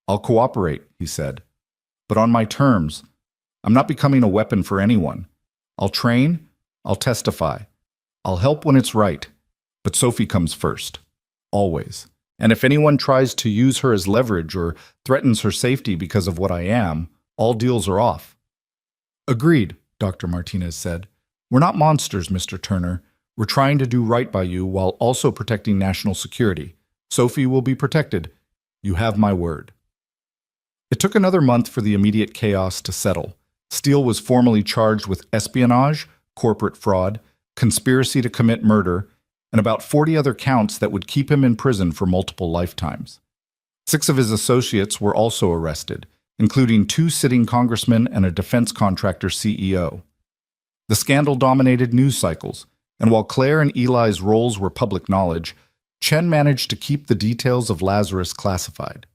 I'll cooperate, he said, but on my terms. I'm not becoming a weapon for anyone. I'll train, I'll testify, I'll help when it's right, but Sophie comes first, always. And if anyone tries to use her as leverage or threatens her safety because of what I am, all deals are off. Agreed, Dr. Martinez said. We're not monsters, Mr. Turner. We're trying to do right by you while also protecting national security. Sophie will be protected. You have my word. It took another month for the immediate chaos to settle. Steele was formally charged with espionage, corporate fraud, conspiracy to commit murder, and about 40 other counts that would keep him in prison for multiple lifetimes. 6 of his associates were also arrested, including 2 sitting congressmen and a defense contractor CEO. The scandal dominated news cycles, and while Claire and Eli's roles were public knowledge, Chen managed to keep the details of Lazarus classified.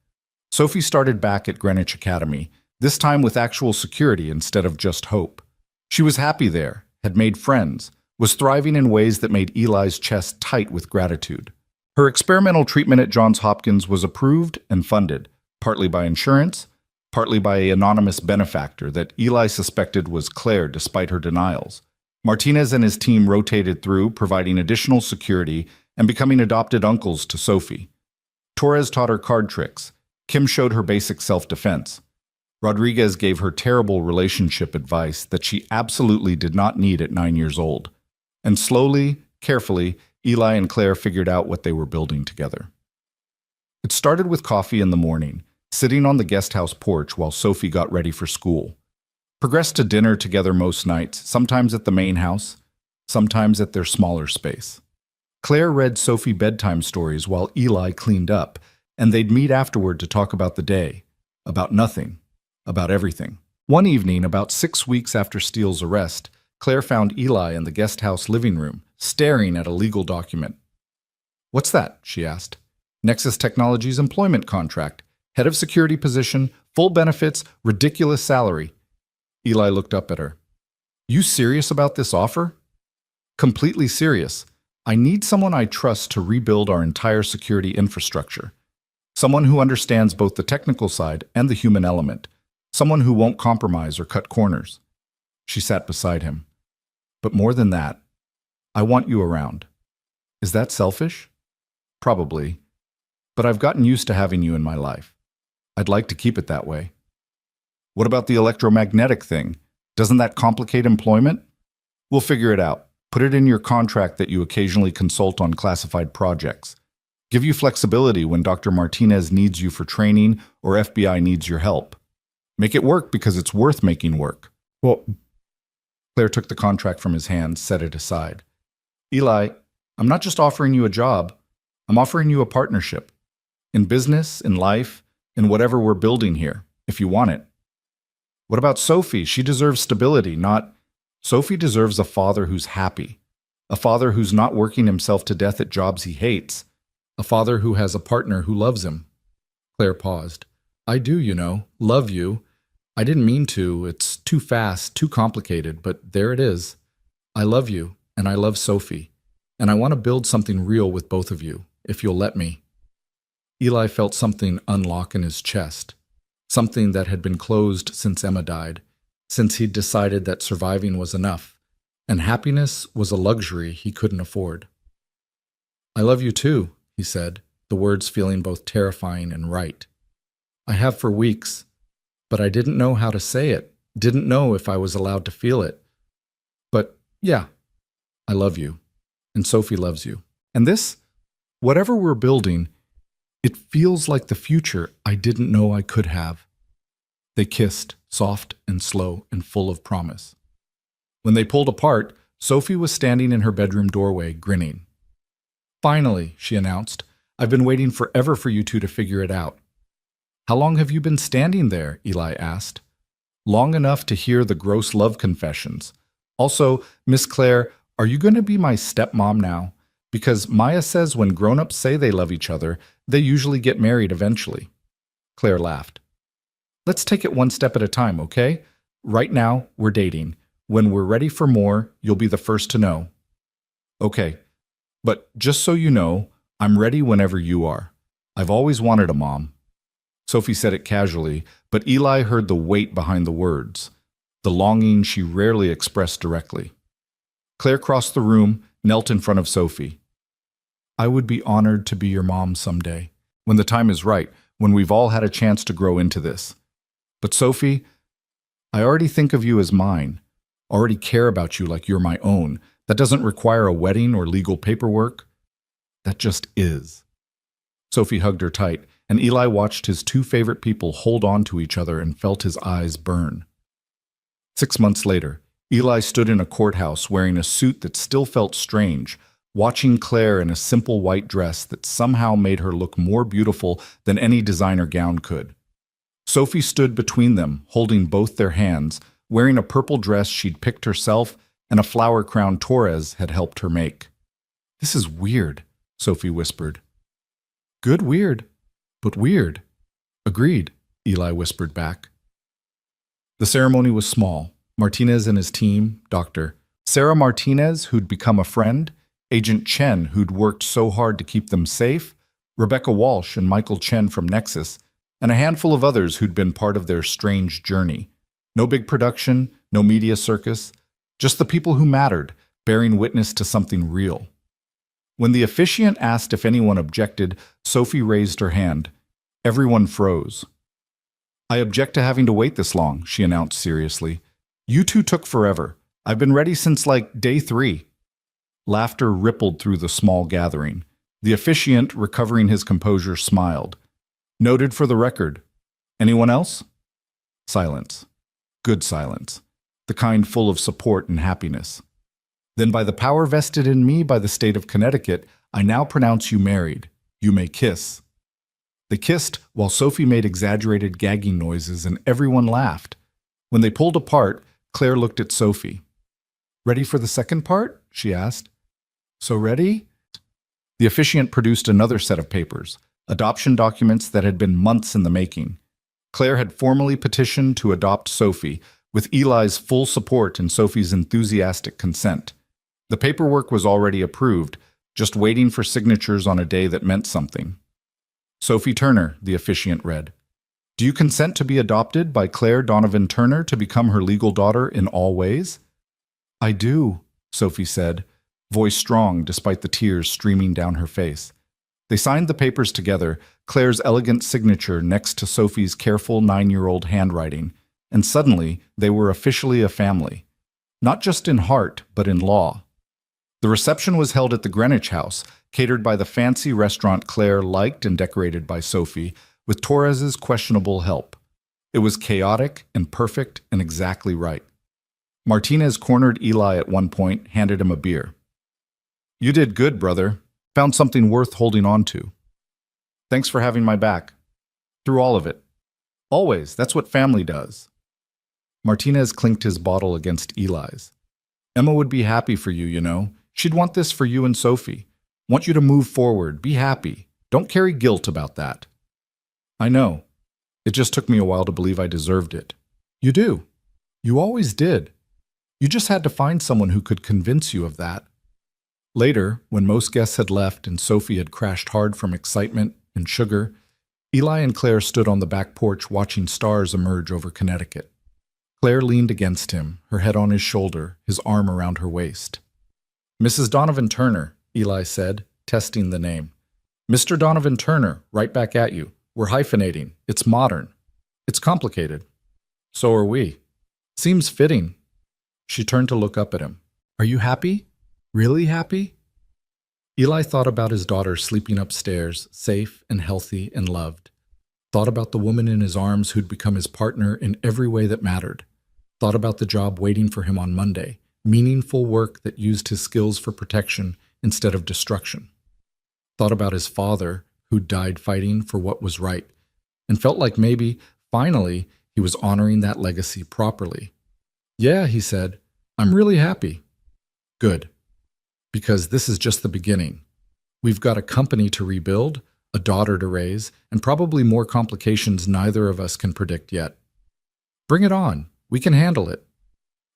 Sophie started back at Greenwich Academy, this time with actual security instead of just hope. She was happy there, had made friends, was thriving in ways that made Eli's chest tight with gratitude. Her experimental treatment at Johns Hopkins was approved and funded, partly by insurance, partly by an anonymous benefactor that Eli suspected was Claire despite her denials. Martinez and his team rotated through, providing additional security and becoming adopted uncles to Sophie. Torres taught her card tricks. Kim showed her basic self-defense. Rodriguez gave her terrible relationship advice that she absolutely did not need at 9 years old. And slowly, carefully, Eli and Claire figured out what they were building together. It started with coffee in the morning, sitting on the guest house porch while Sophie got ready for school. progressed to dinner together most nights, sometimes at the main house, sometimes at their smaller space. Claire read Sophie bedtime stories while Eli cleaned up, and they'd meet afterward to talk about the day, about nothing, about everything. One evening, about 6 weeks after Steele's arrest, Claire found Eli in the guest house living room, staring at a legal document. "What's that?" she asked. "Nexus Technologies employment contract. Head of security position, full benefits, ridiculous salary." Eli looked up at her. "You serious about this offer?" "Completely serious. I need someone I trust to rebuild our entire security infrastructure. Someone who understands both the technical side and the human element. Someone who won't compromise or cut corners." She sat beside him. "But more than that, I want you around." "Is that selfish?" "Probably. But I've gotten used to having you in my life. I'd like to keep it that way." "What about the electromagnetic thing? Doesn't that complicate employment?" "We'll figure it out. Put it in your contract that you occasionally consult on classified projects. Give you flexibility when Dr. Martinez needs you for training or FBI needs your help. Make it work because it's worth making work." "Well," Claire took the contract from his hand, set it aside. "Eli, I'm not just offering you a job. I'm offering you a partnership. In business, in life, in whatever we're building here, if you want it." "What about Sophie? She deserves stability, not—" "Sophie deserves a father who's happy. A father who's not working himself to death at jobs he hates. A father who has a partner who loves him." Claire paused. "I do, love you. I didn't mean to. It's too fast, too complicated, but there it is. I love you, and I love Sophie. And I want to build something real with both of you, if you'll let me." Eli felt something unlock in his chest, something that had been closed since Emma died, since he'd decided that surviving was enough, and happiness was a luxury he couldn't afford. "I love you too," he said, the words feeling both terrifying and right. "I have for weeks, but I didn't know how to say it, didn't know if I was allowed to feel it. But yeah, I love you, and Sophie loves you. And this, whatever we're building, it feels like the future I didn't know I could have." They kissed, soft and slow and full of promise. When they pulled apart, Sophie was standing in her bedroom doorway, grinning. "Finally," she announced, "I've been waiting forever for you two to figure it out." "How long have you been standing there?" Eli asked. "Long enough to hear the gross love confessions. Also, Miss Claire, are you going to be my stepmom now? Because Maya says when grown-ups say they love each other, they usually get married eventually." Claire laughed. "Let's take it one step at a time, okay? Right now, we're dating. When we're ready for more, you'll be the first to know." "Okay, but just so you know, I'm ready whenever you are. I've always wanted a mom." Sophie said it casually, but Eli heard the weight behind the words, the longing she rarely expressed directly. Claire crossed the room, knelt in front of Sophie. "I would be honored to be your mom someday, when the time is right, when we've all had a chance to grow into this. But Sophie, I already think of you as mine, already care about you like you're my own. That doesn't require a wedding or legal paperwork. That just is." Sophie hugged her tight, and Eli watched his two favorite people hold on to each other and felt his eyes burn. 6 months later, Eli stood in a courthouse wearing a suit that still felt strange, watching Claire in a simple white dress that somehow made her look more beautiful than any designer gown could. Sophie stood between them, holding both their hands, wearing a purple dress she'd picked herself and a flower crown Torres had helped her make. "This is weird," Sophie whispered. "Good weird, but weird." "Agreed," Eli whispered back. The ceremony was small. Martinez and his team, Dr. Sarah Martinez, who'd become a friend, Agent Chen, who'd worked so hard to keep them safe, Rebecca Walsh and Michael Chen from Nexus, and a handful of others who'd been part of their strange journey. No big production, no media circus, just the people who mattered, bearing witness to something real. When the officiant asked if anyone objected, Sophie raised her hand. Everyone froze. "I object to having to wait this long," she announced seriously. "You two took forever. I've been ready since, day 3. Laughter rippled through the small gathering. The officiant, recovering his composure, smiled. "Noted for the record. Anyone else?" Silence. good silence, the kind full of support and happiness. Then by the power vested in me by the state of Connecticut, I now pronounce you married. You may kiss. They kissed while Sophie made exaggerated gagging noises and everyone laughed. When they pulled apart, Claire looked at Sophie. Ready for the second part? She asked. So ready? The officiant produced another set of papers, adoption documents that had been months in the making. Claire had formally petitioned to adopt Sophie, with Eli's full support and Sophie's enthusiastic consent. The paperwork was already approved, just waiting for signatures on a day that meant something. Sophie Turner, the officiant read. Do you consent to be adopted by Claire Donovan Turner to become her legal daughter in all ways? I do, Sophie said, voice strong despite the tears streaming down her face. They signed the papers together, Claire's elegant signature next to Sophie's careful 9-year-old handwriting, and suddenly they were officially a family. Not just in heart, but in law. The reception was held at the Greenwich House, catered by the fancy restaurant Claire liked and decorated by Sophie, with Torres's questionable help. It was chaotic and perfect and exactly right. Martinez cornered Eli at one point, handed him a beer. You did good, brother. Found something worth holding on to. Thanks for having my back. Through all of it. Always, that's what family does. Martinez clinked his bottle against Eli's. Emma would be happy for you, you know. She'd want this for you and Sophie. Want you to move forward, be happy. Don't carry guilt about that. I know. It just took me a while to believe I deserved it. You do. You always did. You just had to find someone who could convince you of that. Later, when most guests had left and Sophie had crashed hard from excitement and sugar, Eli and Claire stood on the back porch watching stars emerge over Connecticut. Claire leaned against him, her head on his shoulder, his arm around her waist. Mrs. Donovan Turner, Eli said, testing the name. Mr. Donovan Turner, right back at you. We're hyphenating. It's modern. It's complicated. So are we. Seems fitting. She turned to look up at him. Are you happy? Really happy? Eli thought about his daughter sleeping upstairs, safe and healthy and loved. Thought about the woman in his arms who'd become his partner in every way that mattered. Thought about the job waiting for him on Monday, meaningful work that used his skills for protection instead of destruction. Thought about his father, who'd died fighting for what was right, and felt like maybe, finally, he was honoring that legacy properly. Yeah, he said, I'm really happy. Good. Because this is just the beginning. We've got a company to rebuild, a daughter to raise, and probably more complications neither of us can predict yet. Bring it on. We can handle it.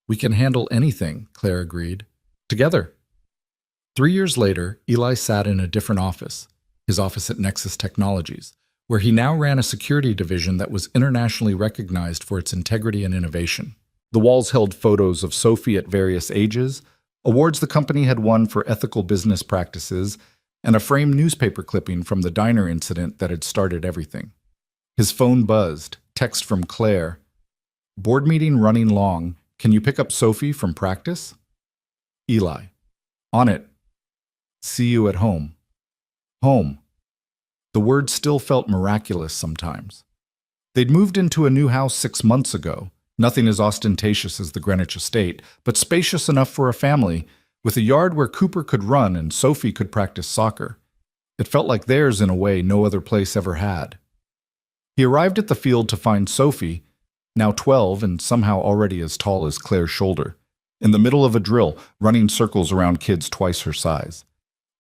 We can handle anything, Claire agreed. Together. 3 years later, Eli sat in a different office, his office at Nexus Technologies, where he now ran a security division that was internationally recognized for its integrity and innovation. The walls held photos of Sophie at various ages, awards the company had won for ethical business practices, and a framed newspaper clipping from the diner incident that had started everything. His phone buzzed, text from Claire. Board meeting running long. Can you pick up Sophie from practice? Eli. On it. See you at home. Home. The word still felt miraculous sometimes. They'd moved into a new house 6 months ago, nothing as ostentatious as the Greenwich estate, but spacious enough for a family, with a yard where Cooper could run and Sophie could practice soccer. It felt like theirs in a way no other place ever had. He arrived at the field to find Sophie, now 12 and somehow already as tall as Claire's shoulder, in the middle of a drill, running circles around kids twice her size.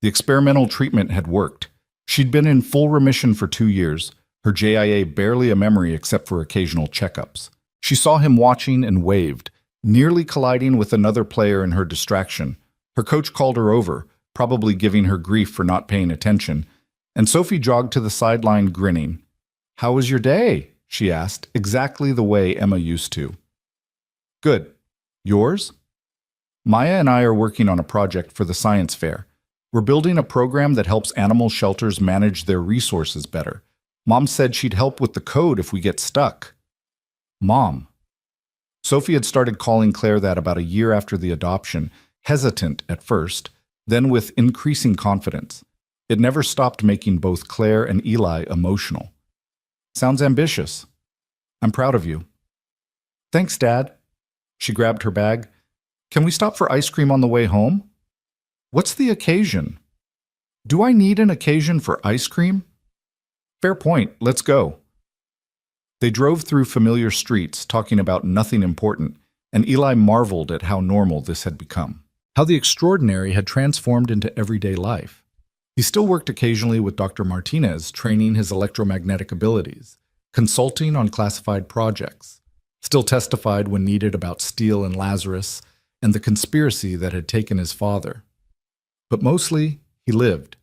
The experimental treatment had worked. She'd been in full remission for 2 years, her JIA barely a memory except for occasional checkups. She saw him watching and waved, nearly colliding with another player in her distraction. Her coach called her over, probably giving her grief for not paying attention, and Sophie jogged to the sideline grinning. How was your day? She asked, exactly the way Emma used to. Good. Yours? Maya and I are working on a project for the science fair. We're building a program that helps animal shelters manage their resources better. Mom said she'd help with the code if we get stuck. Mom. Sophie had started calling Claire that about a year after the adoption, hesitant at first, then with increasing confidence. It never stopped making both Claire and Eli emotional. Sounds ambitious. I'm proud of you. Thanks, Dad. She grabbed her bag. Can we stop for ice cream on the way home? What's the occasion? Do I need an occasion for ice cream? Fair point, let's go. They drove through familiar streets, talking about nothing important, and Eli marveled at how normal this had become. How the extraordinary had transformed into everyday life. He still worked occasionally with Dr. Martinez, training his electromagnetic abilities, consulting on classified projects, still testified when needed about Steele and Lazarus and the conspiracy that had taken his father. But mostly, he lived.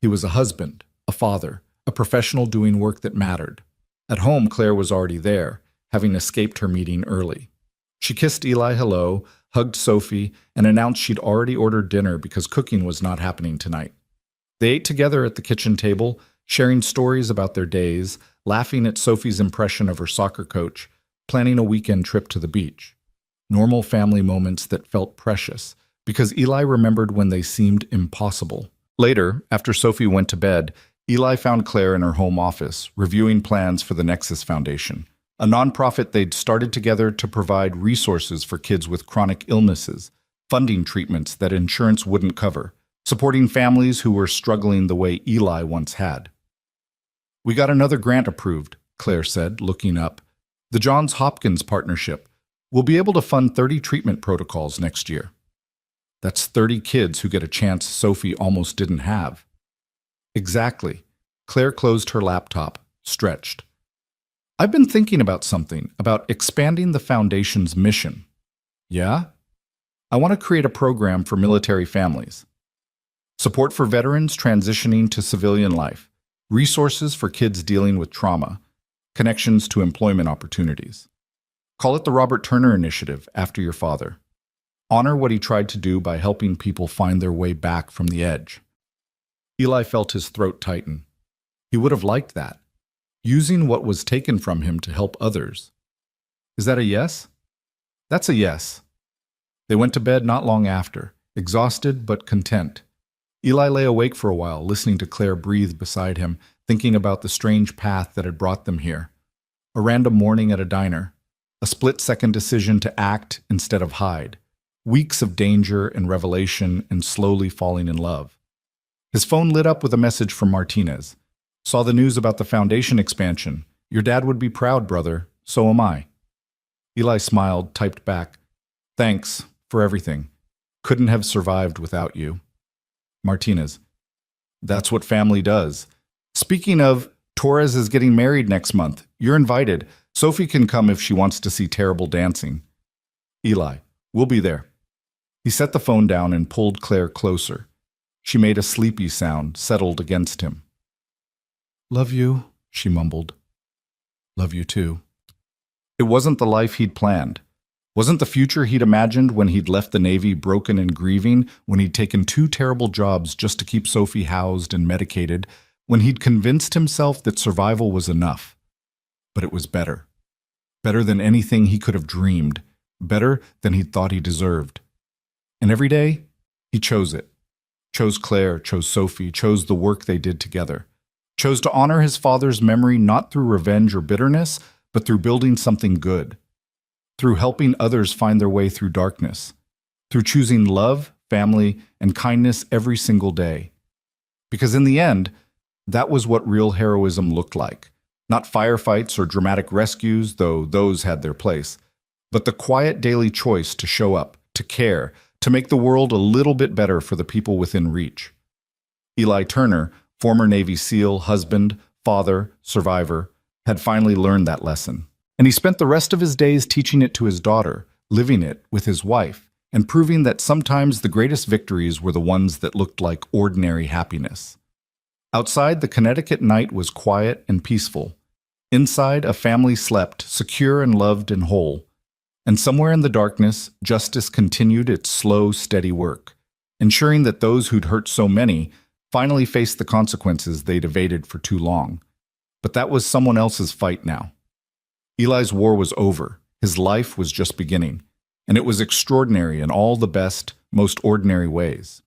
He was a husband, a father, a professional doing work that mattered. At home, Claire was already there, having escaped her meeting early. She kissed Eli hello, hugged Sophie, and announced she'd already ordered dinner because cooking was not happening tonight. They ate together at the kitchen table, sharing stories about their days, laughing at Sophie's impression of her soccer coach, planning a weekend trip to the beach. Normal family moments that felt precious, because Eli remembered when they seemed impossible. Later, after Sophie went to bed, Eli found Claire in her home office, reviewing plans for the Nexus Foundation, a nonprofit they'd started together to provide resources for kids with chronic illnesses, funding treatments that insurance wouldn't cover, supporting families who were struggling the way Eli once had. We got another grant approved, Claire said, looking up. The Johns Hopkins Partnership. We'll be able to fund 30 treatment protocols next year. That's 30 kids who get a chance Sophie almost didn't have. Exactly. Claire closed her laptop, stretched. I've been thinking about something, about expanding the Foundation's mission. Yeah? I want to create a program for military families. Support for veterans transitioning to civilian life. Resources for kids dealing with trauma. Connections to employment opportunities. Call it the Robert Turner Initiative, after your father. Honor what he tried to do by helping people find their way back from the edge. Eli felt his throat tighten. He would have liked that. Using what was taken from him to help others. Is that a yes? That's a yes. They went to bed not long after, exhausted but content. Eli lay awake for a while, listening to Claire breathe beside him, thinking about the strange path that had brought them here. A random morning at a diner. A split-second decision to act instead of hide. Weeks of danger and revelation and slowly falling in love. His phone lit up with a message from Martinez. Saw the news about the Foundation expansion. Your dad would be proud, brother. So am I. Eli smiled, typed back. Thanks for everything. Couldn't have survived without you. Martinez. That's what family does. Speaking of, Torres is getting married next month. You're invited. Sophie can come if she wants to see terrible dancing. Eli. We'll be there. He set the phone down and pulled Claire closer. She made a sleepy sound, settled against him. Love you, she mumbled. Love you too. It wasn't the life he'd planned. Wasn't the future he'd imagined when he'd left the Navy broken and grieving, when he'd taken 2 terrible jobs just to keep Sophie housed and medicated, when he'd convinced himself that survival was enough. But it was better. Better than anything he could have dreamed. Better than he'd thought he deserved. And every day, he chose it. Chose Claire, chose Sophie, chose the work they did together. Chose to honor his father's memory not through revenge or bitterness, but through building something good. Through helping others find their way through darkness. Through choosing love, family, and kindness every single day. Because in the end, that was what real heroism looked like. Not firefights or dramatic rescues, though those had their place, but the quiet daily choice to show up, to care, to make the world a little bit better for the people within reach. Eli Turner, former Navy SEAL, husband, father, survivor, had finally learned that lesson. And he spent the rest of his days teaching it to his daughter, living it with his wife, and proving that sometimes the greatest victories were the ones that looked like ordinary happiness. Outside, the Connecticut night was quiet and peaceful. Inside, a family slept, secure and loved and whole. And somewhere in the darkness, justice continued its slow, steady work, ensuring that those who'd hurt so many finally faced the consequences they'd evaded for too long. But that was someone else's fight now. Eli's war was over. His life was just beginning. And it was extraordinary in all the best, most ordinary ways.